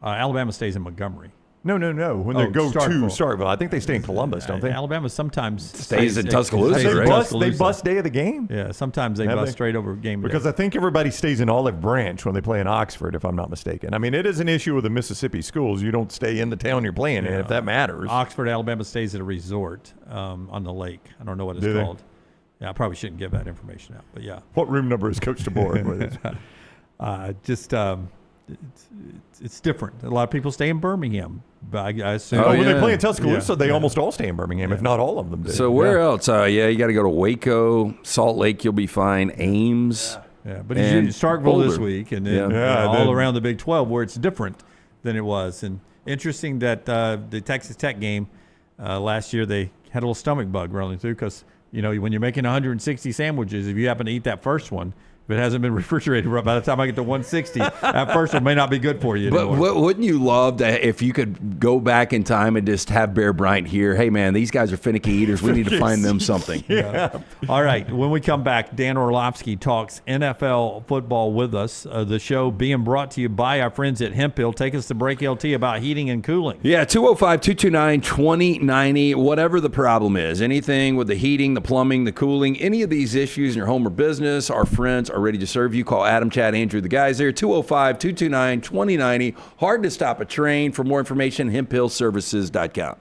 Alabama stays in Montgomery. No. When they go to Starkville, I think they stay in Columbus, don't they? Alabama sometimes stays in Tuscaloosa, right? They bust day of the game? Yeah, sometimes they bust straight over game day. Because I think everybody stays in Olive Branch when they play in Oxford, if I'm not mistaken. I mean, it is an issue with the Mississippi schools. You don't stay in the town you're playing in, if that matters. Oxford, Alabama stays at a resort on the lake. I don't know what it's called. Yeah, I probably shouldn't give that information out, but yeah. What room number is Coach DeBoer? It's different. A lot of people stay in Birmingham. But I assume when they play in Tuscaloosa, they almost all stay in Birmingham, if not all of them do. So where else? You got to go to Waco, Salt Lake, you'll be fine. Ames. Yeah, but you Starkville this week, and then all around the Big 12 where it's different than it was. And interesting that the Texas Tech game last year, they had a little stomach bug running through because, you know, when you're making 160 sandwiches, if you happen to eat that first one, if it hasn't been refrigerated by the time I get to 160, that first one may not be good for you anymore. But wouldn't you love that if you could go back in time and just have Bear Bryant here? Hey, man, these guys are finicky eaters. We need to find them something. All right. When we come back, Dan Orlovsky talks NFL football with us. The show being brought to you by our friends at Hemp Hill. Take us to break, LT, about heating and cooling. Yeah, 205-229-2090, whatever the problem is. Anything with the heating, the plumbing, the cooling, any of these issues in your home or business, our friends are ready to serve you. Call Adam, Chad, Andrew, the guys there, 205-229-2090. Hard to stop a train. For more information, hemphillservices.com.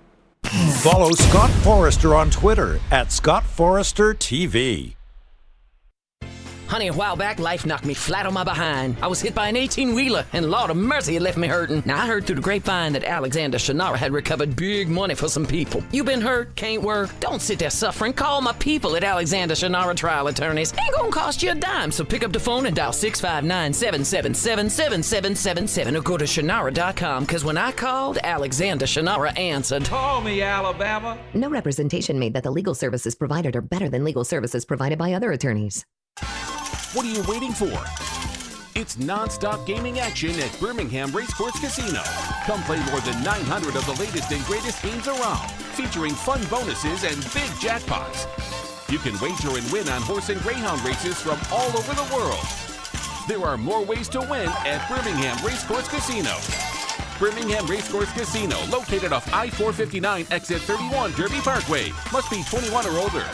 Follow Scott Forrester on Twitter at Scott Forrester TV. Honey, a while back, life knocked me flat on my behind. I was hit by an 18-wheeler, and Lord of mercy, it left me hurting. Now, I heard through the grapevine that Alexander Shannara had recovered big money for some people. You been hurt? Can't work? Don't sit there suffering. Call my people at Alexander Shannara Trial Attorneys. Ain't gonna cost you a dime, so pick up the phone and dial 659-777-7777 or go to Shannara.com, because when I called, Alexander Shannara answered. Call me, Alabama. No representation made that the legal services provided are better than legal services provided by other attorneys. What are you waiting for? It's non-stop gaming action at Birmingham Racecourse Casino. Come play more than 900 of the latest and greatest games around, featuring fun bonuses and big jackpots. You can wager and win on horse and greyhound races from all over the world. There are more ways to win at Birmingham Racecourse Casino. Birmingham Racecourse Casino, located off I-459, exit 31, Derby Parkway. Must be 21 or older.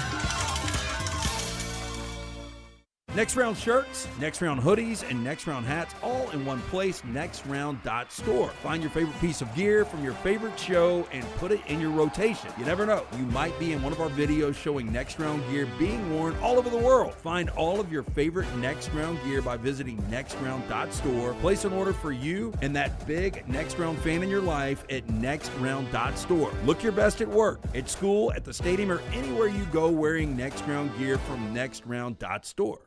Next Round shirts, Next Round hoodies, and Next Round hats all in one place, nextround.store. Find your favorite piece of gear from your favorite show and put it in your rotation. You never know, you might be in one of our videos showing Next Round gear being worn all over the world. Find all of your favorite Next Round gear by visiting nextround.store. Place an order for you and that big Next Round fan in your life at nextround.store. Look your best at work, at school, at the stadium, or anywhere you go wearing Next Round gear from nextround.store.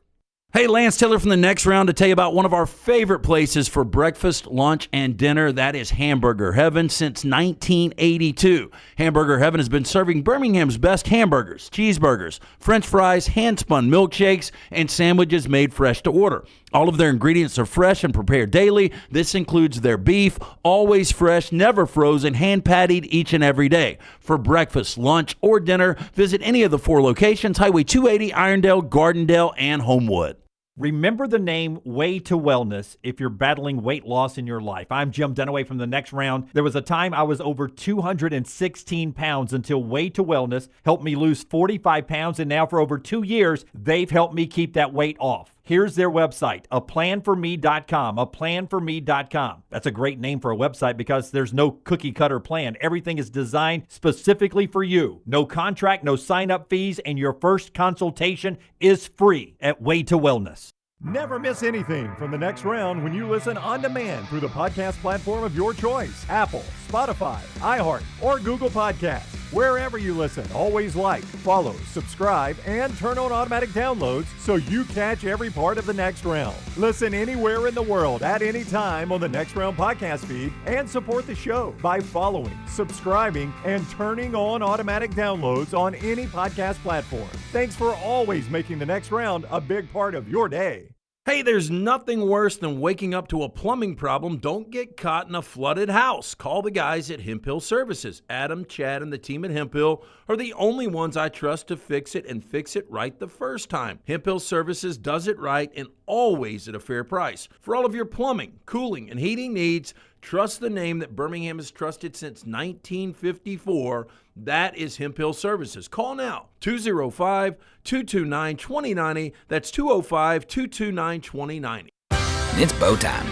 Hey, Lance Taylor from the Next Round to tell you about one of our favorite places for breakfast, lunch, and dinner. That is Hamburger Heaven since 1982. Hamburger Heaven has been serving Birmingham's best hamburgers, cheeseburgers, French fries, hand-spun milkshakes, and sandwiches made fresh to order. All of their ingredients are fresh and prepared daily. This includes their beef, always fresh, never frozen, hand-pattied each and every day. For breakfast, lunch, or dinner, visit any of the 4 locations, Highway 280, Irondale, Gardendale, and Homewood. Remember the name Way to Wellness if you're battling weight loss in your life. I'm Jim Dunaway from the Next Round. There was a time I was over 216 pounds until Way to Wellness helped me lose 45 pounds, and now for over 2 years, they've helped me keep that weight off. Here's their website, aplanforme.com, aplanforme.com. That's a great name for a website because there's no cookie-cutter plan. Everything is designed specifically for you. No contract, no sign-up fees, and your first consultation is free at Way to Wellness. Never miss anything from the Next Round when you listen on demand through the podcast platform of your choice. Apple, Spotify, iHeart, or Google Podcasts. Wherever you listen, always like, follow, subscribe, and turn on automatic downloads so you catch every part of the Next Round. Listen anywhere in the world at any time on the Next Round podcast feed and support the show by following, subscribing, and turning on automatic downloads on any podcast platform. Thanks for always making the Next Round a big part of your day. Hey, there's nothing worse than waking up to a plumbing problem. Don't get caught in a flooded house. Call the guys at Hempill Services. Adam, Chad, and the team at Hempill are the only ones I trust to fix it and fix it right the first time. Hempill Services does it right and always at a fair price. For all of your plumbing, cooling, and heating needs, trust the name that Birmingham has trusted since 1954. That is Hempill Services. Call now, 205-229-2090. That's 205-229-2090. It's bow time.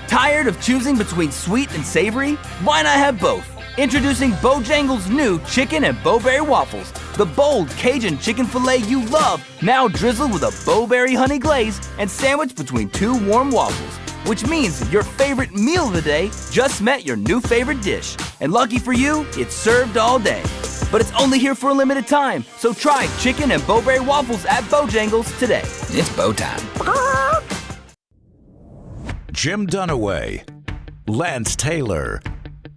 Tired of choosing between sweet and savory? Why not have both? Introducing Bojangles' new chicken and bowberry waffles. The bold Cajun chicken filet you love, now drizzled with a bowberry honey glaze and sandwiched between 2 warm waffles. Which means your favorite meal of the day just met your new favorite dish. And lucky for you, it's served all day. But it's only here for a limited time, so try chicken and bowberry waffles at Bojangles today. It's bow time. Jim Dunaway, Lance Taylor,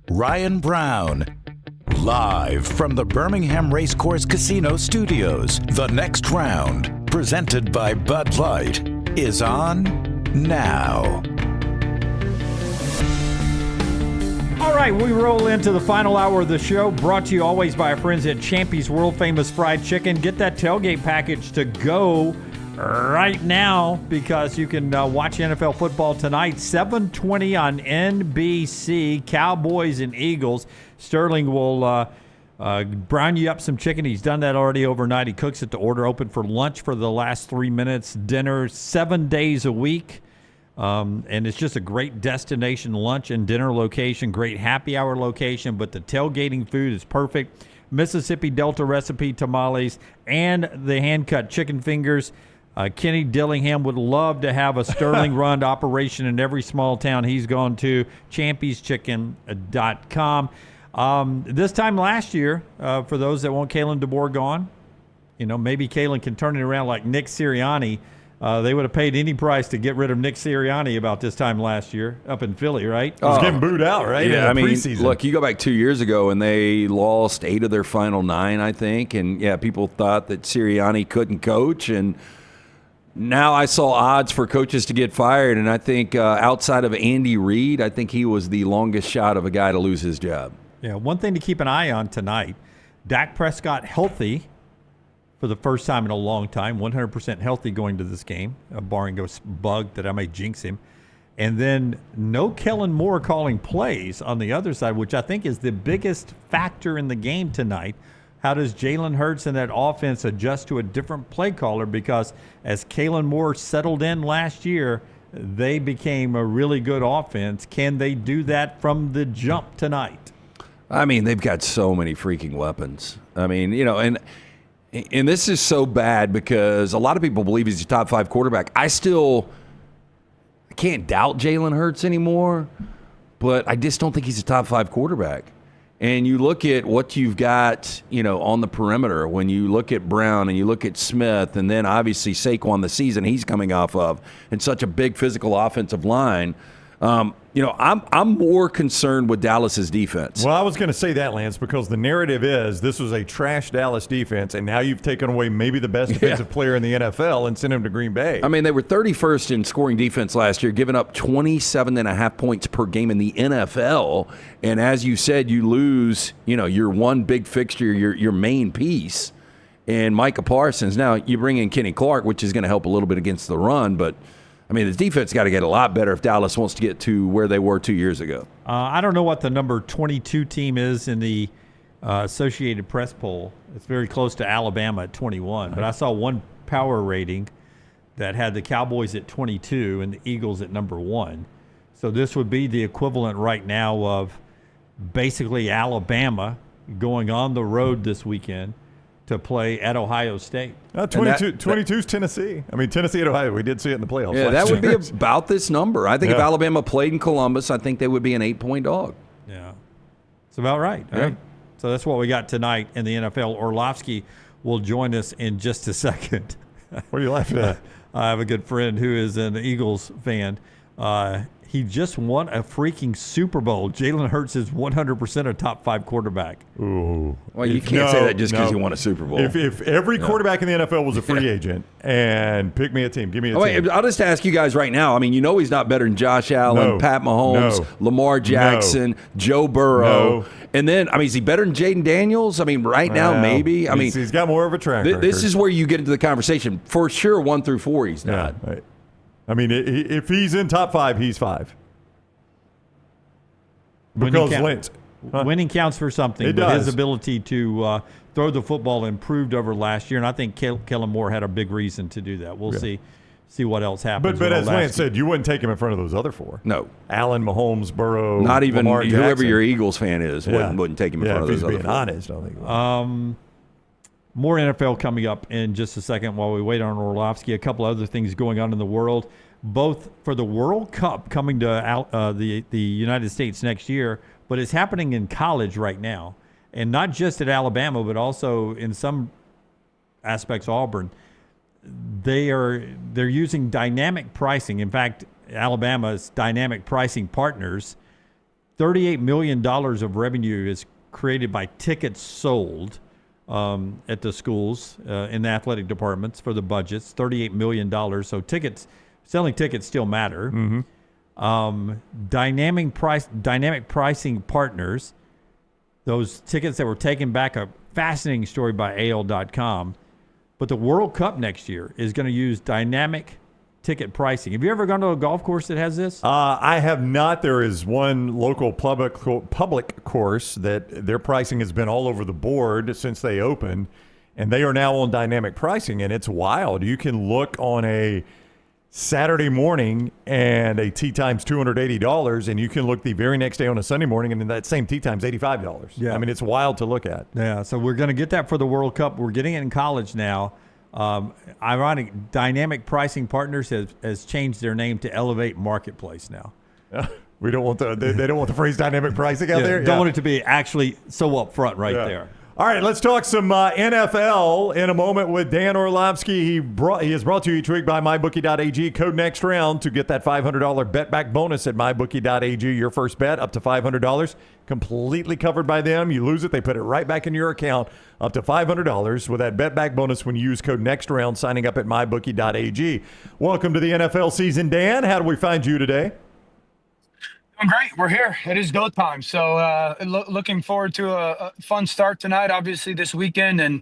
Ryan Brown. Live from the Birmingham Racecourse Casino Studios, the Next Round, presented by Bud Light, is on now. All right, we roll into the final hour of the show, brought to you always by our friends at Champy's World Famous Fried Chicken. Get that tailgate package to go right now because you can watch NFL football tonight, 7:20 on NBC, Cowboys and Eagles. Sterling will Brown you up some chicken. He's done that already overnight. He cooks it to order, open for lunch for the last 3 minutes, dinner 7 days a week. And it's just a great destination lunch and dinner location, great happy hour location, but the tailgating food is perfect. Mississippi Delta recipe tamales and the hand-cut chicken fingers. Kenny Dillingham would love to have a Sterling-run operation in every small town he's gone to, championschicken.com. This time last year, for those that want Kalen DeBoer gone, maybe Kalen can turn it around like Nick Sirianni. They would have paid any price to get rid of Nick Sirianni about this time last year up in Philly, right? He was getting booed out, right? Yeah, Preseason. Look, you go back 2 years ago and they lost 8 of their final 9, I think. And, people thought that Sirianni couldn't coach. And now I saw odds for coaches to get fired. And I think outside of Andy Reid, I think he was the longest shot of a guy to lose his job. Yeah, one thing to keep an eye on tonight, Dak Prescott healthy for the first time in a long time, 100% healthy going to this game, barring a bug that I may jinx him. And then no Kellen Moore calling plays on the other side, which I think is the biggest factor in the game tonight. How does Jalen Hurts and that offense adjust to a different play caller? Because as Kellen Moore settled in last year, they became a really good offense. Can they do that from the jump tonight? I mean, they've got so many freaking weapons. I mean, and this is so bad because a lot of people believe he's a top 5 quarterback. I can't doubt Jalen Hurts anymore, but I just don't think he's a top 5 quarterback. And you look at what you've got, on the perimeter, when you look at Brown and you look at Smith, and then obviously Saquon, the season he's coming off of, and such a big physical offensive line. I'm more concerned with Dallas's defense. Well, I was going to say that, Lance, because the narrative is this was a trash Dallas defense, and now you've taken away maybe the best defensive player in the NFL and sent him to Green Bay. I mean, they were 31st in scoring defense last year, giving up 27.5 points per game in the NFL. And as you said, you lose, your one big fixture, your main piece, and Micah Parsons. Now, you bring in Kenny Clark, which is going to help a little bit against the run, but I mean, the defense got to get a lot better if Dallas wants to get to where they were 2 years ago. I don't know what the number 22 team is in the Associated Press poll. It's very close to Alabama at 21. But I saw one power rating that had the Cowboys at 22 and the Eagles at number 1. So this would be the equivalent right now of basically Alabama going on the road this weekend to play at Ohio State. 22 is Tennessee. I mean, Tennessee at Ohio, we did see it in the playoffs. Yeah, that would be about this number. I think if Alabama played in Columbus, I think they would be an 8-point dog. Yeah. It's about right. Yeah. Right? So that's what we got tonight in the NFL. Orlovsky will join us in just a second. What are you laughing at? I have a good friend who is an Eagles fan. He just won a freaking Super Bowl. Jalen Hurts is 100% a top 5 quarterback. Ooh. Well, you can't say that just because you won a Super Bowl. If every quarterback in the NFL was a free agent and pick me a team, give me a team. Wait, I'll just ask you guys right now. I mean, he's not better than Josh Allen, Pat Mahomes, Lamar Jackson, Joe Burrow. And then, I mean, is he better than Jaden Daniels? I mean, right now, maybe. I mean, he's got more of a track record. This is where you get into the conversation. For sure, 1 through 4, he's not. Yeah, right. I mean, if he's in top 5, he's 5. Because winning counts for something. It but does. His ability to throw the football improved over last year, and I think Kellen Moore had a big reason to do that. We'll see what else happens. But as Lance said, you wouldn't take him in front of those other 4. No. Allen, Mahomes, Burrow, not even Lamar Jackson. Whoever your Eagles fan is wouldn't take him in front of those other 4. If he's being honest, I don't think. More NFL coming up in just a second while we wait on Orlovsky. A couple other things going on in the world, both for the World Cup coming to the United States next year, but it's happening in college right now, and not just at Alabama, but also in some aspects Auburn. They're using dynamic pricing. In fact, Alabama's dynamic pricing partners, $38 million of revenue is created by tickets sold at the schools in the athletic departments for the budgets, $38 million. So selling tickets still matter. Mm-hmm. Dynamic pricing partners, those tickets that were taken back, a fascinating story by AL.com. But the World Cup next year is going to use dynamic ticket pricing. Have you ever gone to a golf course that has this? I have not. There is one local public course that their pricing has been all over the board since they opened, and they are now on dynamic pricing, and it's wild. You can look on a Saturday morning and a tee time's $280, and you can look the very next day on a Sunday morning and that same tee time's $85. Yeah. I mean, it's wild to look at. Yeah, so we're going to get that for the World Cup. We're getting it in college now. Ironic, Dynamic Pricing Partners has changed their name to Elevate Marketplace now. We don't want they don't want the phrase dynamic pricing out there. Don't want it to be actually so upfront right there. All right, let's talk some NFL in a moment with Dan Orlovsky. He is brought to you each week by MyBookie.ag. Code next round to get that $500 bet back bonus at MyBookie.ag. Your first bet up to $500, completely covered by them. You lose it, they put it right back in your account, up to $500 with that bet back bonus when you use code next round signing up at MyBookie.ag. Welcome to the NFL season, Dan. How do we find you today? I'm great. We're here. It is go time. So looking forward to a fun start tonight, obviously this weekend, and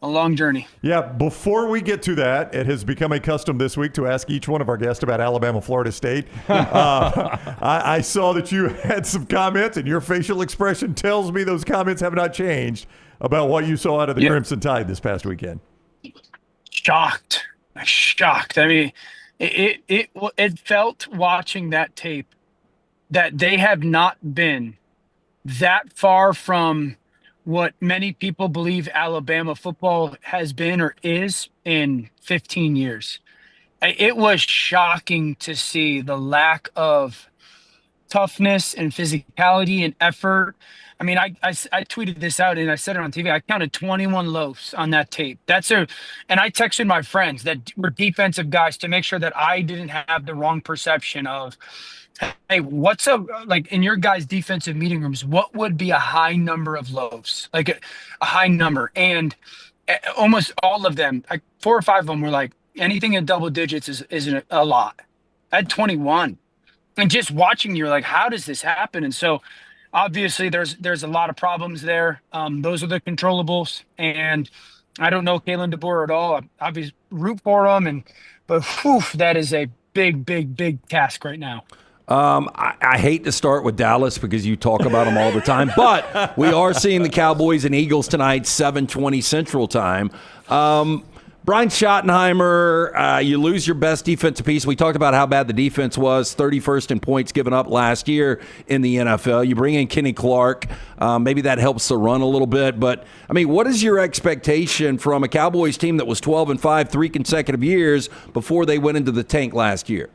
a long journey. Yeah, before we get to that, it has become a custom this week to ask each one of our guests about Alabama, Florida State. I saw that you had some comments, and your facial expression tells me those comments have not changed about what you saw out of the Crimson Tide this past weekend. Shocked. I mean, it felt watching that tape that they have not been that far from what many people believe Alabama football has been or is in 15 years. It was shocking to see the lack of toughness and physicality and effort. I mean, I tweeted this out and I said it on TV. I counted 21 loafs on that tape. And I texted my friends that were defensive guys to make sure that I didn't have the wrong perception of, hey, what's like in your guys' defensive meeting rooms, what would be a high number of loaves? Like a high number. And almost all of them, like 4 or 5 of them were like, anything in double digits is a lot. I had 21. And just watching, you're like, how does this happen? And so obviously there's a lot of problems there. Those are the controllables. And I don't know Kalen DeBoer at all. I obviously root for him. But that is a big task right now. I hate to start with Dallas because you talk about them all the time, but we are seeing the Cowboys and Eagles tonight, 7:20 Central Time. Brian Schottenheimer, you lose your best defensive piece. We talked about how bad the defense was, 31st in points given up last year in the NFL. You bring in Kenny Clark. Maybe that helps the run a little bit. But, I mean, what is your expectation from a Cowboys team that was 12-5 3 consecutive years before they went into the tank last year?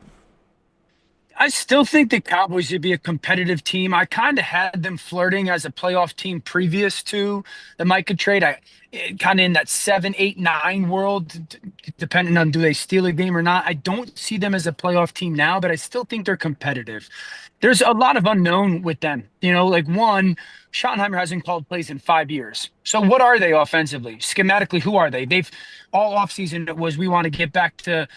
I still think the Cowboys would be a competitive team. I kind of had them flirting as a playoff team previous to the Micah trade. Kind of in that 7, 8, 9 world, depending on do they steal a game or not. I don't see them as a playoff team now, but I still think they're competitive. There's a lot of unknown with them. You know, like one, Schottenheimer hasn't called plays in 5 years. So what are they offensively? Schematically, who are they? They've all offseason was we want to get back to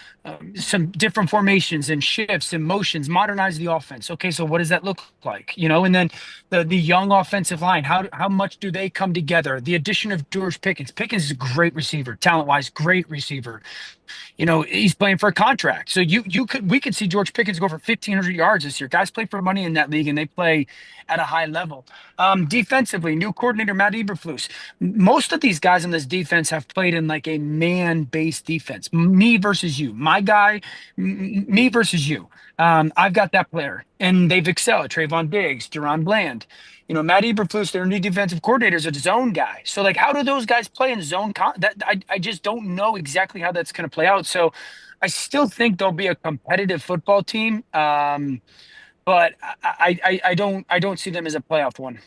some different formations and shifts and motions, modernize the offense. Okay, so what does that look like? You know, and then the young offensive line, how much do they come together? The addition of George Pickens. Pickens is a great receiver, talent-wise, great receiver. You know, he's playing for a contract. So we could see George Pickens go for 1,500 yards this year. Guys play for money in that league, and they play at a high level. Defensively, new coordinator Matt Eberflus. Most of these guys on this defense have played in like a man-based defense. Me versus you. My guy, me versus you. I've got that player, and they've excelled. Trayvon Diggs, Deron Bland. You know, Matt Eberflus, their new defensive coordinator, is a zone guy. So, like, how do those guys play in zone? I just don't know exactly how that's going to play out. So, I still think they'll be a competitive football team, but I don't see them as a playoff one.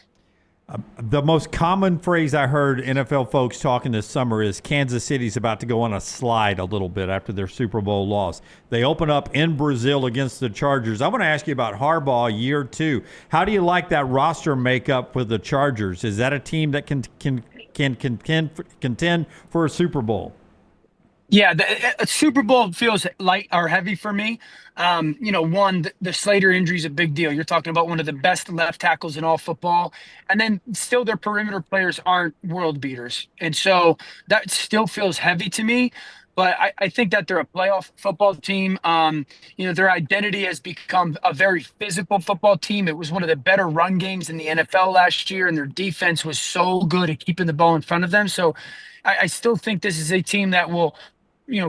The most common phrase I heard NFL folks talking this summer is Kansas City's about to go on a slide a little bit after their Super Bowl loss. They open up in Brazil against the Chargers. I want to ask you about Harbaugh year 2. How do you like that roster makeup with the Chargers? Is that a team that can contend for a Super Bowl? Yeah, a Super Bowl feels light or heavy for me. You know, one, the Slater injury is a big deal. You're talking about one of the best left tackles in all football. And then still their perimeter players aren't world beaters. And so that still feels heavy to me. but I think that they're a playoff football team. Their identity has become a very physical football team. It was one of the better run games in the NFL last year, and their defense was so good at keeping the ball in front of them. So I still think this is a team that will,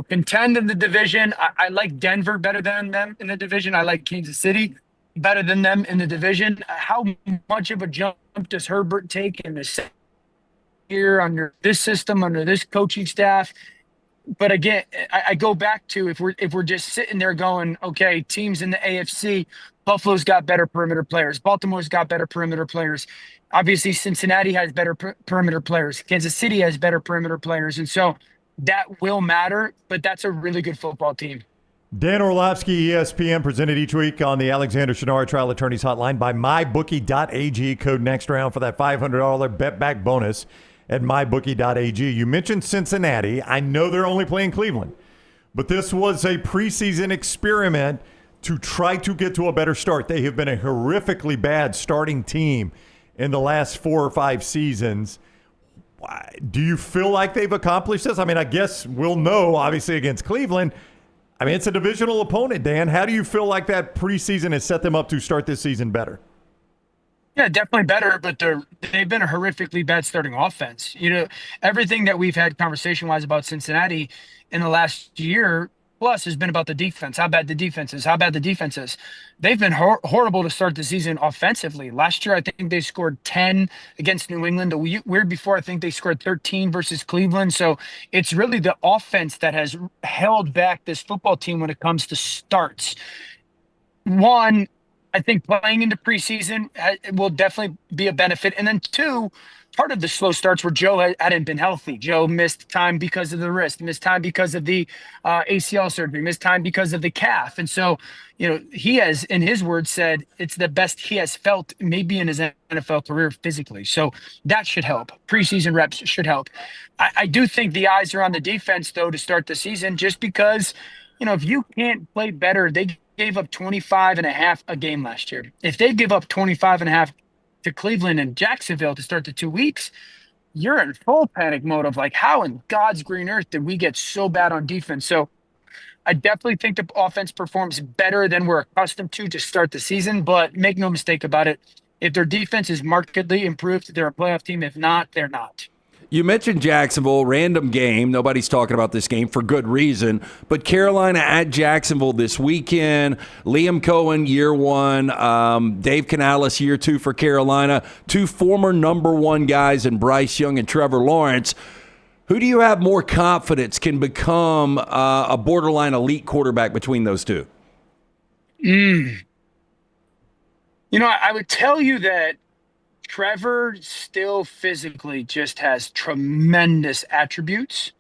contend in the division. I like Denver better than them in the division. I like Kansas City better than them in the division. How much of a jump does Herbert take in the year under this system, under this coaching staff? But again, I go back to if we're just sitting there going, okay, teams in the AFC, Buffalo's got better perimeter players, Baltimore's got better perimeter players. Obviously, Cincinnati has better perimeter players. Kansas City has better perimeter players, and so that will matter. But that's a really good football team. Dan Orlovsky, ESPN, presented each week on the Alexander Shannara Trial Attorneys Hotline by MyBookie.ag. Code next round for that $500 bet back bonus at MyBookie.ag. You mentioned Cincinnati. I know they're only playing Cleveland, but this was a preseason experiment to try to get to a better start. They have been a horrifically bad starting team in the last 4 or 5 seasons. Do you feel like they've accomplished this? I mean, I guess we'll know, obviously, against Cleveland. I mean, it's a divisional opponent, Dan. How do you feel like that preseason has set them up to start this season better? Yeah, definitely better, but they've been a horrifically bad starting offense. Everything that we've had conversation-wise about Cincinnati in the last year plus has been about the defense, how bad the defense is. They've been horrible to start the season offensively. Last year, I think they scored 10 against New England. A year before, I think they scored 13 versus Cleveland. So it's really the offense that has held back this football team when it comes to starts. One, I think playing into preseason will definitely be a benefit. And then 2, part of the slow starts where Joe hadn't been healthy. Joe missed time because of the wrist, missed time because of the ACL surgery, missed time because of the calf. And so, he has, in his words, said it's the best he has felt maybe in his NFL career physically. So that should help. Preseason reps should help. I do think the eyes are on the defense, though, to start the season, just because, if you can't play better, they gave up 25.5 a game last year. If they give up 25.5 to Cleveland and Jacksonville to start the 2 weeks, you're in full panic mode of like, how in God's green earth did we get so bad on defense? So I definitely think the offense performs better than we're accustomed to start the season, but make no mistake about it. If their defense is markedly improved, they're a playoff team. If not, they're not. You mentioned Jacksonville, random game. Nobody's talking about this game for good reason. But Carolina at Jacksonville this weekend. Liam Cohen, year 1. Dave Canales, year 2 for Carolina. 2 former number 1 guys in Bryce Young and Trevor Lawrence. Who do you have more confidence can become a borderline elite quarterback between those two? I would tell you that Trevor still physically just has tremendous attributes.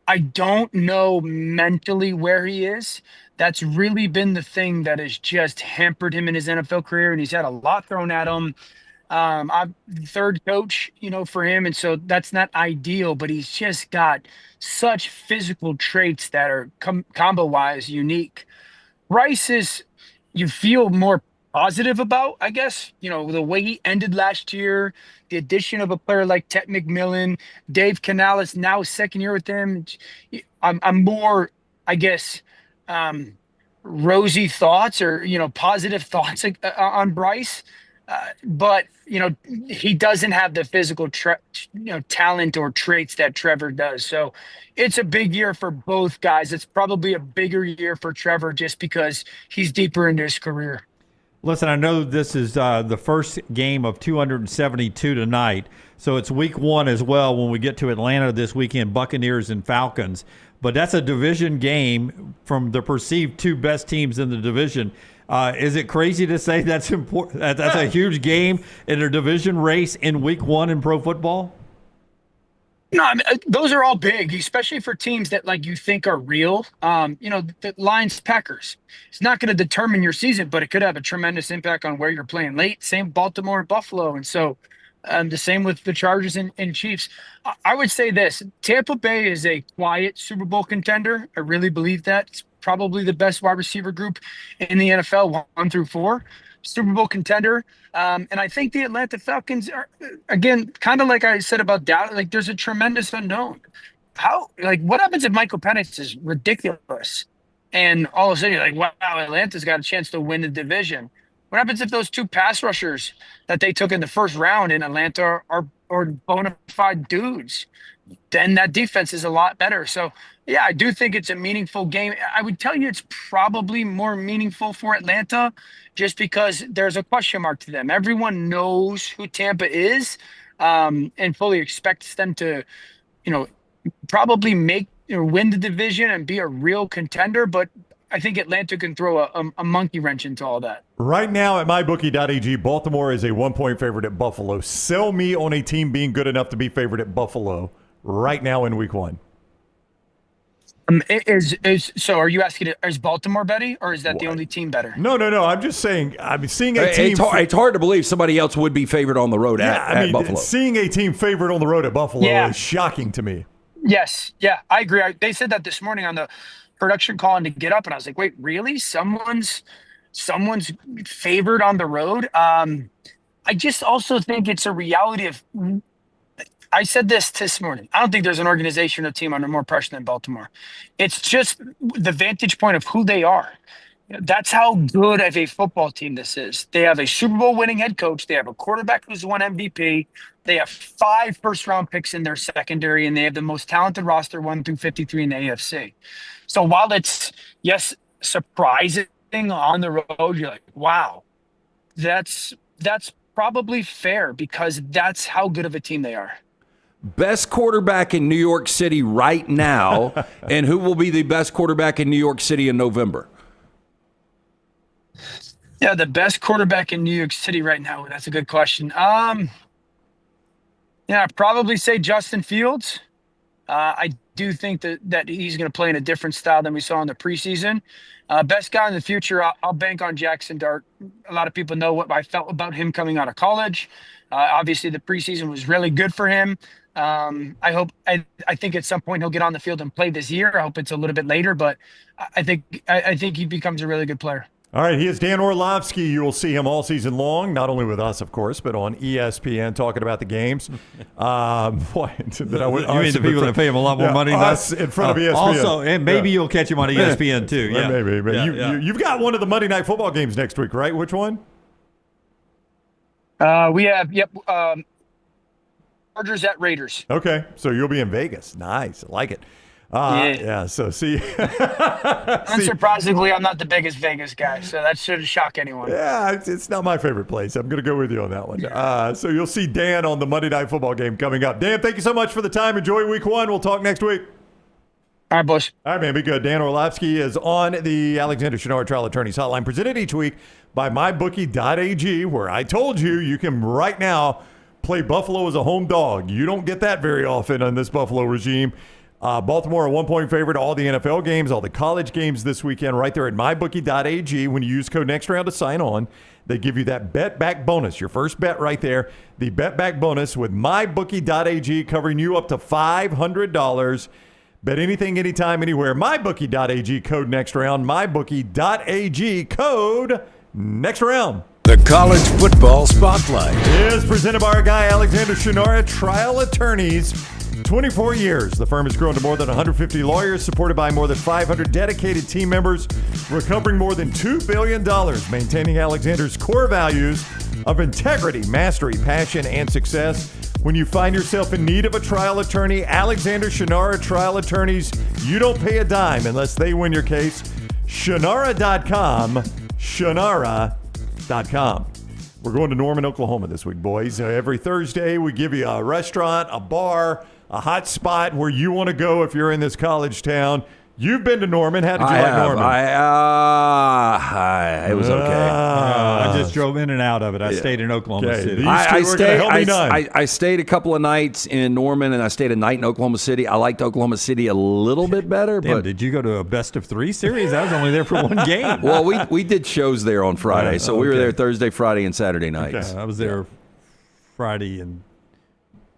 I don't know mentally where he is. That's really been the thing that has just hampered him in his NFL career, and he's had a lot thrown at him. I'm the third coach, for him, and so that's not ideal, but he's just got such physical traits that are combo-wise unique. Bryce is, you feel more positive about, I guess, the way he ended last year, the addition of a player like Ted McMillan, Dave Canales, now second year with them. I'm more, I guess, rosy thoughts or, positive thoughts on Bryce. But, he doesn't have the physical, talent or traits that Trevor does. So it's a big year for both guys. It's probably a bigger year for Trevor just because he's deeper into his career. Listen, I know this is the first game of 272 tonight, so it's week 1 as well when we get to Atlanta this weekend, Buccaneers and Falcons. But that's a division game from the perceived 2 best teams in the division. Is it crazy to say that's important? That's a huge game in a division race in week 1 in pro football? No, I mean, those are all big, especially for teams that you think are real. The Lions, Packers. It's not going to determine your season, but it could have a tremendous impact on where you're playing late. Same Baltimore and Buffalo, and so the same with the Chargers and Chiefs. I would say this: Tampa Bay is a quiet Super Bowl contender. I really believe that. It's probably the best wide receiver group in the NFL, 1 through 4. Super Bowl contender. And I think the Atlanta Falcons are, again, kind of like I said about Dallas, there's a tremendous unknown. what happens if Michael Penix is ridiculous and all of a sudden you're like, wow, Atlanta's got a chance to win the division? What happens if those 2 pass rushers that they took in the first round in Atlanta are bona fide dudes? Then that defense is a lot better. So, yeah, I do think it's a meaningful game. I would tell you it's probably more meaningful for Atlanta just because there's a question mark to them. Everyone knows who Tampa is and fully expects them to, probably win the division and be a real contender. But I think Atlanta can throw a monkey wrench into all that. Right now at mybookie.ag, Baltimore is a 1-point favorite at Buffalo. Sell me on a team being good enough to be favored at Buffalo right now in week 1. So are you asking, is Baltimore betting, or is that the only team better? No. I'm just saying, I'm seeing a team. It's hard to believe somebody else would be favored on the road at Buffalo. Seeing a team favored on the road at Buffalo is shocking to me. Yes. Yeah, I agree. They said that this morning on the production call and to get up, and I was like, wait, really? Someone's favored on the road? I just also think it's a reality of, I said this morning, I don't think there's an organization or team under more pressure than Baltimore. It's just the vantage point of who they are. That's how good of a football team this is. They have a Super Bowl winning head coach. They have a quarterback who's won MVP. They have 5 first-round picks in their secondary, and they have the most talented roster 1 through 53 in the AFC. So while it's, yes, surprising on the road, you're like, wow, that's probably fair because that's how good of a team they are. Best quarterback in New York City right now, and who will be the best quarterback in New York City in November? Yeah, the best quarterback in New York City right now. That's a good question. I'd probably say Justin Fields. I do think that he's going to play in a different style than we saw in the preseason. Best guy in the future, I'll bank on Jackson Dart. A lot of people know what I felt about him coming out of college. Obviously, the preseason was really good for him. I think at some point he'll get on the field and play this year. I hope it's a little bit later, but I think he becomes a really good player. All right, he is Dan Orlovsky. You will see him all season long, not only with us, of course, but on ESPN talking about the games. You mean the people that pay him a lot more money? Us in front of ESPN. Also, and maybe you'll catch him on ESPN too. Yeah, maybe. You've got one of the Monday Night Football games next week, right? Which one? We have, Chargers at Raiders. Okay, so you'll be in Vegas. Nice, I like it. So see. Unsurprisingly, I'm not the biggest Vegas guy, so that shouldn't shock anyone. Yeah, it's not my favorite place. I'm going to go with you on that one. So you'll see Dan on the Monday Night Football game coming up. Dan, thank you so much for the time. Enjoy week 1. We'll talk next week. All right, boys. All right, man, be good. Dan Orlovsky is on the Alexander Shinard Trial Attorneys Hotline, presented each week by mybookie.ag, where I told you can right now play Buffalo as a home dog. You don't get that very often on this Buffalo regime. Baltimore a 1-point favorite, all the NFL games, all the college games this weekend, right there at mybookie.ag. When you use code NEXTROUND to sign on, they give you that bet back bonus, your first bet right there, the bet back bonus with mybookie.ag, covering you up to $500. Bet anything, anytime, anywhere. mybookie.ag, code NEXTROUND. mybookie.ag, code NEXTROUND. The College Football Spotlight is presented by our guy Alexander Shinard Trial Attorneys. 24 years. The firm has grown to more than 150 lawyers, supported by more than 500 dedicated team members, recovering more than $2 billion, maintaining Alexander's core values of integrity, mastery, passion, and success. When you find yourself in need of a trial attorney, Alexander Shinara Trial Attorneys, you don't pay a dime unless they win your case. Shinara.com. Shinara.com. We're going to Norman, Oklahoma this week, boys. Every Thursday, we give you a restaurant, a bar, a hot spot where you want to go if you're in this college town. You've been to Norman. How did you like Norman? It was okay. I just drove in and out of it. I stayed in Oklahoma City. I stayed a couple of nights in Norman, and I stayed a night in Oklahoma City. I liked Oklahoma City a little bit better. Damn, but did you go to a best-of-3 series? I was only there for one game. Well, we did shows there on Friday, so we were there Thursday, Friday, and Saturday nights. Okay. I was there Friday and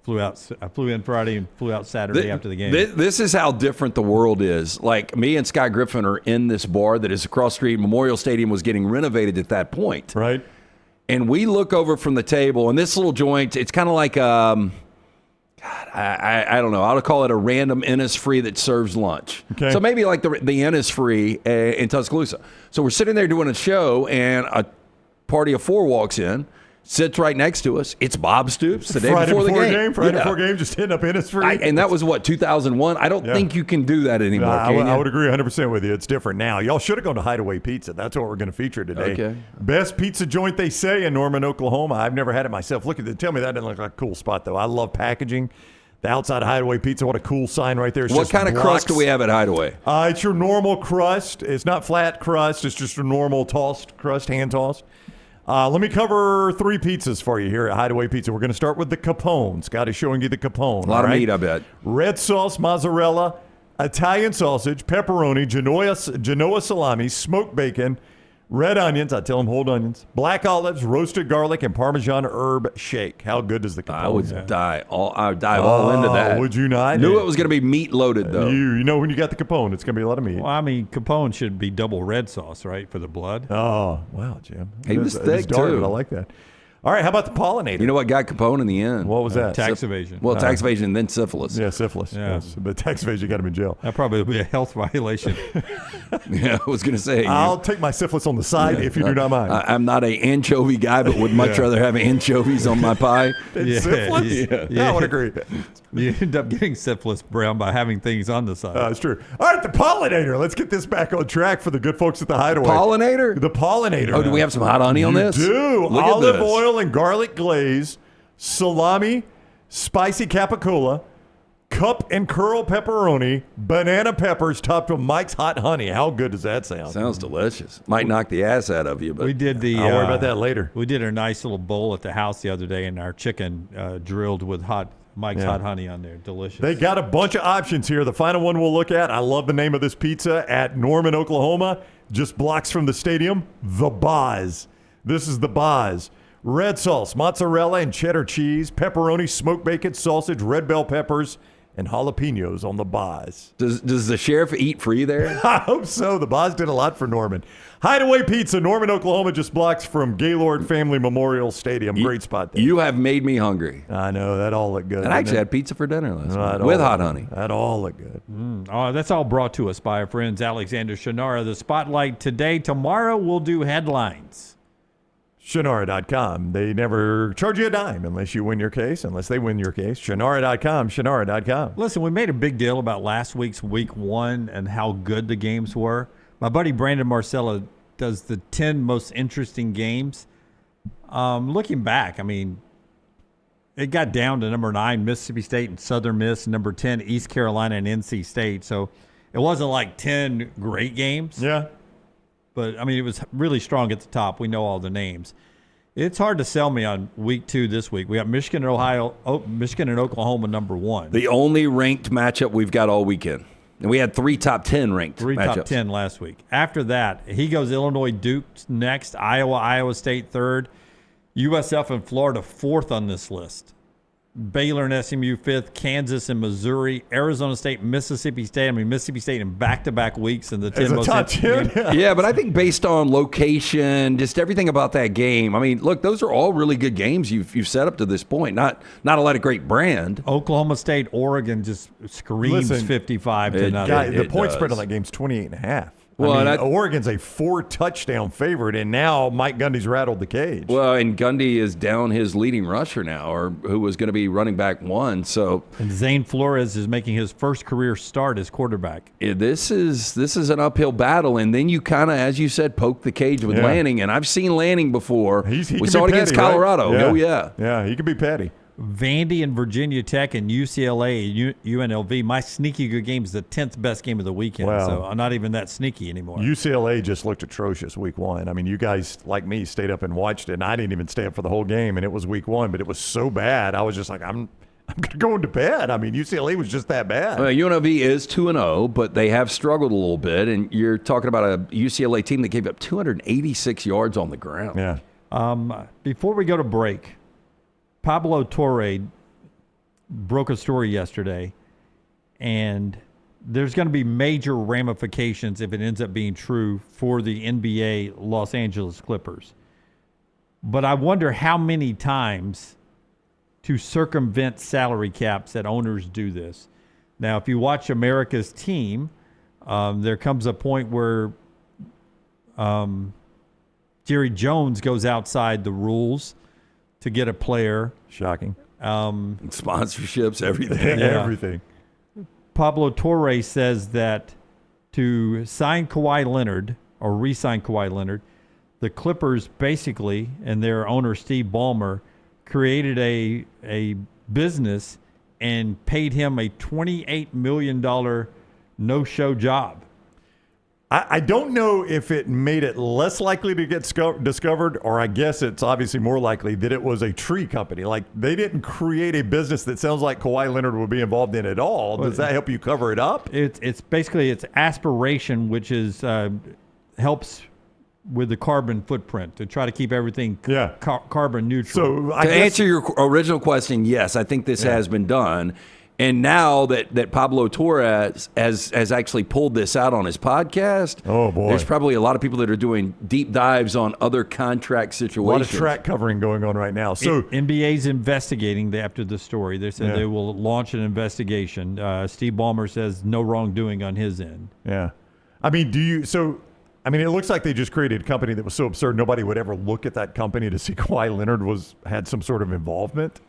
flew out. I flew in Friday and flew out Saturday after the game. This is how different the world is. Like, me and Scott Griffin are in this bar that is across the street. Memorial Stadium was getting renovated at that point. Right. And we look over from the table, and this little joint, it's kind of like, how I don't know. I'll call it a random Innisfree that serves lunch. Okay. So maybe like the Innisfree in Tuscaloosa. So we're sitting there doing a show, and a party of 4 walks in, sits right next to us. It's Bob Stoops the day before the game. Friday before game, just hitting up Innisfree. And that was, 2001? I don't think you can do that anymore, I would agree 100% with you. It's different now. Y'all should have gone to Hideaway Pizza. That's what we're going to feature today. Okay. Best pizza joint, they say, in Norman, Oklahoma. I've never had it myself. Tell me that doesn't look like a cool spot, though. I love packaging. The outside of Hideaway Pizza, what a cool sign right there. It's what kind of crust do we have at Hideaway? It's your normal crust. It's not flat crust. It's just a normal tossed crust, hand-tossed. Let me cover 3 pizzas for you here at Hideaway Pizza. We're going to start with the Capone. Scott is showing you the Capone. A lot of meat, I bet. Red sauce, mozzarella, Italian sausage, pepperoni, Genoa salami, smoked bacon, red onions. I tell them hold onions. Black olives, roasted garlic, and Parmesan herb shake. How good does the Capone? I would dive all into that. Would you not? Knew it was going to be meat loaded, though. You know when you got the Capone, it's going to be a lot of meat. Well, I mean, Capone should be double red sauce, right, for the blood. Oh, wow, Jim. He was thick, dark, too. I like that. All right, how about the Pollinator? You know what got Capone in the end? What was that? Tax evasion. Well, tax evasion, then syphilis. Yeah, syphilis. Yeah. Yes. But tax evasion got him in jail. That probably would be a health violation. Yeah, I was going to say. I'll take my syphilis on the side if you do not mind. I'm not an anchovy guy, but would much rather have anchovies on my pie. Syphilis? Yeah, I would agree. You end up getting syphilis, Brown, by having things on the side. That's true. All right, the Pollinator. Let's get this back on track for the good folks at the Hideaway. Pollinator? The Pollinator. Oh, do we have some hot honey on this? You do. Look at Olive this. oil and garlic glaze, salami, spicy capicola, cup and curl pepperoni, banana peppers topped with Mike's hot honey. How good does that sound? Sounds delicious. Might knock the ass out of you, but We did the. I'll worry about that later. We did a nice little bowl at the house the other day, and our chicken drilled with Mike's hot honey on there. Delicious. They got a bunch of options here. The final one we'll look at, I love the name of this pizza, at Norman, Oklahoma, just blocks from the stadium, The Boz. This is The Boz. Red sauce, mozzarella and cheddar cheese, pepperoni, smoked bacon, sausage, red bell peppers, and jalapenos on The Boz. Does the sheriff eat free there? I hope so. The Boz did a lot for Norman. Hideaway Pizza, Norman, Oklahoma, just blocks from Gaylord Family Memorial Stadium. Great spot there. You have made me hungry. I know. That all looked good. And I actually had pizza for dinner last night That with all hot looked- honey. That all looked good. That's all brought to us by our friends Alexander Shannara. The Spotlight today. Tomorrow we'll do headlines. Shannara.com. They never charge you a dime unless you win your case, unless they win your case. Shannara.com, Shannara.com. Listen, we made a big deal about last week's week 1 and how good the games were. My buddy Brandon Marcella does the 10 most interesting games. Looking back, I mean, it got down to number 9, Mississippi State and Southern Miss, number 10, East Carolina and NC State. So it wasn't like 10 great games. Yeah. But, I mean, it was really strong at the top. We know all the names. It's hard to sell me on week 2 this week. We got Michigan and Michigan and Oklahoma number 1. The only ranked matchup we've got all weekend. And we had 3 top 10 ranked 3 matchups. top 10 last week. After that, he goes Illinois, Duke next, Iowa State 3rd, USF and Florida 4th on this list. Baylor and SMU 5th, Kansas and Missouri, Arizona State, Mississippi State. I mean, Mississippi State in back-to-back weeks in the 10 most top 10. Yeah, but I think based on location, just everything about that game. I mean, look, those are all really good games you've set up to this point. Not a lot of great brand. Oklahoma State, Oregon just screams 55 to nothing. The point spread on that game's 28.5. Well, I mean, Oregon's a 4-touchdown favorite, and now Mike Gundy's rattled the cage. Well, and Gundy is down his leading rusher now, or who was going to be running back 1. So, and Zane Flores is making his first career start as quarterback. This is an uphill battle, and then you kind of, as you said, poke the cage with Lanning, and I've seen Lanning before. He we saw it against petty, Colorado. Right? Oh yeah, yeah, he could be petty. Vandy and Virginia Tech and UCLA, UNLV. My sneaky good game is the 10th best game of the weekend, so I'm not even that sneaky anymore. UCLA just looked atrocious week 1. I mean, you guys, like me, stayed up and watched it, and I didn't even stay up for the whole game, and it was week 1, but it was so bad. I was just like, I'm going to bed. I mean, UCLA was just that bad. Well, UNLV is 2-0, but they have struggled a little bit, and you're talking about a UCLA team that gave up 286 yards on the ground. Yeah. Before we go to break, Pablo Torre broke a story yesterday, and there's going to be major ramifications if it ends up being true for the NBA Los Angeles Clippers. But I wonder how many times to circumvent salary caps that owners do this. Now, if you watch America's Team, there comes a point where Jerry Jones goes outside the rules to get a player. Shocking. Sponsorships, everything. Yeah. Everything. Pablo Torre says that to sign Kawhi Leonard or re-sign Kawhi Leonard, the Clippers basically, and their owner Steve Ballmer, created a business and paid him a $28 million no-show job. I don't know if it made it less likely to get discovered, or I guess it's obviously more likely that it was a tree company. Like, they didn't create a business that sounds like Kawhi Leonard would be involved in at all. Does that help you cover it up? It's basically it's aspiration, which is helps with the carbon footprint to try to keep everything carbon neutral. So to answer your original question, yes, I think this has been done. And now that Pablo Torres has actually pulled this out on his podcast, oh boy, there's probably a lot of people that are doing deep dives on other contract situations. A lot of track covering going on right now. So NBA's investigating after the story. They said they will launch an investigation. Steve Ballmer says no wrongdoing on his end. Yeah. I mean, it looks like they just created a company that was so absurd nobody would ever look at that company to see Kawhi Leonard had some sort of involvement.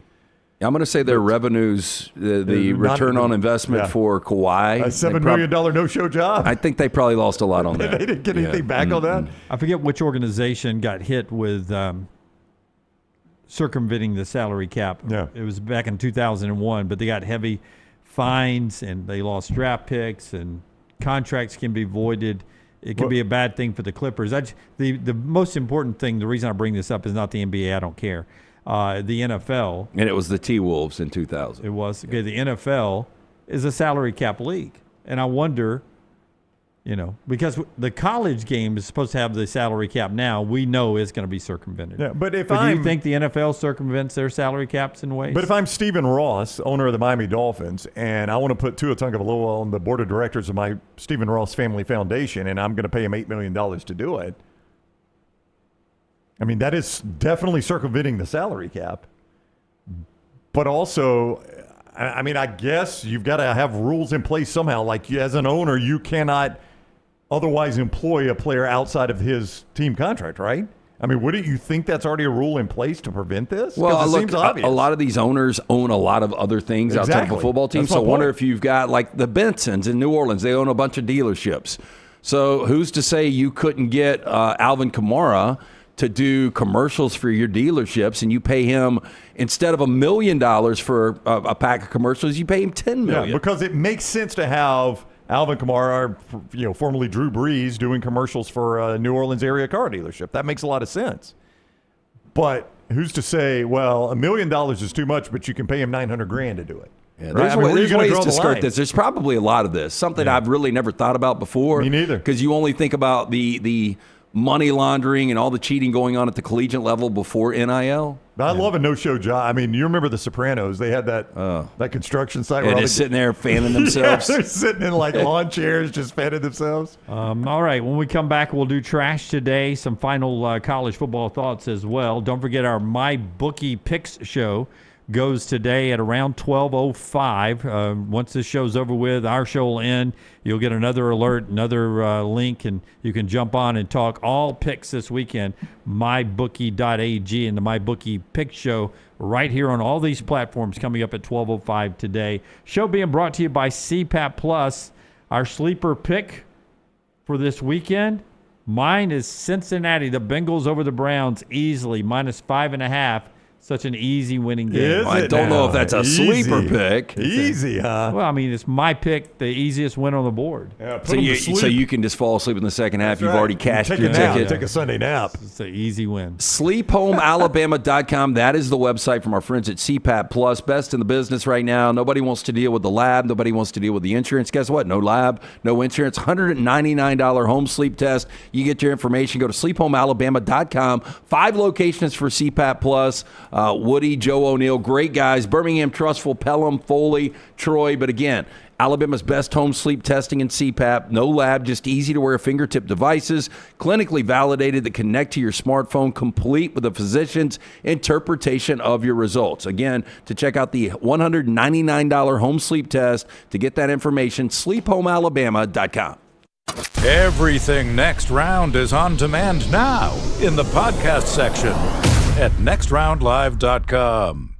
I'm going to say their revenues, the return on investment for Kawhi. A $7 million no-show job. I think they probably lost a lot on that. They didn't get anything back on that? I forget which organization got hit with circumventing the salary cap. Yeah. It was back in 2001, but they got heavy fines, and they lost draft picks, and contracts can be voided. It could be a bad thing for the Clippers. The most important thing, the reason I bring this up is not the NBA. I don't care. The NFL. And it was the T-Wolves in 2000. It was. Okay, the NFL is a salary cap league. And I wonder, because the college game is supposed to have the salary cap now, we know it's going to be circumvented. Yeah, but do you think the NFL circumvents their salary caps in ways? But if I'm Stephen Ross, owner of the Miami Dolphins, and I want to put Tua Tagovailoa on the board of directors of my Stephen Ross Family Foundation, and I'm going to pay him $8 million to do it, I mean, that is definitely circumventing the salary cap. But also, I guess you've got to have rules in place somehow. Like, as an owner, you cannot otherwise employ a player outside of his team contract, right? I mean, wouldn't you think that's already a rule in place to prevent this? Well, it seems obvious. A lot of these owners own a lot of other things outside of a football team. So I wonder if you've got, like, the Bensons in New Orleans. They own a bunch of dealerships. So who's to say you couldn't get Alvin Kamara to do commercials for your dealerships, and you pay him, instead of $1 million for a pack of commercials, you pay him $10 million. Yeah, because it makes sense to have Alvin Kamara, formerly Drew Brees, doing commercials for a New Orleans area car dealership. That makes a lot of sense. But who's to say, well, $1 million is too much, but you can pay him $900,000 to do it? Yeah, there's ways to skirt this. There's probably a lot of this. Something I've really never thought about before. Me neither. Because you only think about the money laundering and all the cheating going on at the collegiate level before NIL. I love a no-show job. I mean, you remember The Sopranos? They had that construction site. And they're sitting there fanning themselves. They're sitting in like lawn chairs just fanning themselves. All right, when we come back, we'll do Trash Today, some final college football thoughts as well. Don't forget our My Bookie Picks show goes today at around 12:05. Once this show's over with, our show will end. You'll get another alert, another link, and you can jump on and talk all picks this weekend. MyBookie.ag and the MyBookie Pick Show right here on all these platforms coming up at 12:05 today. Show being brought to you by CPAP Plus. Our sleeper pick for this weekend, mine is Cincinnati. The Bengals over the Browns easily, -5.5. Such an easy winning game. I don't know if that's a sleeper pick. Easy, huh? Well, I mean, it's my pick, the easiest win on the board. Yeah, so you can just fall asleep in the second half. You've already cashed your ticket. Take a Sunday nap. It's an easy win. SleepHomeAlabama.com. That is the website from our friends at CPAP Plus. Best in the business right now. Nobody wants to deal with the lab. Nobody wants to deal with the insurance. Guess what? No lab, no insurance. $199 home sleep test. You get your information. Go to SleepHomeAlabama.com. 5 locations for CPAP Plus. Woody, Joe O'Neill, great guys. Birmingham, Trustful, Pelham, Foley, Troy. But again, Alabama's best home sleep testing and CPAP. No lab, just easy-to-wear fingertip devices, clinically validated that connect to your smartphone, complete with a physician's interpretation of your results. Again, to check out the $199 home sleep test, to get that information, sleephomealabama.com. Everything Next Round is on demand now in the podcast section at nextroundlive.com.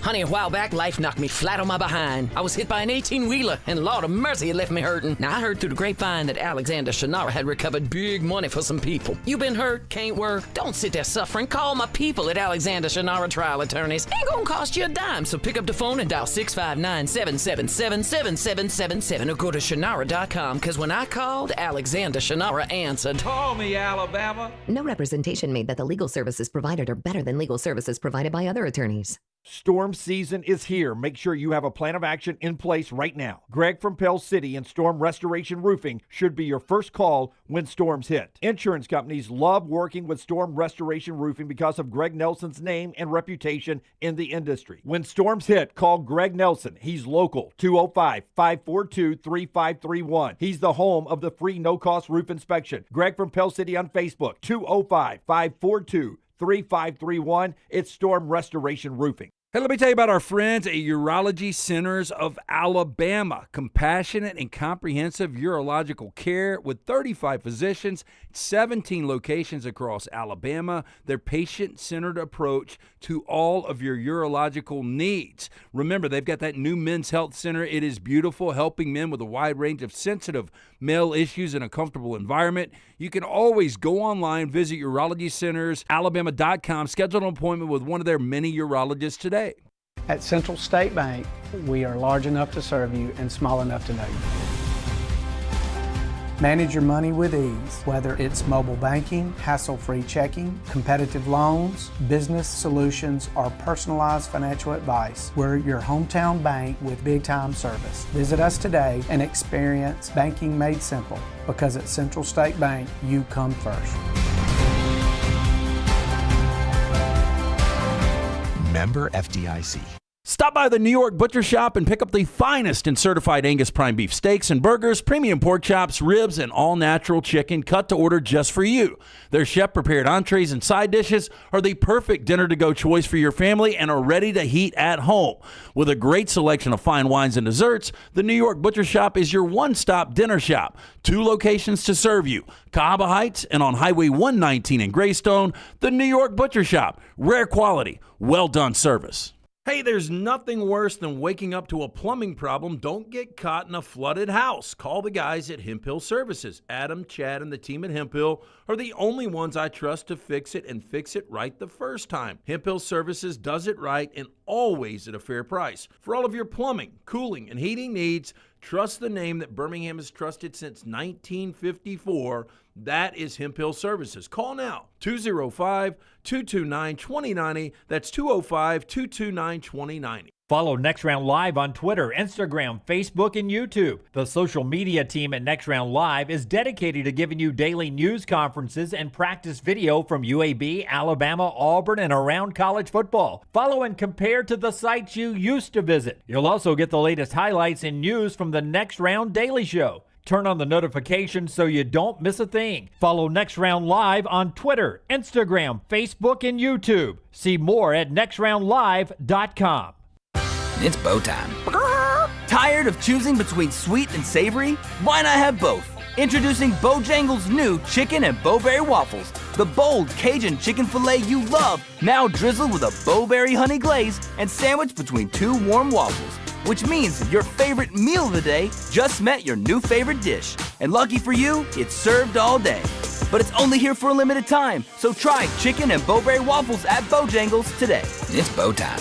Honey, a while back, life knocked me flat on my behind. I was hit by an 18-wheeler, and Lord of mercy, it left me hurting. Now, I heard through the grapevine that Alexander Shannara had recovered big money for some people. You been hurt? Can't work? Don't sit there suffering. Call my people at Alexander Shannara Trial Attorneys. Ain't gonna cost you a dime, so pick up the phone and dial 659-777-7777 or go to Shannara.com, because when I called, Alexander Shannara answered. Call me, Alabama. No representation made that the legal services provided are better than legal services provided by other attorneys. Storm season is here. Make sure you have a plan of action in place right now. Greg from Pell City and Storm Restoration Roofing should be your first call when storms hit. Insurance companies love working with Storm Restoration Roofing because of Greg Nelson's name and reputation in the industry. When storms hit, call Greg Nelson. He's local, 205-542-3531. He's the home of the free no-cost roof inspection. Greg from Pell City on Facebook, 205-542-3531. It's Storm Restoration Roofing. Hey, let me tell you about our friends at Urology Centers of Alabama. Compassionate and comprehensive urological care with 35 physicians, 17 locations across Alabama. Their patient-centered approach to all of your urological needs. Remember, they've got that new men's health center. It is beautiful, helping men with a wide range of sensitive male issues in a comfortable environment. You can always go online, visit urologycentersalabama.com, schedule an appointment with one of their many urologists today. At Central State Bank, we are large enough to serve you and small enough to know you. Manage your money with ease, whether it's mobile banking, hassle-free checking, competitive loans, business solutions, or personalized financial advice. We're your hometown bank with big-time service. Visit us today and experience banking made simple, because at Central State Bank, you come first. Member FDIC. Stop by the New York Butcher Shop and pick up the finest in certified Angus prime beef steaks and burgers, premium pork chops, ribs, and all-natural chicken cut to order just for you. Their chef-prepared entrees and side dishes are the perfect dinner-to-go choice for your family and are ready to heat at home. With a great selection of fine wines and desserts, the New York Butcher Shop is your one-stop dinner shop. 2 locations to serve you, Cahaba Heights and on Highway 119 in Greystone. The New York Butcher Shop. Rare quality, well-done service. Hey, there's nothing worse than waking up to a plumbing problem. Don't get caught in a flooded house. Call the guys at Hemphill Services. Adam, Chad, and the team at Hemphill are the only ones I trust to fix it and fix it right the first time. Hemphill Services does it right and always at a fair price. For all of your plumbing, cooling, and heating needs, trust the name that Birmingham has trusted since 1954. That is Hemphill Services. Call now, 205-229-2090. That's 205-229-2090. Follow Next Round Live on Twitter, Instagram, Facebook, and YouTube. The social media team at Next Round Live is dedicated to giving you daily news conferences and practice video from UAB, Alabama, Auburn, and around college football. Follow and compare to the sites you used to visit. You'll also get the latest highlights and news from the Next Round Daily Show. Turn on the notifications so you don't miss a thing. Follow Next Round Live on Twitter, Instagram, Facebook, and YouTube. See more at nextroundlive.com. It's bow time. Tired of choosing between sweet and savory? Why not have both? Introducing Bojangles' new chicken and bowberry waffles. The bold Cajun chicken filet you love, now drizzled with a bowberry honey glaze and sandwiched between 2 warm waffles. Which means your favorite meal of the day just met your new favorite dish. And lucky for you, it's served all day. But it's only here for a limited time, so try chicken and bowberry waffles at Bojangles today. It's bow time.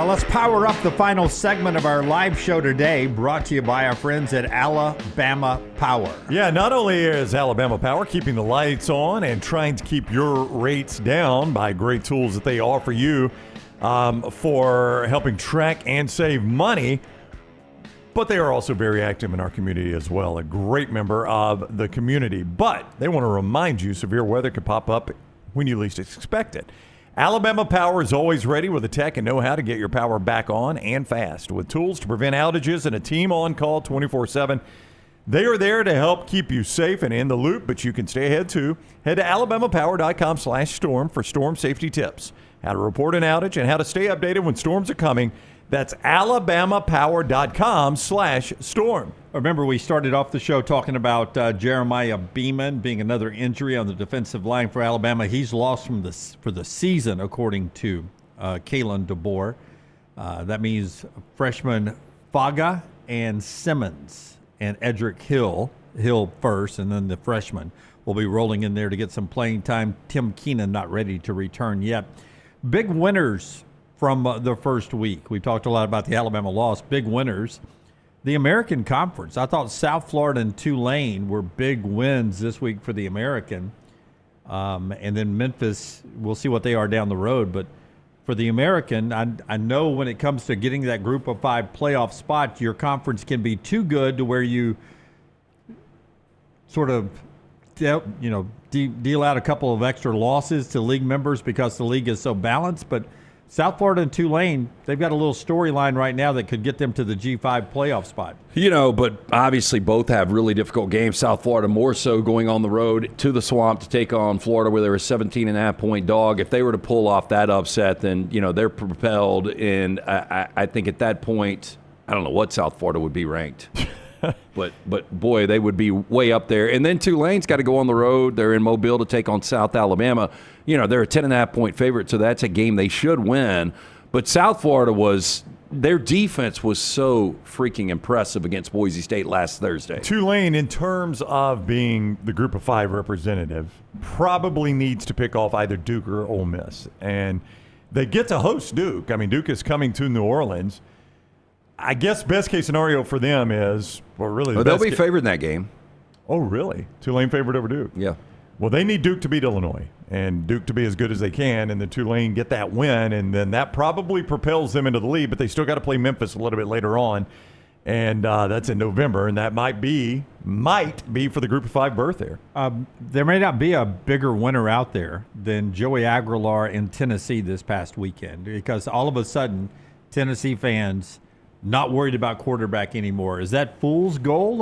Let's power up the final segment of our live show today, brought to you by our friends at Alabama Power. Yeah, not only is Alabama Power keeping the lights on and trying to keep your rates down by great tools that they offer you for helping track and save money, But they are also very active in our community as well, a great member of the community. But they want to remind you severe weather could pop up when you least expect it. Alabama Power is always ready with the tech and know-how to get your power back on and fast. With tools to prevent outages and a team on call 24/7, they are there to help keep you safe and in the loop, but you can stay ahead too. Head to alabamapower.com/storm for storm safety tips, how to report an outage, and how to stay updated when storms are coming. That's alabamapower.com/storm. Remember, we started off the show talking about Jeremiah Beeman being another injury on the defensive line for Alabama. He's lost for the season, according to Kalen DeBoer. That means freshman Faga and Simmons and Edric Hill first, and then the freshman will be rolling in there to get some playing time. Tim Keenan not ready to return yet. Big winners from the first week. We talked a lot about the Alabama loss. Big winners. The American Conference. I thought South Florida and Tulane were big wins this week for the American. And then Memphis, we'll see what they are down the road. But for the American, I know when it comes to getting that group of 5 playoff spot, your conference can be too good to where you sort of deal out a couple of extra losses to league members because the league is so balanced. But South Florida and Tulane, they've got a little storyline right now that could get them to the G5 playoff spot. But obviously both have really difficult games. South Florida more so going on the road to the Swamp to take on Florida, where they're a 17.5-point dog. If they were to pull off that upset, then, they're propelled. And I think at that point, I don't know what South Florida would be ranked. But boy, they would be way up there. And then Tulane's got to go on the road. They're in Mobile to take on South Alabama. They're a 10.5-point favorite, so that's a game they should win. But South Florida their defense was so freaking impressive against Boise State last Thursday. Tulane, in terms of being the group of 5 representative, probably needs to pick off either Duke or Ole Miss. And they get to host Duke. I mean, Duke is coming to New Orleans. I guess best case scenario for them is, they'll be favored in that game. Oh, really? Tulane favored over Duke? Yeah. Well, they need Duke to beat Illinois and Duke to be as good as they can, and then Tulane get that win, and then that probably propels them into the lead, but they still got to play Memphis a little bit later on, and that's in November, and that might be for the group of 5 berth there. There may not be a bigger winner out there than Joey Aguilar in Tennessee this past weekend, because all of a sudden Tennessee fans not worried about quarterback anymore. Is that fool's gold?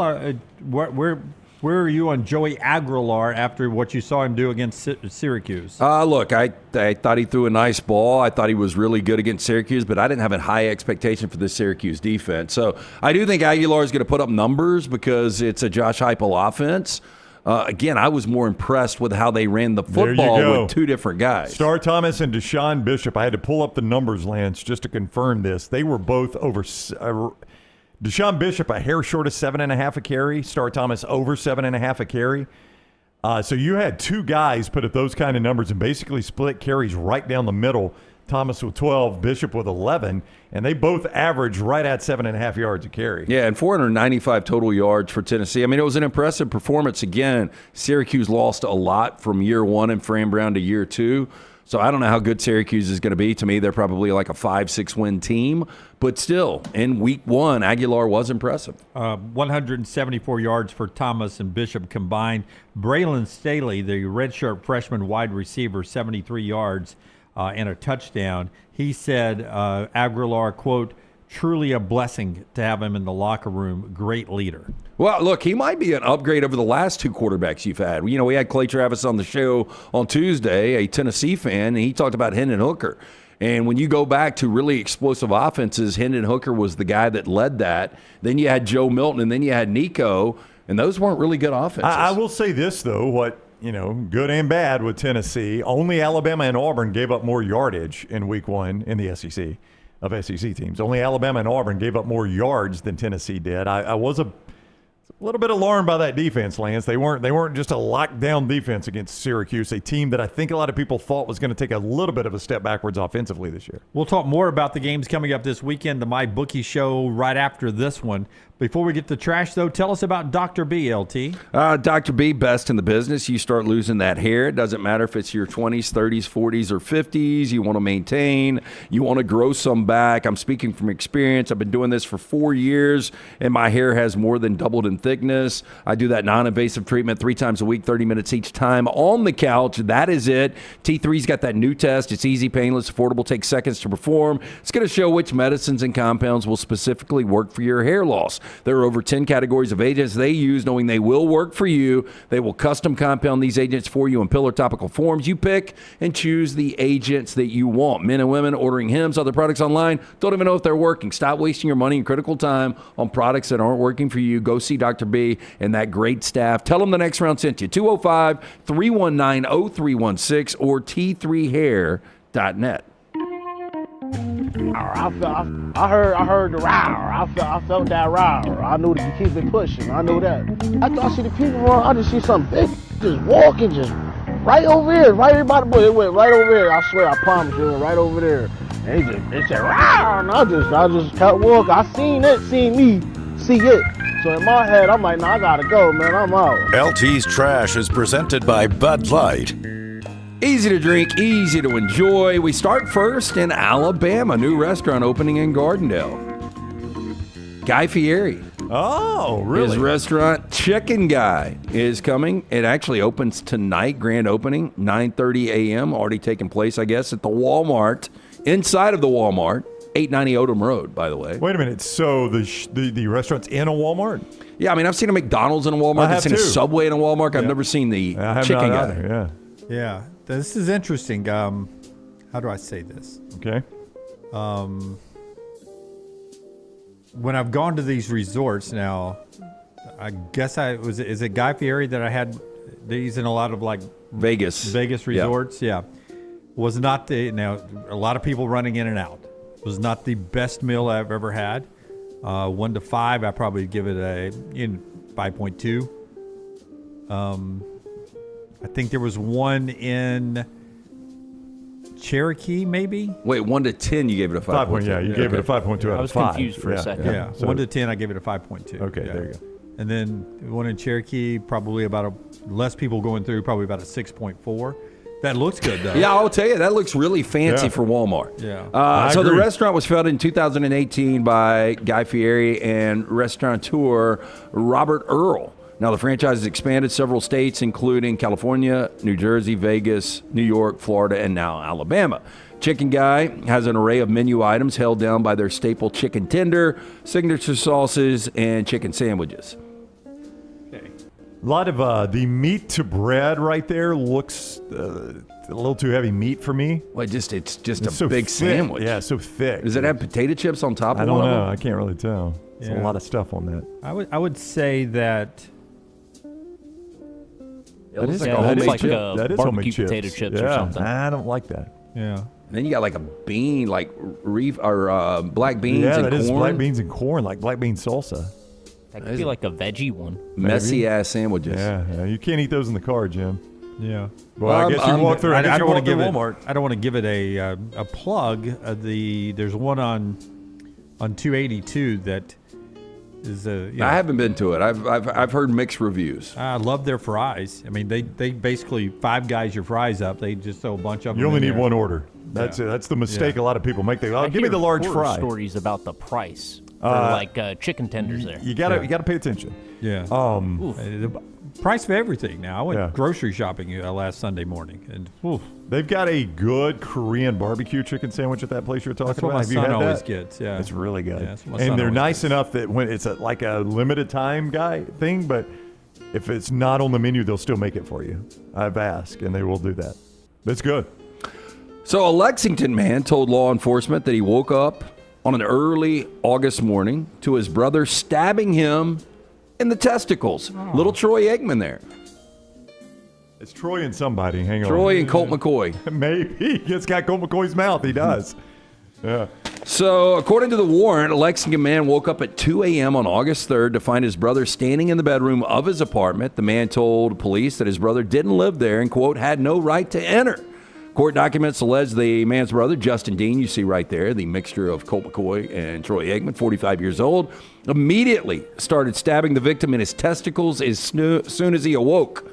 Where are you on Joey Aguilar after what you saw him do against Syracuse? Look, I thought he threw a nice ball. I thought he was really good against Syracuse, but I didn't have a high expectation for this Syracuse defense. So I do think Aguilar is going to put up numbers because it's a Josh Heupel offense. Again, I was more impressed with how they ran the football with 2 different guys. Star Thomas and Deshaun Bishop. I had to pull up the numbers, Lance, just to confirm this. They were both over Deshaun Bishop a hair short of 7.5 a carry. Star Thomas over 7.5 a carry. So you had 2 guys put up those kind of numbers and basically split carries right down the middle. Thomas with 12, Bishop with 11, and they both averaged right at 7.5 yards a carry. Yeah, and 495 total yards for Tennessee. I mean, it was an impressive performance. Again, Syracuse lost a lot from year 1 and Fran Brown to year 2. So I don't know how good Syracuse is going to be. To me, they're probably like a 5-6 win team. But still, in week 1, Aguilar was impressive. 174 yards for Thomas and Bishop combined. Braylon Staley, the redshirt freshman wide receiver, 73 yards. And a touchdown. He said Aguilar, quote, truly a blessing to have him in the locker room. Great leader. Well, look, he might be an upgrade over the last 2 quarterbacks you've had. We had Clay Travis on the show on Tuesday, a Tennessee fan, and he talked about Hendon Hooker. And when you go back to really explosive offenses, Hendon Hooker was the guy that led that. Then you had Joe Milton, and then you had Nico, and those weren't really good offenses. I will say this, though, good and bad with Tennessee. Only Alabama and Auburn gave up more yardage in week 1 in the SEC of SEC teams. Only Alabama and Auburn gave up more yards than Tennessee did. I was a A little bit alarmed by that defense, Lance. They weren't just a lockdown defense against Syracuse, a team that I think a lot of people thought was going to take a little bit of a step backwards offensively this year. We'll talk more about the games coming up this weekend, the My Bookie show right after this one. Before we get to trash, though, tell us about Dr. B, LT. Dr. B, best in the business. You start losing that hair. It doesn't matter if it's your 20s, 30s, 40s, or 50s. You want to maintain. You want to grow some back. I'm speaking from experience. I've been doing this for 4 years, and my hair has more than doubled in thickness. I do that non-invasive treatment 3 times a week, 30 minutes each time on the couch. That is it. T3's got that new test. It's easy, painless, affordable, takes seconds to perform. It's going to show which medicines and compounds will specifically work for your hair loss. There are over 10 categories of agents they use, knowing they will work for you. They will custom compound these agents for you in pill or topical forms. You pick and choose the agents that you want. Men and women ordering Hims, other products online, don't even know if they're working. Stop wasting your money and critical time on products that aren't working for you. Go see Dr. B and that great staff. Tell them the next round sent you. 205-319-0316 or t3hair.net. I heard the row. I felt that row. I knew to keep it pushing. I knew that. After I see the people run, I just see some big just walking, just right over here, right by the bush. It went right over there. I swear, I promise you, it went right over there. And they said row, and I just kept walking. I seen it, seen me, see it. So in my head, I'm like, nah, I gotta go, man. I'm out. LT's Trash is presented by Bud Light. Easy to drink, easy to enjoy. We start first in Alabama. New restaurant opening in Gardendale. Guy Fieri. Oh, really? His restaurant, Chicken Guy, is coming. It actually opens tonight, grand opening, 9:30 a.m. Already taking place, I guess, at the Walmart, inside of the Walmart, 890 Odom Road, by the way. Wait a minute. So the restaurant's in a Walmart? Yeah, I mean, I've seen a McDonald's in a Walmart. I've seen a Subway in a Walmart. I've never seen the Chicken Guy. Either, Yeah. This is interesting. How do I say this? Okay. When I've gone to these resorts now, I guess is it Guy Fieri that I had these in a lot of like Vegas resorts? Yeah. Was not now a lot of people running in and out. Was not the best meal I've ever had. 1 to 5, I probably give it a 5.2. I think there was one in Cherokee, maybe. Wait, 1 to 10, you gave it a 5.2. Yeah, you gave it a 5.2 out of 5. I was confused for a second. Yeah, so 1 to 10, I gave it a 5.2. Okay, there you go. And then one in Cherokee, probably less people going through, probably about a 6.4. That looks good, though. Yeah, I'll tell you, that looks really fancy for Walmart. Yeah. So the restaurant was founded in 2018 by Guy Fieri and restaurateur Robert Earl. Now, the franchise has expanded several states, including California, New Jersey, Vegas, New York, Florida, and now Alabama. Chicken Guy has an array of menu items held down by their staple chicken tender, signature sauces, and chicken sandwiches. Okay. A lot of the meat to bread right there looks a little too heavy meat for me. Well, it's just a so big thick. sandwich. Yeah, so thick. Does it have potato chips on top of it? I don't know. I can't really tell. There's a Yeah. lot of stuff on that. I would say that. That is like like a a homemade homemade chip. chip. That is Barbecue homemade chips. potato chips or Yeah, something. I don't like that. Yeah. And then you got like a bean, like black beans Yeah, and that corn. is black beans and corn, like black bean salsa. That could be like a veggie one. Messy ass sandwiches. Yeah, you can't eat those in the car, Jim. Yeah. Well, I guess you walk through. I don't want to give it. Walmart. I don't want to give it a plug. There's one on 282 that is I haven't been to it. I've heard mixed reviews. I love their fries. I mean, they basically Five Guys your fries up. They just throw a bunch of them. You only in need there. one order. That's it. That's the mistake a lot of people make. They I give me hear the large horror fry. stories about the price for chicken tenders there. You gotta pay attention. Yeah. The price of everything now. I went grocery shopping last Sunday morning, and they've got a good Korean barbecue chicken sandwich at that place you're talking That's what about. my Have you son had always that? gets, yeah. It's really good. Yeah, that's what my son and they're always nice enough that when it's like a limited time thing, but if it's not on the menu, they'll still make it for you. I've asked, and they will do that. It's good. So a Lexington man told law enforcement that he woke up on an early August morning to his brother stabbing him in the testicles. Little Troy Aikman there. It's Troy and somebody. Hang on. Troy and Colt McCoy. Maybe. It's got Colt McCoy's mouth. He does. Yeah. So, according to the warrant, a Lexington man woke up at 2 a.m. on August 3rd to find his brother standing in the bedroom of his apartment. The man told police that his brother didn't live there and, quote, had no right to enter. Court documents allege the man's brother, Justin Dean, you see right there, the mixture of Colt McCoy and Troy Aikman, 45 years old, immediately started stabbing the victim in his testicles as soon as he awoke.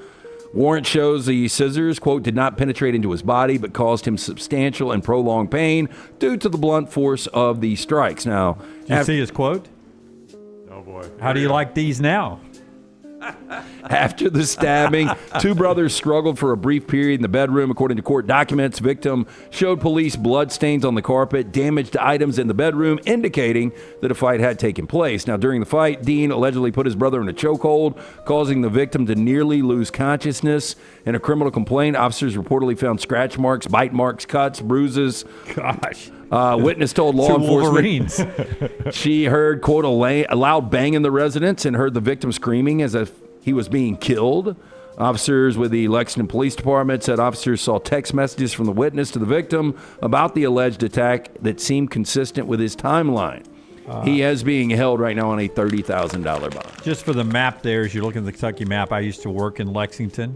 Warrant shows the scissors, quote, did not penetrate into his body, but caused him substantial and prolonged pain due to the blunt force of the strikes. Now, did you see his quote? Oh, boy. How do you like these now? After the stabbing, two brothers struggled for a brief period in the bedroom. According to court documents, victim showed police blood stains on the carpet, damaged items in the bedroom, indicating that a fight had taken place. Now, during the fight, Dean allegedly put his brother in a chokehold, causing the victim to nearly lose consciousness. In a criminal complaint, officers reportedly found scratch marks, bite marks, cuts, bruises. Gosh. Witness told law enforcement she heard, quote, a loud bang in the residence and heard the victim screaming as if he was being killed. Officers with the Lexington Police Department said officers saw text messages from the witness to the victim about the alleged attack that seemed consistent with his timeline. He is being held right now on a $30,000 bond. Just for the map there, as you look at the Kentucky map, I used to work in Lexington,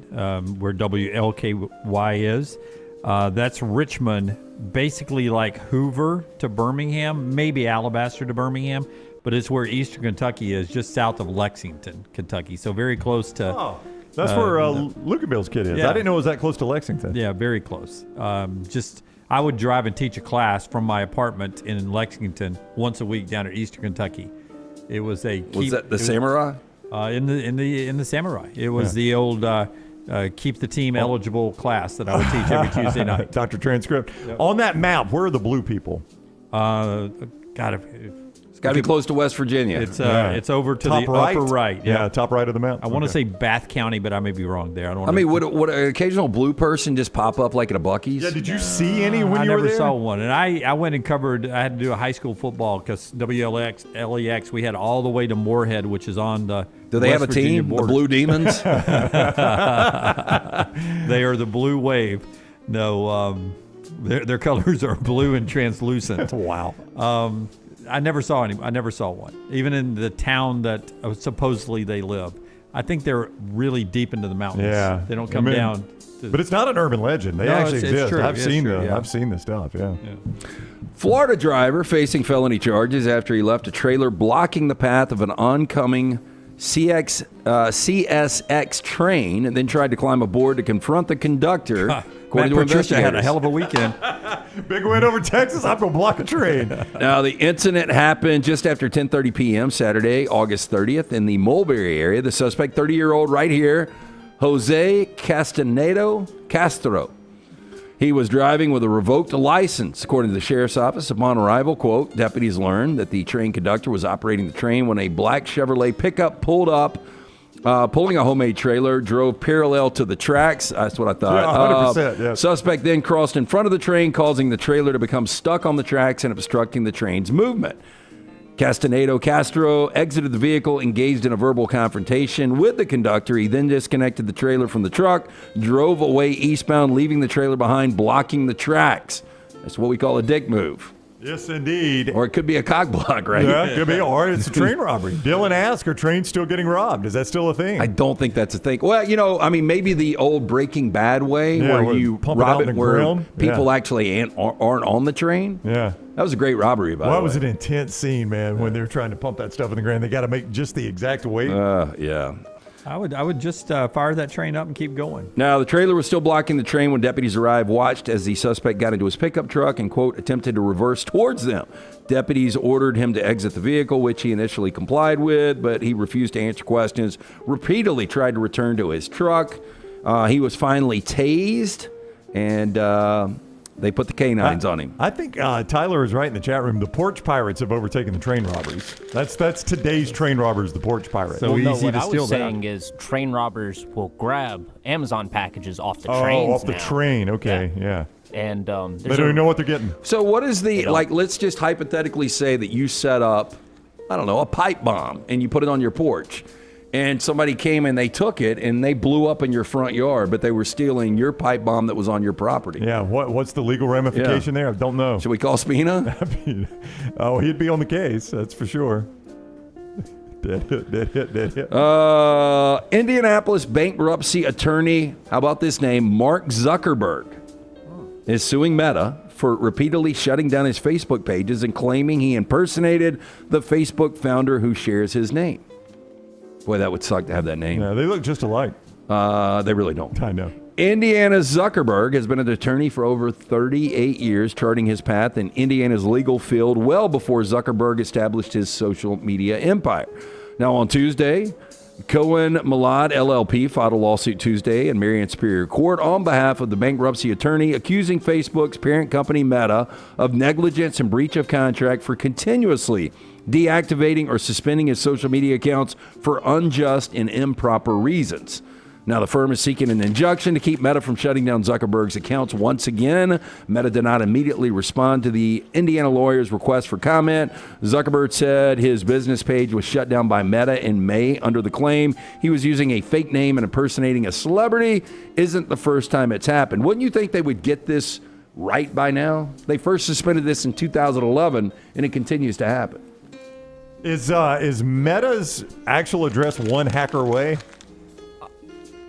where WLKY is. That's Richmond, basically like Hoover to Birmingham, maybe Alabaster to Birmingham, but it's where Eastern Kentucky is, just south of Lexington, Kentucky. So very close to. Oh, that's where Lucaville's kid is. Yeah. I didn't know it was that close to Lexington. Yeah, very close. I would drive and teach a class from my apartment in Lexington once a week down at Eastern Kentucky. It was was that the Samurai? In the Samurai. It was the old keep the team eligible class that I would teach every Tuesday night. Dr. Transcript. Yep. On that map, where are the blue people? It's got to be close to West Virginia. It's over to top the right? upper right. Yeah, top right of the map. I want to say Bath County, but I may be wrong there. Would an occasional blue person just pop up like at a Buc-ee's? Yeah, did you see any when I you were there? never saw one. And I went and covered, I had to do a high school football because WLEX, we had all the way to Moorhead, which is on the Do they West have a Virginia team? border. The Blue Demons? They are the Blue Wave. No, their colors are blue and translucent. Wow. I never saw one. Even in the town that supposedly they live. I think they're really deep into the mountains. Yeah. They don't come down. But it's not an urban legend. They actually it's exist. true. I've seen the the stuff. Yeah. Florida driver facing felony charges after he left a trailer blocking the path of an oncoming CSX train and then tried to climb aboard to confront the conductor. Matt Patricia had a hell of a weekend. Big win over Texas. I'm going to block a train. Now, the incident happened just after 10:30 p.m. Saturday, August 30th, in the Mulberry area. The suspect, 30-year-old right here, Jose Castaneda Castro. He was driving with a revoked license, according to the sheriff's office. Upon arrival, quote, deputies learned that the train conductor was operating the train when a black Chevrolet pickup pulled up, pulling a homemade trailer, drove parallel to the tracks. That's what I thought. Yeah, 100%. Yeah. Suspect then crossed in front of the train, causing the trailer to become stuck on the tracks and obstructing the train's movement. Castaneda Castro exited the vehicle, engaged in a verbal confrontation with the conductor. He then disconnected the trailer from the truck, drove away eastbound, leaving the trailer behind, blocking the tracks. That's what we call a dick move. Yes, indeed. Or it could be a cock block, right? Yeah, it could be. Or it's a train robbery. Dylan asked, are trains still getting robbed? Is that still a thing? I don't think that's a thing. Well, maybe the old Breaking Bad way where you rob it where people actually aren't on the train. Yeah. That was a great robbery, by the way. That was an intense scene, man, when they're trying to pump that stuff in the ground. They got to make just the exact weight. Yeah. I would just fire that train up and keep going. Now, the trailer was still blocking the train when deputies arrived, watched as the suspect got into his pickup truck and, quote, attempted to reverse towards them. Deputies ordered him to exit the vehicle, which he initially complied with, but he refused to answer questions, repeatedly tried to return to his truck. He was finally tased, and they put the canines on him. I think Tyler is right in the chat room. The porch pirates have overtaken the train robberies. That's today's train robbers, the porch pirates. So easy to steal that. What I was saying is train robbers will grab Amazon packages off the Oh, trains off the train. Okay, yeah. And they don't even know what they're getting. So what is let's just hypothetically say that you set up, I don't know, a pipe bomb, and you put it on your porch. and somebody came and they took it and they blew up in your front yard, but they were stealing your pipe bomb that was on your property. Yeah, what's the legal ramification there? I don't know. Should we call Spina? Oh, he'd be on the case, that's for sure. Dead hit. Indianapolis bankruptcy attorney, how about this name, Mark Zuckerberg, is suing Meta for repeatedly shutting down his Facebook pages and claiming he impersonated the Facebook founder who shares his name. Boy, that would suck to have that name. Yeah, they look just alike. They really don't. I know. Indiana's Zuckerberg has been an attorney for over 38 years, charting his path in Indiana's legal field well before Zuckerberg established his social media empire. Now, on Tuesday, Cohen Malad LLP filed a lawsuit Tuesday in Marion Superior Court on behalf of the bankruptcy attorney, accusing Facebook's parent company Meta of negligence and breach of contract for continuously deactivating or suspending his social media accounts for unjust and improper reasons. Now, the firm is seeking an injunction to keep Meta from shutting down Zuckerberg's accounts once again. Meta did not immediately respond to the Indiana lawyer's request for comment. Zuckerberg said his business page was shut down by Meta in May under the claim he was using a fake name and impersonating a celebrity. Isn't the first time it's happened. Wouldn't you think they would get this right by now? They first suspended this in 2011, and it continues to happen. Is Meta's actual address one hacker away?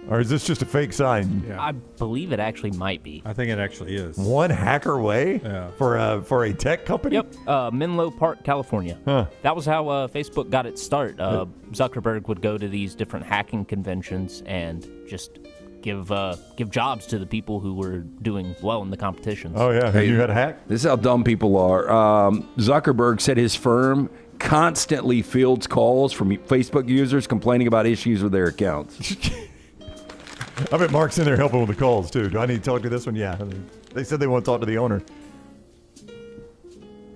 Or is this just a fake sign? Yeah. I believe it actually might be. I think it actually is. One hacker away? Yeah. For a tech company? Yep. Menlo Park, California. Huh. That was how Facebook got its start. Zuckerberg would go to these different hacking conventions and just give jobs to the people who were doing well in the competitions. Oh, yeah. Hey, you had a hack? This is how dumb people are. Zuckerberg said his firm constantly fields calls from Facebook users complaining about issues with their accounts. I bet Mark's in there helping with the calls, too. Do I need to talk to this one? Yeah. They said they want to talk to the owner.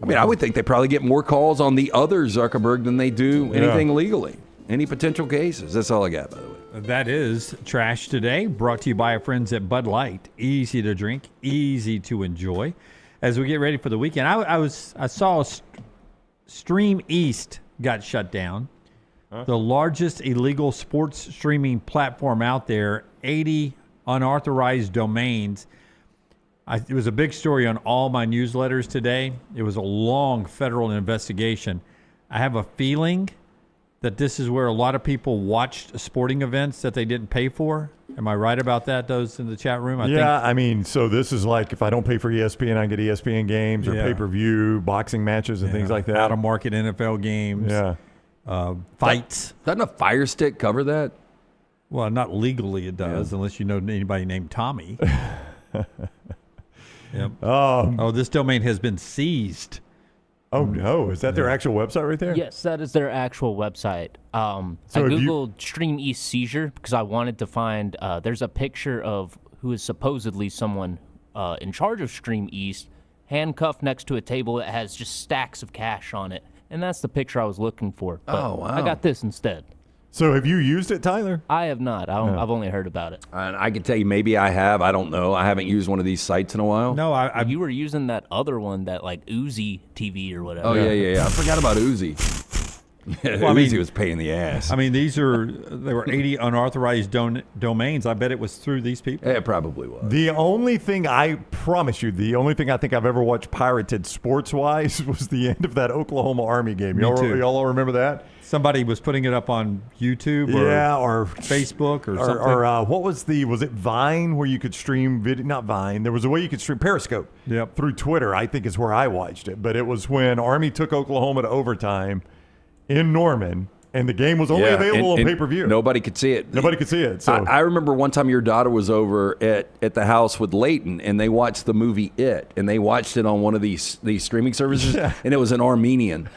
I mean, I would think they probably get more calls on the other Zuckerberg than they do anything legally. Any potential cases. That's all I got, by the way. That is Trash Today, brought to you by our friends at Bud Light. Easy to drink, easy to enjoy. As we get ready for the weekend, I saw Stream East got shut down. Huh? The largest illegal sports streaming platform out there, 80 unauthorized domains. It was a big story on all my newsletters today. It was a long federal investigation. I have a feeling that this is where a lot of people watched sporting events that they didn't pay for. Am I right about that, those in the chat room? I mean, so this is like if I don't pay for ESPN, I get ESPN games or pay-per-view, boxing matches and things like that. Out-of-market NFL games. Yeah. Fights. Doesn't a Fire Stick cover that? Well, not legally it does, unless you know anybody named Tommy. Yep. This domain has been seized. Oh, no. Is that their actual website right there? Yes, that is their actual website. I Googled Stream East seizure because I wanted to find, there's a picture of who is supposedly someone in charge of Stream East, handcuffed next to a table that has just stacks of cash on it. And that's the picture I was looking for. But wow. I got this instead. So have you used it, Tyler? I have not. I've only heard about it. And I can tell you maybe I have. I don't know. I haven't used one of these sites in a while. No, you were using that other one, that like Uzi TV or whatever. Oh, yeah. I forgot about Uzi. Well, Uzi was paying the ass. I mean, they were 80 unauthorized domains. I bet it was through these people. It probably was. The only thing I think I've ever watched pirated sports-wise was the end of that Oklahoma Army game. Y'all all remember that? Somebody was putting it up on YouTube or Facebook or something. Or what was it Vine where you could stream video? Not Vine. There was a way you could stream Periscope through Twitter, I think is where I watched it. But it was when Army took Oklahoma to overtime in Norman, and the game was only available on pay-per-view. Nobody could see it. So I remember one time your daughter was over at the house with Leighton, and they watched the movie It, and they watched it on one of these streaming services, and it was in Armenian.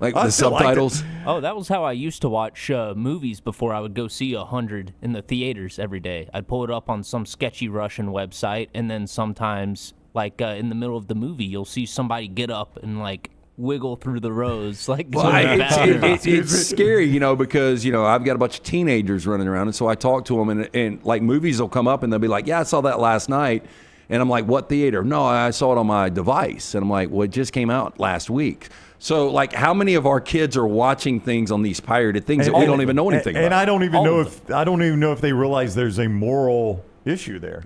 Like the subtitles. Oh, that was how I used to watch movies before I would go see 100 in the theaters every day. I'd pull it up on some sketchy Russian website, and then sometimes, like in the middle of the movie, you'll see somebody get up and like wiggle through the rows. Like, it's scary, because I've got a bunch of teenagers running around, and so I talk to them, and like movies will come up, and they'll be like, "Yeah, I saw that last night." And I'm like, what theater? No, I saw it on my device. And I'm like, well, it just came out last week. So, like, how many of our kids are watching things on these pirated things that we don't even know anything about? And I don't even know if they realize there's a moral issue there.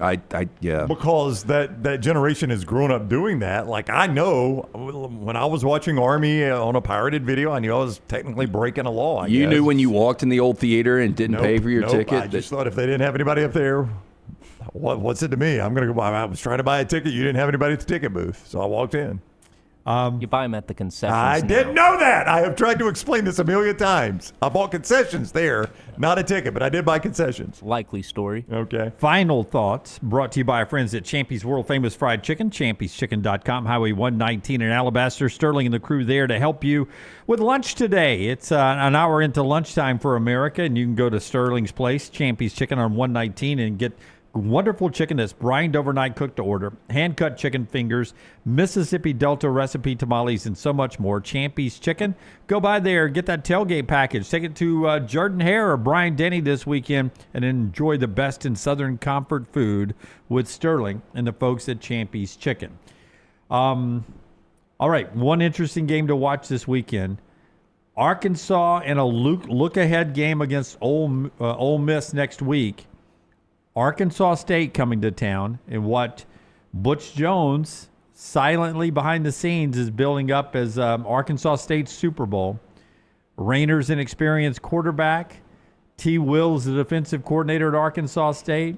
Yeah. Because that generation has grown up doing that. Like, I know when I was watching Army on a pirated video, I knew I was technically breaking a law. I You guess. knew when you walked in the old theater and didn't pay for your ticket? I just thought if they didn't have anybody up there, what's it to me? I'm going to go. I was trying to buy a ticket. You didn't have anybody at the ticket booth, so I walked in. You buy them at the concessions. I now. didn't know that. I have tried to explain this a million times. I bought concessions there, not a ticket, but I did buy concessions. Likely story. Okay. Final thoughts brought to you by our friends at Champy's World Famous Fried Chicken, champyschicken.com, Highway 119 in Alabaster. Sterling and the crew there to help you with lunch today. It's an hour into lunchtime for America, and you can go to Sterling's Place, Champy's Chicken on 119, and get wonderful chicken that's brined overnight, cooked to order, hand-cut chicken fingers, Mississippi Delta recipe tamales, and so much more. Champy's Chicken. Go by there, get that tailgate package. Take it to Jordan Hare or Brian Denny this weekend and enjoy the best in Southern comfort food with Sterling and the folks at Champy's Chicken. All right, one interesting game to watch this weekend. Arkansas in a look-ahead game against Ole Miss next week. Arkansas State coming to town, and what Butch Jones silently behind the scenes is building up as Arkansas State's Super Bowl. Rayner's an experienced quarterback. T. Will's the defensive coordinator at Arkansas State.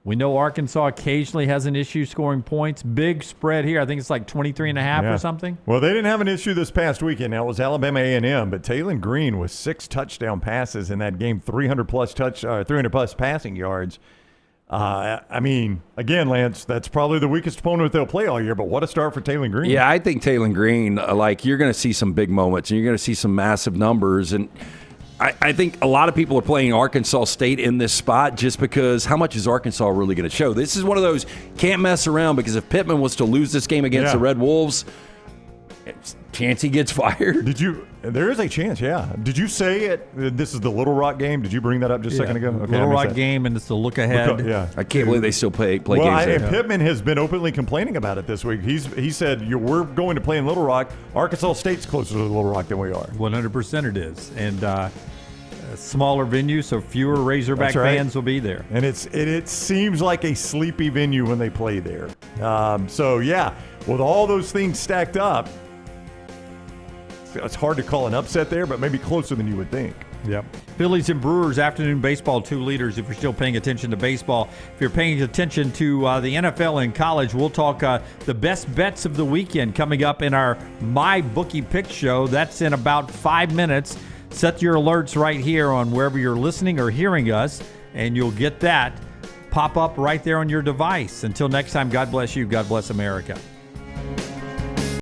We know Arkansas occasionally has an issue scoring points. Big spread here. I think it's like 23.5 or something. Well, they didn't have an issue this past weekend. Now, it was Alabama A&M, but Taylon Green with 6 touchdown passes in that game, 300-plus passing yards. I mean, again, Lance, that's probably the weakest opponent they'll play all year, but what a start for Taylon Green. Yeah, I think Taylon Green, you're going to see some big moments, and you're going to see some massive numbers. And I think a lot of people are playing Arkansas State in this spot just because how much is Arkansas really going to show? This is one of those can't mess around, because if Pittman was to lose this game against the Red Wolves, chance he gets fired. There is a chance, yeah. Did you say this is the Little Rock game? Did you bring that up just a second ago? Okay, Little Rock game, and it's the look ahead. I can't believe they still play games there. And Pittman has been openly complaining about it this week. He said, we're going to play in Little Rock. Arkansas State's closer to Little Rock than we are. 100% it is. And a smaller venue, so fewer Razorback fans will be there. And it seems like a sleepy venue when they play there. So, yeah, with all those things stacked up, it's hard to call an upset there, but maybe closer than you would think. Yep. Phillies and Brewers afternoon baseball, 2 leaders if you're still paying attention to baseball. If you're paying attention to the NFL and college, we'll talk the best bets of the weekend coming up in our My Bookie Pick Show. That's in about 5 minutes. Set your alerts right here on wherever you're listening or hearing us, and you'll get that pop up right there on your device. Until next time, God bless you. God bless America.